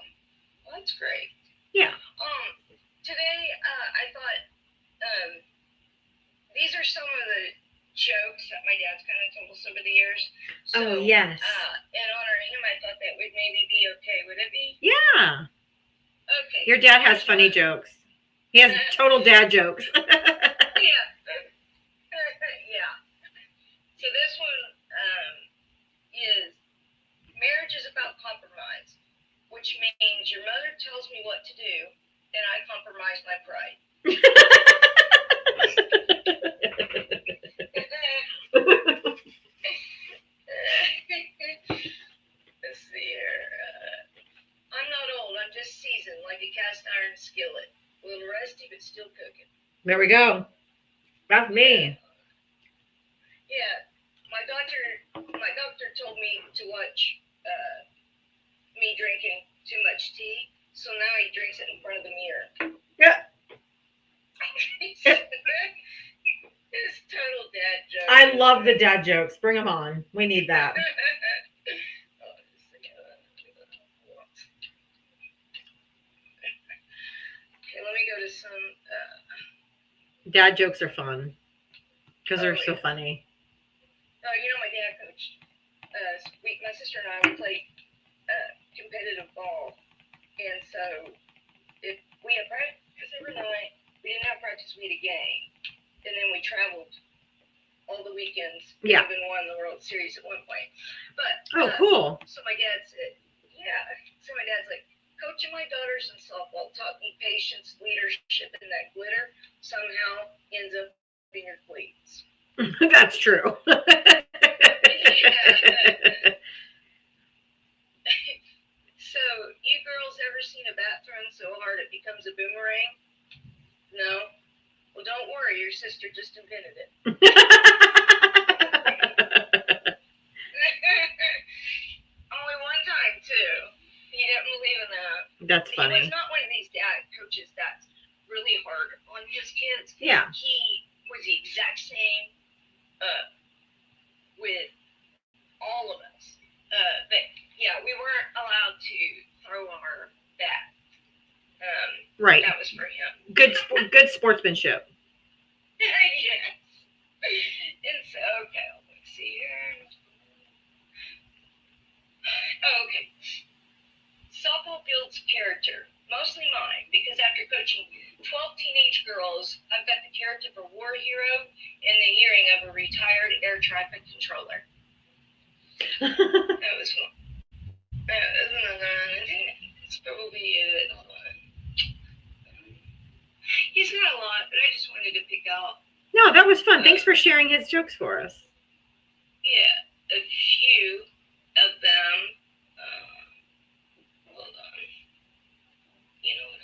Well, that's great. Yeah. Today I thought these are some of the jokes that my dad's kind of told us over the years. So, oh yes. In honor of him, I thought that would maybe be okay. Would it be? Yeah. Okay. Your dad has funny jokes. He has total dad jokes. Yeah. Yeah. So this one is marriage is about compromise, which means your mother tells me what to do, and I compromise my pride. Let's see here. I'm not old. I'm just seasoned, like a cast iron skillet. A little rusty, but still cooking. There we go. That's me. Yeah. My doctor told me to watch me drinking too much tea, so now he drinks it in front of the mirror. Yeah. It's total dad joke. I love the dad jokes. Bring them on. We need that. Okay, let me go to some. Dad jokes are fun because they're so funny. My dad coached. My sister and I would play competitive ball, and so if we had practice every night, we didn't have practice. We had a game, and then we traveled all the weekends. We even won the World Series at one point. But cool. So my dad said, yeah. So my dad's like, coaching my daughters in softball taught me patience, leadership, and that glitter somehow ends up in your cleats. That's true. So, you girls ever seen a bat thrown so hard it becomes a boomerang? No? Well, don't worry, your sister just invented it. Only one time, too. He didn't believe in that. That's funny. He was not one of these dad coaches that's really hard on his kids. Yeah. He was the exact same with all of us. But yeah, we weren't allowed to throw our bat. Right. That was for him. Good sportsmanship. Yes. It's okay. Let's see here. Oh, okay. Softball builds character, mostly mine, because after coaching 12 teenage girls, I've got the character of a war hero and the hearing of a retired air traffic controller. That was fun. That's probably it. Hold on. He's got a lot, but I just wanted to pick out. No, that was fun. Thanks for sharing his jokes for us. Yeah, a few of them. Hold on. You know what?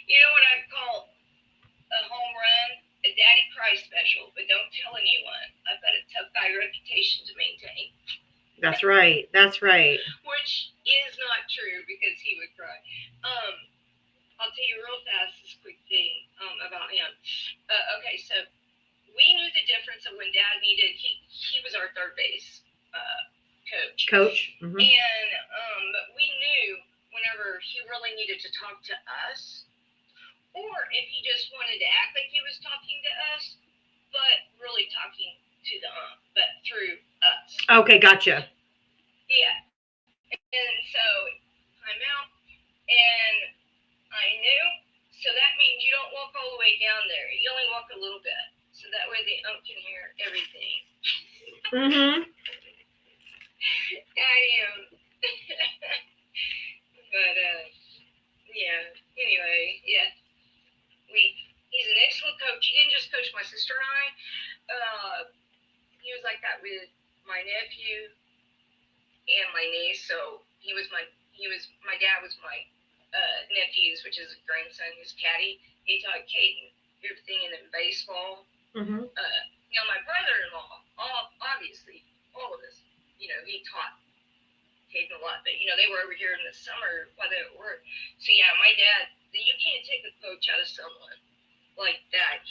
You know what I call a home run? A daddy cry special, but don't tell anyone. I've got a tough guy reputation to maintain. That's right. That's right. Which is not true because he would cry. I'll tell you real fast this quick thing about him. Okay, so we knew the difference of when Dad needed. He was our third base coach. Coach. Mm-hmm. And but we he really needed to talk to us, or if he just wanted to act like he was talking to us, but really talking to the but through us. Okay, gotcha. Yeah. And so I'm out, and I knew. So that means you don't walk all the way down there. You only walk a little bit, so that way the can hear everything. Mm-hmm. I am. But yeah. Anyway, yeah. He's an excellent coach. He didn't just coach my sister and I. He was like that with my nephew and my niece. So my dad was my nephew's, which is a grandson, his caddy. He taught Caden everything in baseball. Mm-hmm. My brother-in-law, obviously, all of us, he taught Caden a lot. But, they were over here in the summer while they were at work. So, yeah, my dad, you can't take a coach out of someone like that.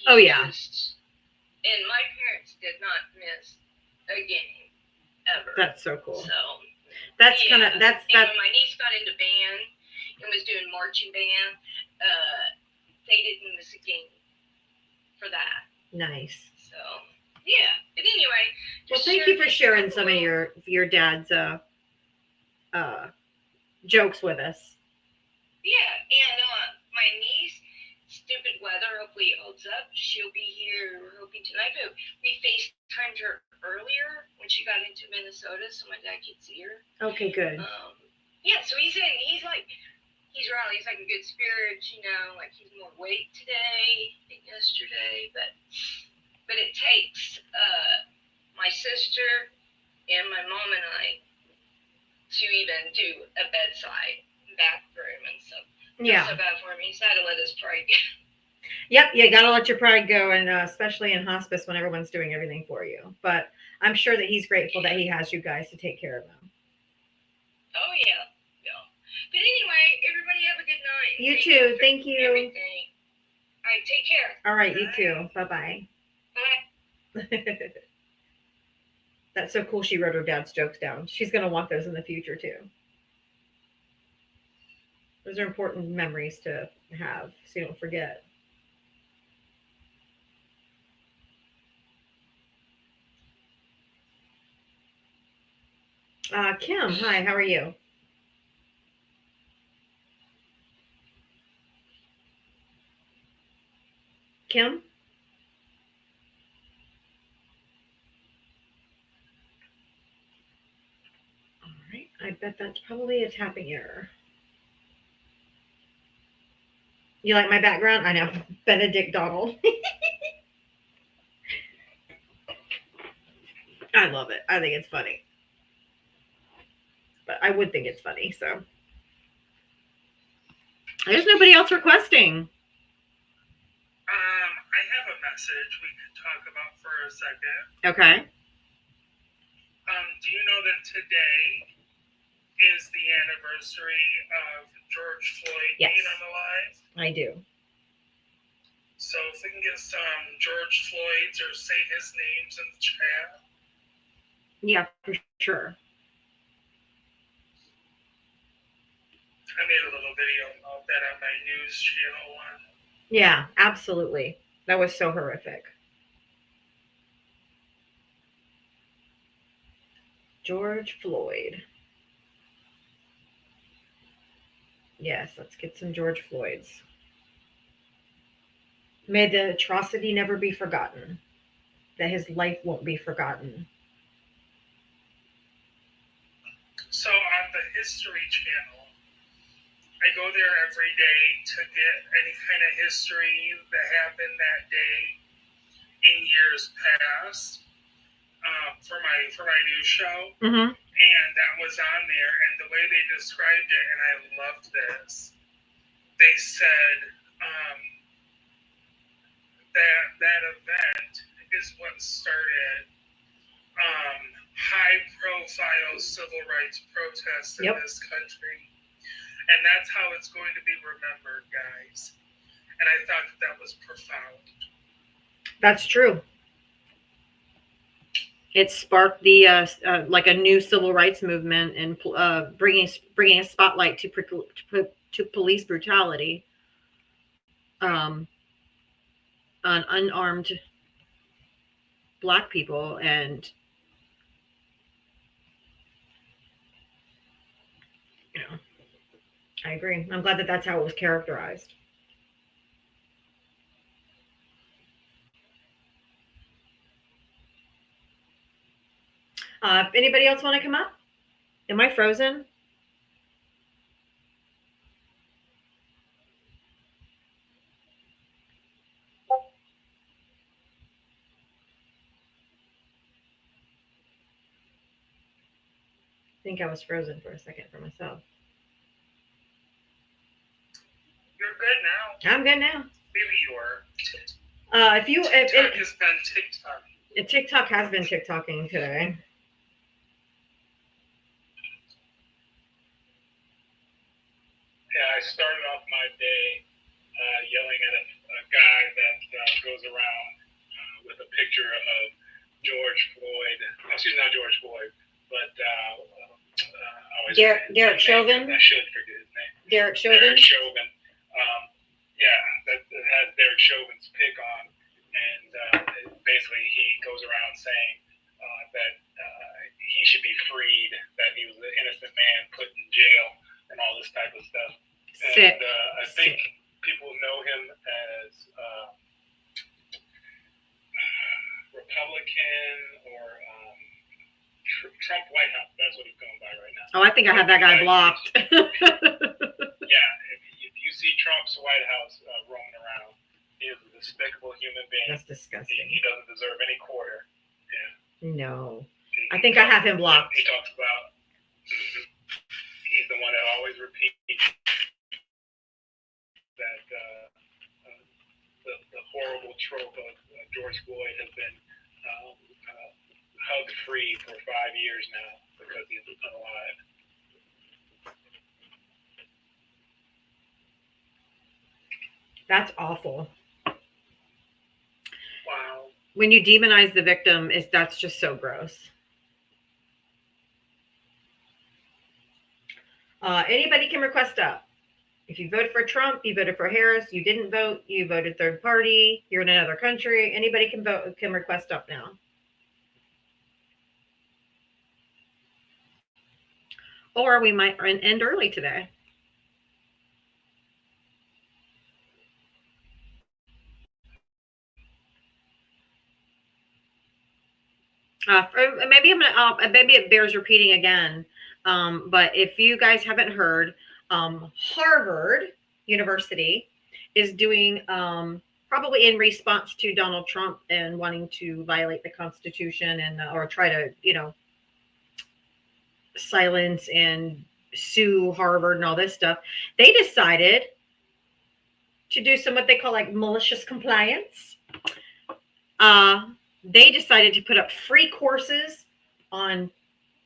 And my parents did not miss a game ever. That's so cool. So, that's yeah. And when my niece got into band and was doing marching band, they didn't miss a game for that. Nice. So, yeah. But anyway. Well, thank you for sharing some of your dad's jokes with us. Yeah, and my niece, stupid weather, hopefully it holds up. She'll be here, we're hoping tonight. But we FaceTimed her earlier when she got into Minnesota, so my dad could see her. Okay, good. Yeah, so he's around. He's like in good spirits, like he's more awake today than yesterday. But it takes my sister and my mom and I to even do a bedside bathroom and stuff. Yeah. So bad for me. He's had to let his pride go. Yep, you gotta let your pride go, and especially in hospice when everyone's doing everything for you. But I'm sure that he's grateful that he has you guys to take care of him. Oh yeah. But anyway, everybody have a good night. You too. Thank you. Everything. All right, take care. All right, you too. Bye-bye. Bye. That's so cool. She wrote her dad's jokes down. She's going to want those in the future too. Those are important memories to have so you don't forget. Kim, hi, how are you? Kim? All right, I bet that's probably a tapping error. You like my background? I know, Benedict Donald. I love it. I think it's funny. But I would think it's funny, so. There's nobody else requesting. I have a message we could talk about for a second. Okay. Do you know that today is the anniversary of George Floyd being unalived? I do. So if we can get some George Floyds or say his names in the chat. Yeah, for sure. I made a little video about that on my news channel one. Yeah, absolutely. That was so horrific. George Floyd. Yes, let's get some George Floyds. May the atrocity never be forgotten. That his life won't be forgotten. So on the History Channel, I go there every day to get any kind of history that happened that day in years past for my news show. Mm-hmm. And that was on there, and the way they described it, and I loved this, they said that event is what started high-profile civil rights protests in this country. And that's how it's going to be remembered, guys. And I thought that was profound. That's true. It sparked the like a new civil rights movement and bringing a spotlight to to police brutality on unarmed Black people. And, you know, I agree. I'm glad that that's how it was characterized. Anybody else want to come up? Am I frozen? I think I was frozen for a second for myself. You're good now. I'm good now. Maybe you were. TikTok has been TikTok. TikTok has been TikToking today. Yeah, I started off my day yelling at a guy that goes around with a picture of George Floyd. Excuse me, not George Floyd, but Derek Chauvin. I should forget his name. Derek Chauvin. Derek Chauvin. Yeah, that has Derek Chauvin's pick on, and basically he goes around saying that he should be freed, that he was an innocent man put in jail, and all this type of stuff. Sick. And I think people know him as Republican or Trump White House. That's what he's going by right now. Oh, I think I have that guy blocked. Yeah, if you see Trump's White House roaming around, he is a despicable human being. That's disgusting. He doesn't deserve any quarter. Yeah. No. I think I have him blocked. He talks about he's the one that always repeats that the horrible trope of George Floyd has been hug free for 5 years now because he's alive. That's awful. Wow. When you demonize the victim, that's just so gross. Anybody can request up. If you voted for Trump, you voted for Harris. You didn't vote, you voted third party. You're in another country. Anybody can vote, can request up now. Or we might end early today. Maybe it bears repeating again. But if you guys haven't heard, Harvard University is doing, probably in response to Donald Trump and wanting to violate the Constitution and or try to, silence and sue Harvard and all this stuff. They decided to do some what they call like malicious compliance. They decided to put up free courses on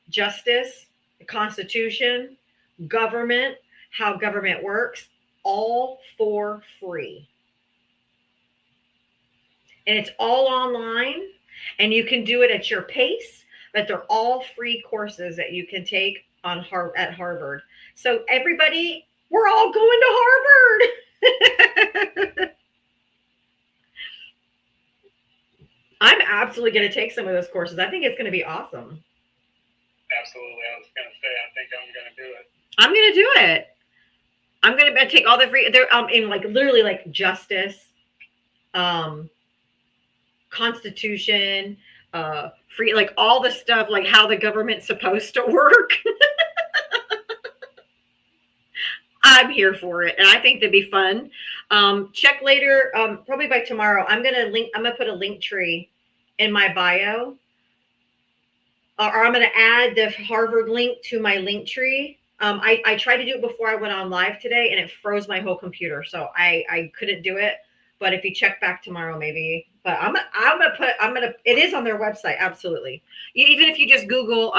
justice, the Constitution, government, how government works, all for free. And it's all online, and you can do it at your pace, but they're all free courses that you can take at Harvard. So everybody, we're all going to Harvard. I'm absolutely going to take some of those courses. I think it's going to be awesome. Absolutely. I was going to say, I think I'm going to do it. I'm going to do it. I'm going to take all the free, they're in like literally like justice, Constitution, free, like all the stuff, like how the government's supposed to work. I'm here for it, and I think that'd be fun. Check later, probably by tomorrow. I'm gonna put a link tree in my bio, or I'm gonna add the Harvard link to my link tree. I tried to do it before I went on live today, and it froze my whole computer, so I couldn't do it. But if you check back tomorrow, maybe. But it is on their website, absolutely. Even if you just Google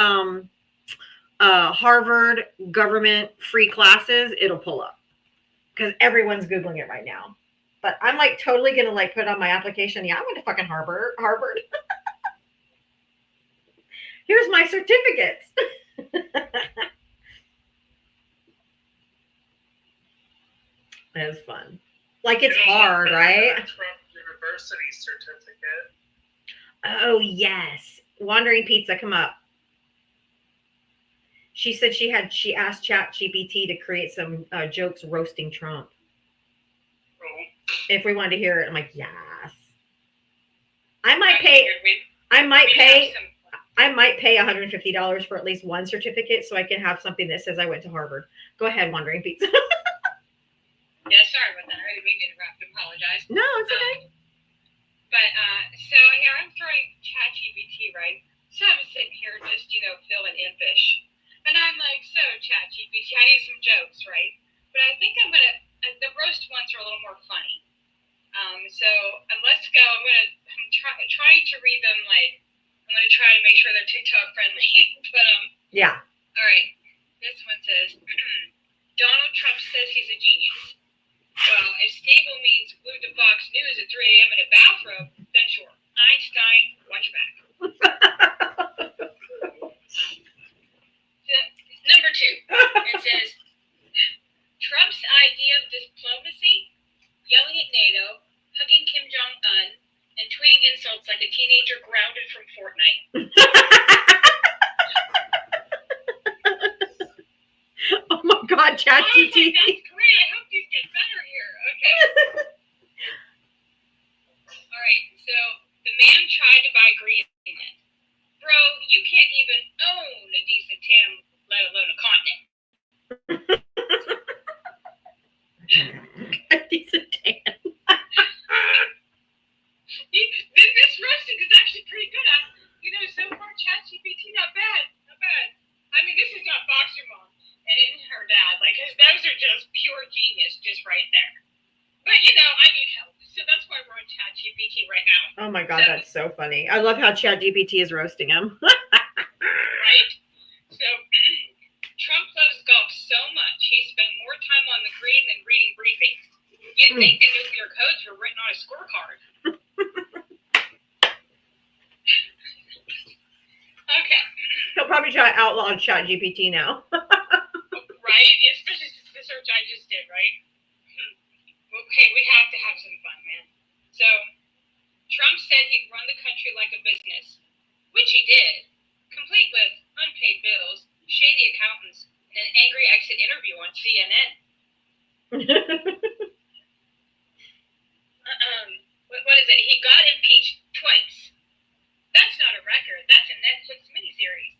Harvard government free classes, it'll pull up because everyone's Googling it right now. But I'm like totally gonna like put on my application. Yeah, I went to fucking Harvard. Here's my certificates. It was fun. Like, it's You know, hard, right? Trump University certificate. Oh, yes. Wandering Pizza, come up. She said she asked ChatGPT to create some jokes roasting Trump. Oh, If we wanted to hear it, I'm like, yes. I might pay $150 for at least one certificate so I can have something that says I went to Harvard. Go ahead, Wandering Pizza. Yeah, sorry about that. I didn't mean to interrupt. Apologize. No, it's okay. But so here I'm throwing ChatGPT, right? So I'm sitting here just, feeling impish. And I'm like, so ChatGPT, I need some jokes, right? But I think I'm going to, the roast ones are a little more funny. So let's go. I'm trying to read them, like, I'm going to try to make sure they're TikTok friendly. But, Yeah. all right. This one says, Donald Trump says he's a genius. Well, if stable means glued to Fox News at 3 a.m. in a bathrobe, then sure. Einstein, watch your back. Number 2, it says, Trump's idea of diplomacy, yelling at NATO, hugging Kim Jong-un, and tweeting insults like a teenager grounded from Fortnite. Oh my God, ChatGPT. That's great. I hope these get better here. Okay. All right. So the man tried to buy Greenland. Bro, you can't even own a decent town, let alone a continent. A decent tan. This roasting is actually pretty good. So far, ChatGPT, not bad. Not bad. I mean, this is not Boxer Mom and her dad. Like, those are just pure genius just right there. But, I need help. So that's why we're on ChatGPT right now. Oh my God, that's so funny. I love how ChatGPT is roasting him. Right? So, Trump loves golf so much, he spent more time on the green than reading briefings. You'd think the nuclear codes were written on a scorecard. Okay. He'll probably try to outlaw ChatGPT now. Right? Especially since the search I just did, right? Okay, we have to have some fun, man. So, Trump said he'd run the country like a business, which he did, complete with unpaid bills, shady accountants, and an angry exit interview on CNN. What is it? He got impeached twice. That's not a record. That's a Netflix miniseries.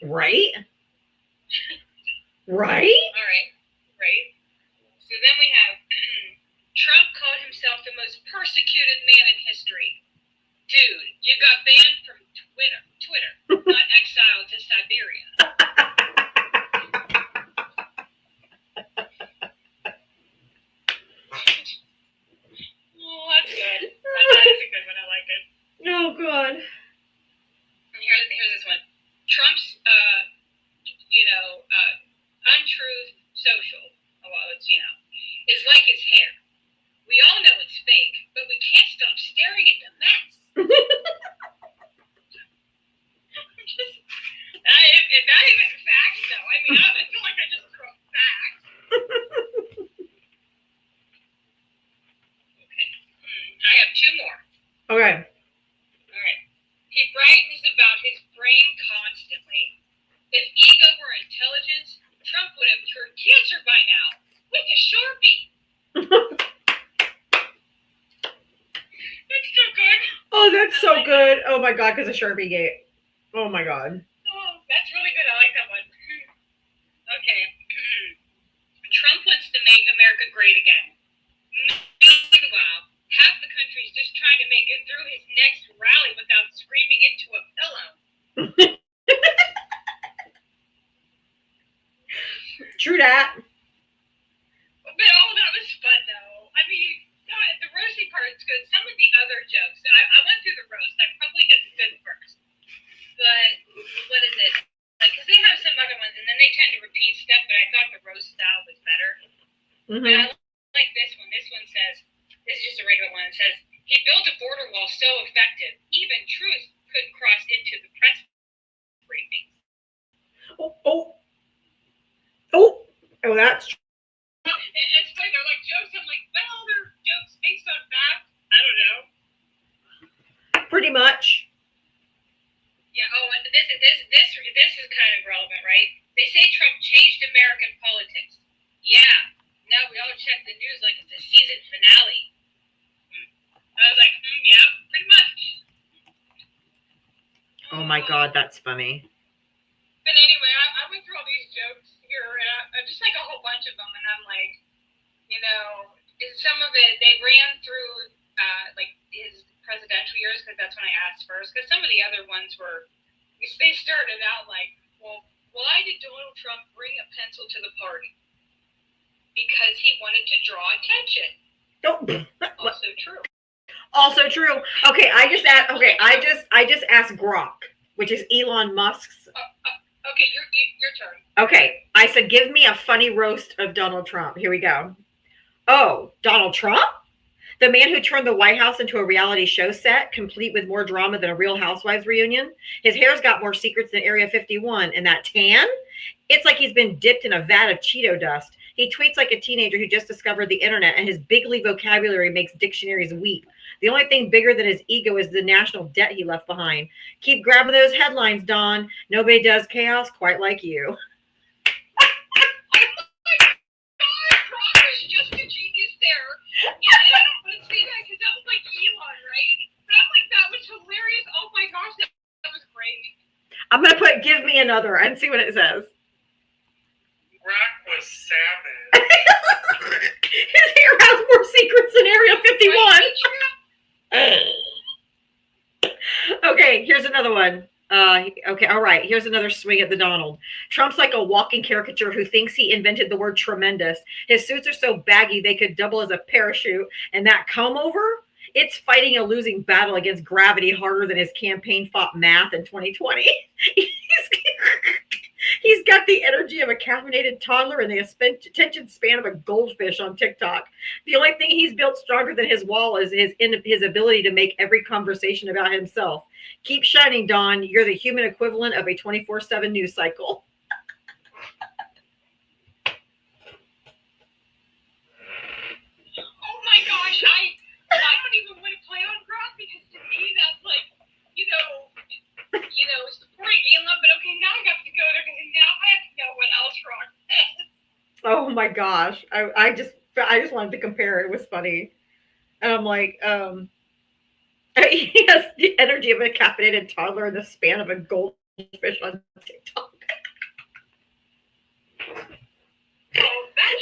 Right? Right? All right. Right. So then we have Trump called himself the most persecuted man in history. Dude, you got banned from Twitter, not exiled to Siberia. Oh, that's good. That is a good one. I like it. Oh, God. And here's this one. Trump's, untruth social, well, it's, is like his hair. We all know it's fake, but we can't stop staring at the mess. If not even facts, though. I mean, I feel like I just threw a fact. Okay. I have 2 more. Okay. All right. He brightens about his brain constantly. If ego were intelligence, Trump would have cured cancer by now with a Sharpie. That's so good. Oh, that's so good. Oh my God, because of Sharpie Gate. Oh my God. Oh, that's really good. I like that one. Okay. Trump wants to make America great again. Meanwhile, half the country's just trying to make it through his next rally without screaming into a pillow. True that. But that was fun, though. I mean, the roasting part is good. Some of the other jokes, I went through the roast. I probably did the good first. But, what is it? Because they have some other ones, and then they tend to repeat stuff, but I thought the roast style was better. Mm-hmm. But I like this one. This one says, this is just a regular one. It says, he built a border wall so effective, even truth couldn't cross into the press briefings. Oh, that's true. It's funny, they're like jokes. I'm like, well, they're jokes based on fact. I don't know. Pretty much. Yeah. Oh, and this is kind of relevant, right? They say Trump changed American politics. Yeah. Now we all check the news like it's a season finale. I was like, yeah, pretty much. Oh my God, that's funny. But anyway, I went through all these jokes here, and I just like a whole bunch of them, and I'm like, you know, some of it they ran through like his presidential years because that's when I asked first. Because some of the other ones were, they started out like, well, why did Donald Trump bring a pencil to the party? Because he wanted to draw attention. Also true. Also true. Okay, I just asked Grok, which is Elon Musk's. Okay, your turn. Okay, I said, give me a funny roast of Donald Trump. Here we go. Oh, Donald Trump? The man who turned the White House into a reality show set, complete with more drama than a Real Housewives reunion. His hair's got more secrets than Area 51. And that tan? It's like he's been dipped in a vat of Cheeto dust. He tweets like a teenager who just discovered the internet, and his bigly vocabulary makes dictionaries weep. The only thing bigger than his ego is the national debt he left behind. Keep grabbing those headlines, Don. Nobody does chaos quite like you. Grok was just a genius there. And I don't want to say that because that was like Elon, right? But I'm like, that was hilarious. Oh my gosh, that was great. I'm going to put give me another and see what it says. Grok was savage. His hair has more secrets than Area 51. Okay, here's another one. Okay, all right. Here's another swing at the Donald. Trump's like a walking caricature who thinks he invented the word tremendous. His suits are so baggy they could double as a parachute. And that comb over, it's fighting a losing battle against gravity harder than his campaign fought math in 2020. He's got the energy of a caffeinated toddler and the attention span of a goldfish on TikTok. The only thing he's built stronger than his wall is his ability to make every conversation about himself. Keep shining, Don. You're the human equivalent of a 24/7 news cycle. Oh my gosh, I don't even want to play on Grok because to me that's like, supporting Elon, but okay, now I got to go there because now I have to know what else Grok says. Oh my gosh. I just wanted to compare. It was funny. And I'm like, he has the energy of a caffeinated toddler and the span of a goldfish on TikTok. Oh, that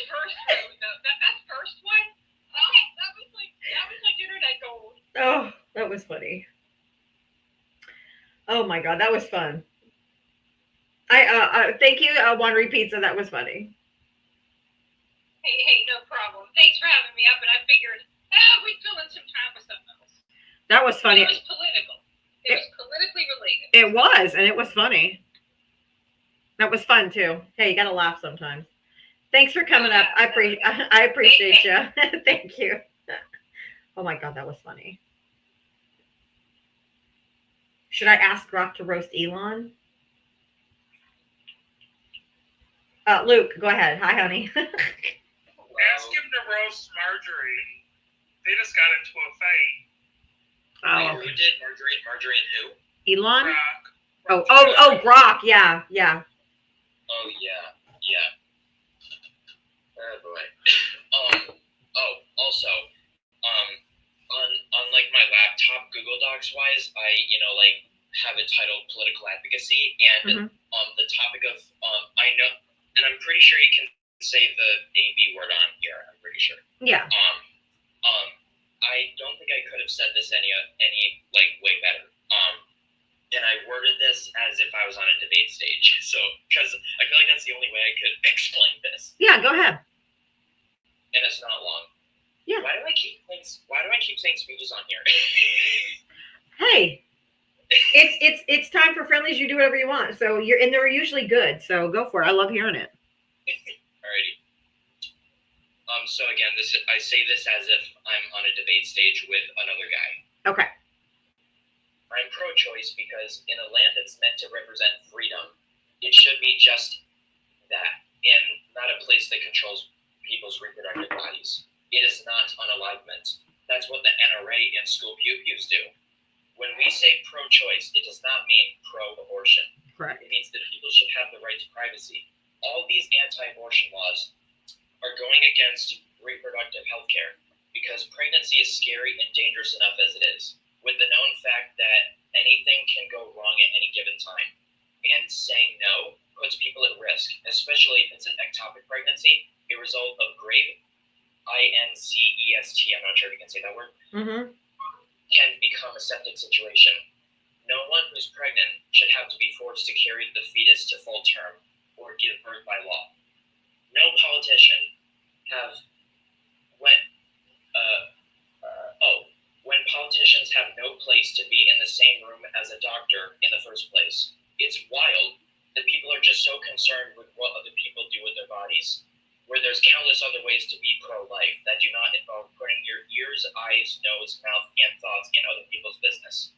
first one. Oh, that was like internet gold. Oh, that was funny. Oh my God, that was fun. I thank you, Wandery Pizza. That was funny. Hey, no problem. Thanks for having me up, and I figured we'd fill in some time with something else. That was funny. It was political. It was politically related. It was, and it was funny. That was fun too. Hey, you gotta laugh sometimes. Thanks for coming up. I appreciate you. Thank you. Oh my God, that was funny. Should I ask Grok to roast Elon? Luke, go ahead. Hi, honey. Ask him to roast Marjorie. They just got into a fight. Oh, Who did Marjorie and who? Elon? Grok. Oh, Grok. Yeah. Oh yeah. Oh boy. Also, on like my laptop, Google Docs wise, I have it titled political advocacy, and the topic of I know, and I'm pretty sure you can say the A/B word on here. I'm pretty sure. Yeah. I don't think I could have said this any way better. And I worded this as if I was on a debate stage. So, because I feel like that's the only way I could explain this. Yeah, go ahead. And it's not long. Yeah. Why do I keep saying speeches on here? Hey, it's time for friendlies. You do whatever you want. So they're usually good. So go for it. I love hearing it. Alrighty. So again, I say this as if I'm on a debate stage with another guy. Okay. I'm pro-choice because in a land that's meant to represent freedom, it should be just that, and not a place that controls people's reproductive bodies. It is not unalivement. That's what the NRA and school pew-pews do. When we say pro-choice, it does not mean pro-abortion. Correct. It means that people should have the right to privacy. All these anti-abortion laws are going against reproductive health care because pregnancy is scary and dangerous enough as it is, with the known fact that anything can go wrong at any given time. And saying no puts people at risk, especially if it's an ectopic pregnancy, a result of grave, INCEST, I'm not sure if you can say that word, can become a septic situation. No one who's pregnant should have to be forced to carry the fetus to full term or give birth by law. No politician when politicians have no place to be in the same room as a doctor in the first place. It's wild that people are just so concerned with what other people do with their bodies, where there's countless other ways to be pro-life that do not involve putting your ears, eyes, nose, mouth, and thoughts in other people's business,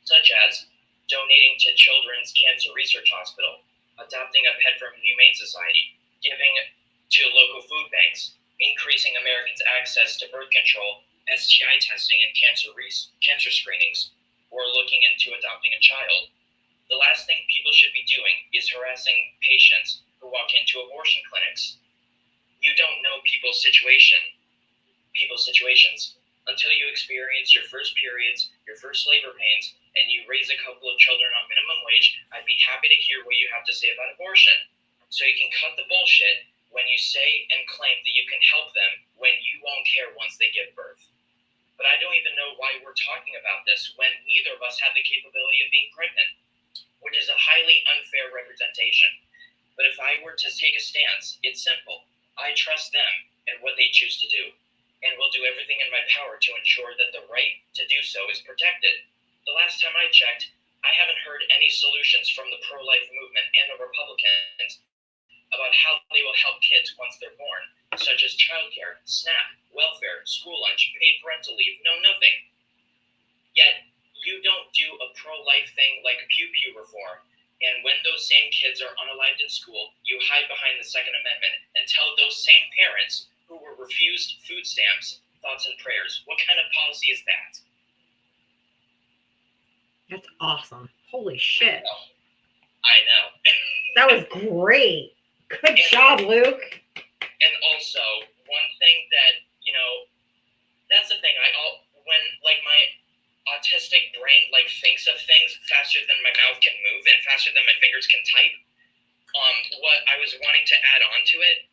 such as donating to Children's Cancer Research Hospital, adopting a pet from Humane Society, giving to local food banks, increasing Americans' access to birth control, STI testing, and cancer screenings, or looking into adopting a child. The last thing people should be doing is harassing patients who walk into abortion clinics. You don't know people's situations until you experience your first periods, your first labor pains, and you raise a couple of children on minimum wage. I'd be happy to hear what you have to say about abortion, so you can cut the bullshit when you say and claim that you can help them when you won't care once they give birth. But I don't even know why we're talking about this when neither of us have the capability of being pregnant, which is a highly unfair representation. But if I were to take a stance, it's simple. I trust them and what they choose to do, and will do everything in my power to ensure that the right to do so is protected. The last time I checked, I haven't heard any solutions from the pro-life movement and the Republicans about how they will help kids once they're born, such as childcare, SNAP, welfare, school lunch, paid parental leave, no nothing. Yet, you don't do a pro-life thing like pew-pew reform, and when those same kids are unalived in school, you hide behind the Second Amendment and tell those same parents who were refused food stamps, thoughts and prayers. What kind of policy is that? That's awesome. Holy shit. I know. That was great. Good job, Luke. And also, one thing that, that's the thing. When my autistic brain thinks of things faster than my mouth can move and faster than my fingers can type, what I was wanting to add on to it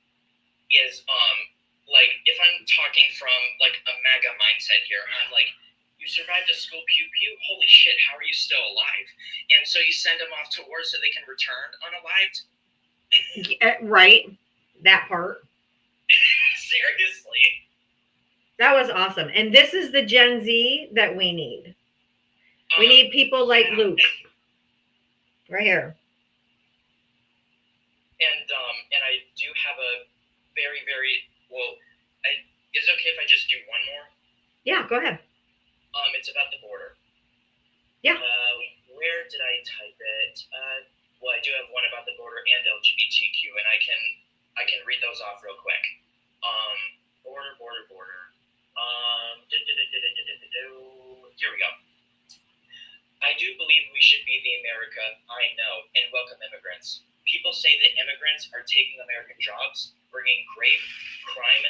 is if I'm talking from a MAGA mindset here, I'm like, you survived a school pew-pew? Holy shit, how are you still alive? And so you send them off to war so they can return unalived? Right. That part. Seriously. That was awesome. And this is the Gen Z that we need. We need people like Luke. Right here. And I do have a very, very, is it okay if I just do one more? Yeah, go ahead. It's about the border. Yeah. Where did I type it? I do have one about the border and LGBTQ, and I can read those off real quick. Border. Here we go. I do believe we should be the America I know and welcome immigrants. People say that immigrants are taking American jobs, bringing great crime,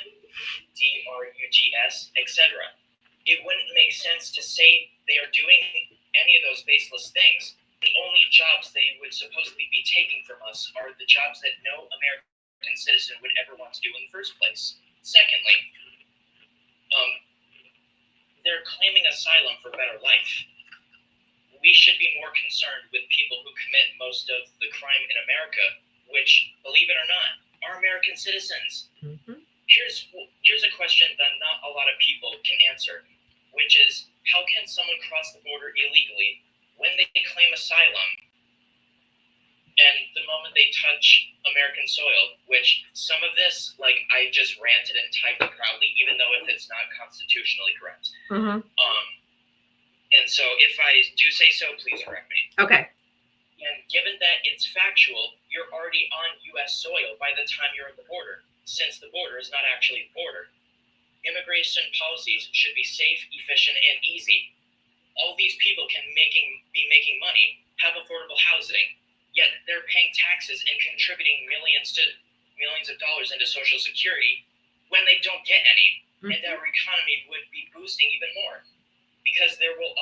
drugs, etc. It wouldn't make sense to say they are doing any of those baseless things. The only jobs they would supposedly be taking from us are the jobs that no American citizen would ever want to do in the first place. Secondly, they're claiming asylum for better life. We should be more concerned with people who commit most of the crime in America, which, believe it or not, are American citizens. Mm-hmm. Here's a question that not a lot of people can answer, which is, how can someone cross the border illegally when they claim asylum, and the moment they touch American soil, which some of this, I just ranted and typed proudly, even though if it's not constitutionally correct. Mm-hmm. And so if I do say so, please correct me. Okay. And given that it's factual, you're already on U.S. soil by the time you're at the border. since the border is not actually a border. Immigration policies should be safe, efficient, and easy. All these people can be making money, have affordable housing, yet they're paying taxes and contributing millions of dollars into Social Security when they don't get any. And our economy would be boosting even more. Because there has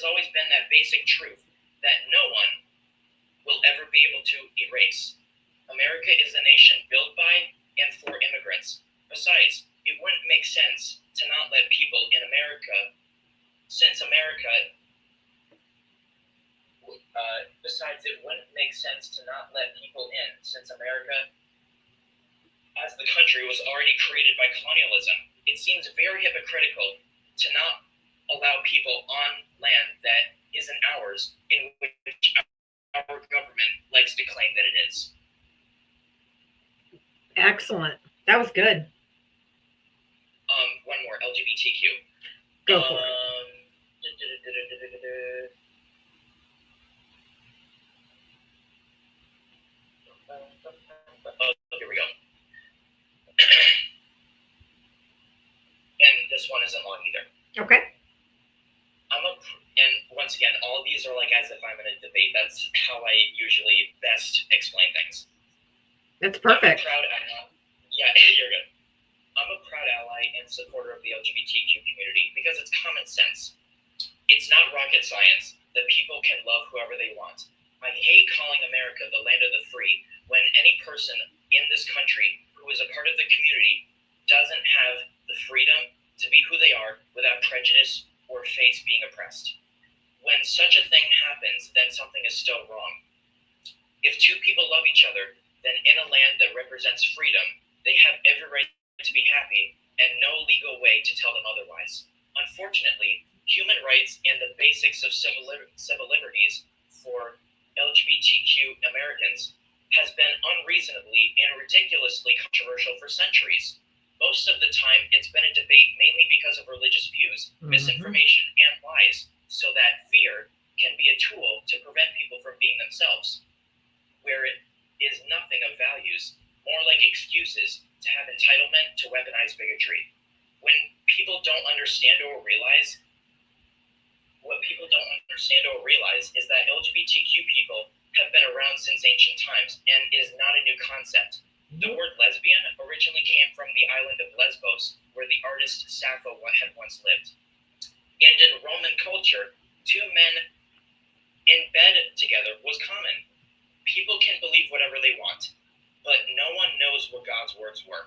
always been that basic truth that no one will ever be able to erase. America is a nation built by and for immigrants. Besides, it wouldn't make sense to not let people in America, since America, as the country, was already created by colonialism. It seems very hypocritical to not allow people on land that isn't ours, in which our government likes to claim that it is. Excellent. That was good. One more, LGBTQ. Go for it. Here we go. And this one isn't long either. Okay. And once again, all these are like as if I'm in a debate. That's how I usually best explain things. That's perfect. Yeah, you're good. I'm a proud ally and supporter of the LGBTQ community because it's common sense. It's not rocket science that people can love whoever they want. I hate calling America the land of the free when any person in this country who is a part of the community doesn't have the freedom to be who they are without prejudice or face being oppressed. When such a thing happens, then something is still wrong. If two people love each other, then in a land that represents freedom, they have every right to be happy and no legal way to tell them otherwise. Unfortunately, human rights and the basics of civil liberties for LGBTQ Americans has been unreasonably and ridiculously controversial for centuries. Most of the time, it's been a debate mainly because of religious views, misinformation, and lies, so that fear can be a tool to prevent people from being themselves, where it is nothing of values, more like excuses to have entitlement to weaponize bigotry. When people don't understand or realize, is that LGBTQ people have been around since ancient times and is not a new concept. The word lesbian originally came from the island of Lesbos, where the artist Sappho had once lived. And in Roman culture, two men in bed together was common. People can believe whatever they want, but no one knows what God's words were.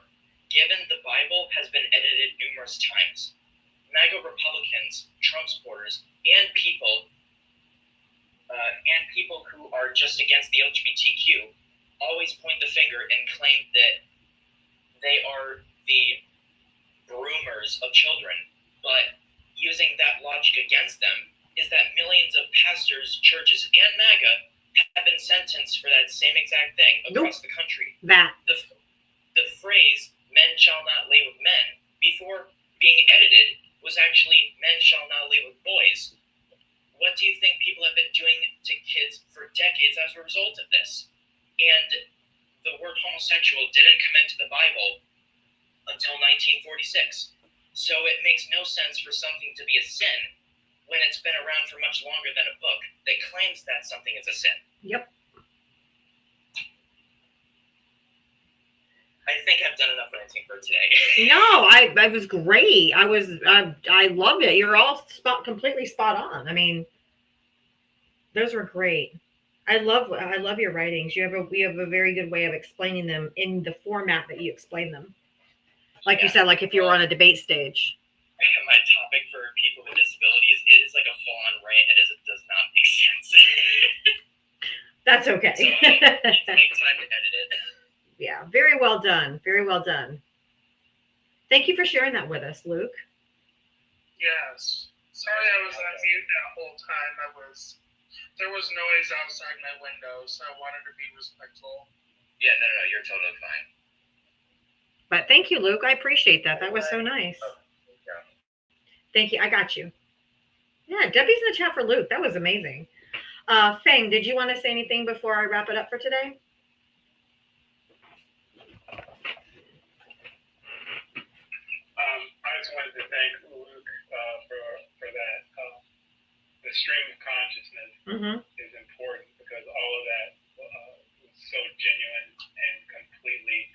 Given the Bible has been edited numerous times, MAGA Republicans, Trump supporters, and people who are just against the LGBTQ always point the finger and claim that they are the groomers of children. But using that logic against them is that millions of pastors, churches, and MAGA have been sentenced for that same exact thing across the country. The phrase, men shall not lay with men, before being edited, was actually men shall not lay with boys. What do you think people have been doing to kids for decades as a result of this? And the word homosexual didn't come into the Bible until 1946. So it makes no sense for something to be a sin when it's been around for much longer than a book that claims that something is a sin. Yep. I think I've done enough ranting for today. No, I was great. I loved it. You're all completely spot on. I mean, those were great. I love your writings. You have a very good way of explaining them in the format that you explain them. Like you said, like if you were on a debate stage. My topic for people with disabilities, it is like a full-on rant. It does not make sense. That's okay. So it takes time to edit it. Yeah, very well done. Very well done. Thank you for sharing that with us, Luke. Yes. Sorry I was on mute that whole time. There was noise outside my window, so I wanted to be respectful. Yeah, no, you're totally fine. But thank you, Luke. I appreciate that. That was so nice. Thank you. I got you. Yeah, Debbie's in the chat for Luke. That was amazing. Fang, did you want to say anything before I wrap it up for today? Mm-hmm. is important because all of that was so genuine and completely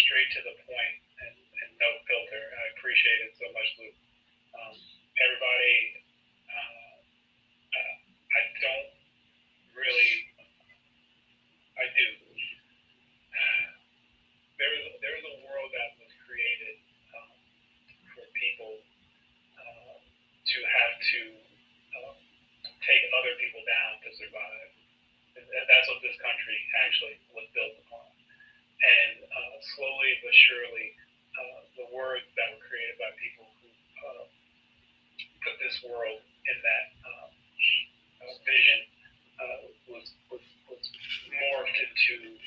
straight to the point and no filter. I appreciate it so much, Luke. Everybody, I don't really, I do. There is a world that was created for people to have to take other people down to survive. That's what this country actually was built upon. And slowly but surely, the words that were created by people who put this world in that vision was morphed into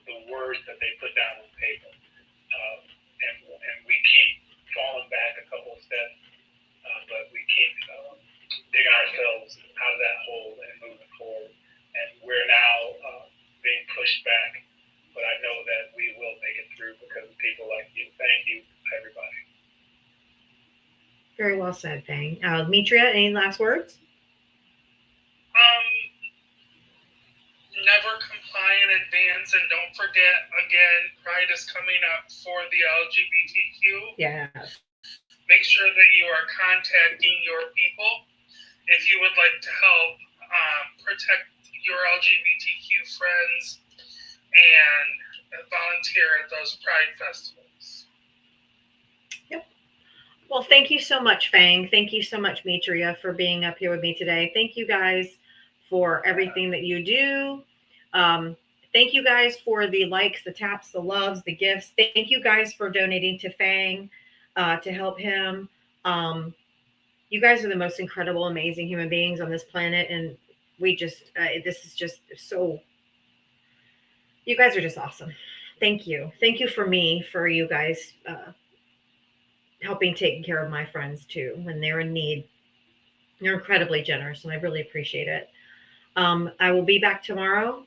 the words that they put down on paper. And we keep falling back a couple of steps, but we keep digging ourselves out of that hole and moving forward. And we're now being pushed back, but I know that we will make it through because of people like you. Thank you, everybody. Very well said, Fang. Demetria, any last words? Never comply in advance, and don't forget, again, Pride is coming up for the LGBTQ. Yes. Make sure that you are contacting your people if you would like to help protect your LGBTQ friends and volunteer at those Pride festivals. Yep. Well, thank you so much, Fang. Thank you so much, Demetria, for being up here with me today. Thank you guys for everything that you do. Thank you guys for the likes, the taps, the loves, the gifts. Thank you guys for donating to Fang to help him. You guys are the most incredible, amazing human beings on this planet. And we just, this is just so, you guys are just awesome. Thank you. Thank you for me, for you guys helping take care of my friends too when they're in need. You're incredibly generous, and I really appreciate it. I will be back tomorrow.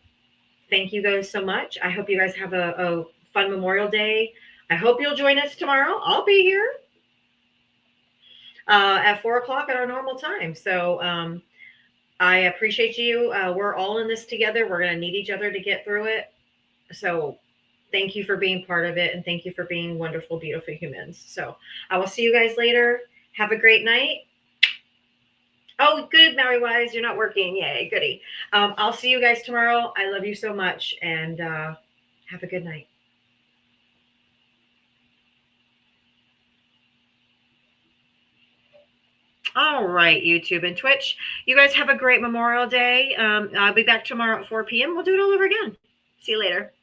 Thank you guys so much. I hope you guys have a fun Memorial Day. I hope you'll join us tomorrow. I'll be here at 4 o'clock at our normal time. So I appreciate you. We're all in this together. We're going to need each other to get through it. So thank you for being part of it. And thank you for being wonderful, beautiful humans. So I will see you guys later. Have a great night. Oh, good, Maui Wise. You're not working. Yay, goody. I'll see you guys tomorrow. I love you so much. And have a good night. All right, YouTube and Twitch. You guys have a great Memorial Day. I'll be back tomorrow at 4 p.m. We'll do it all over again. See you later.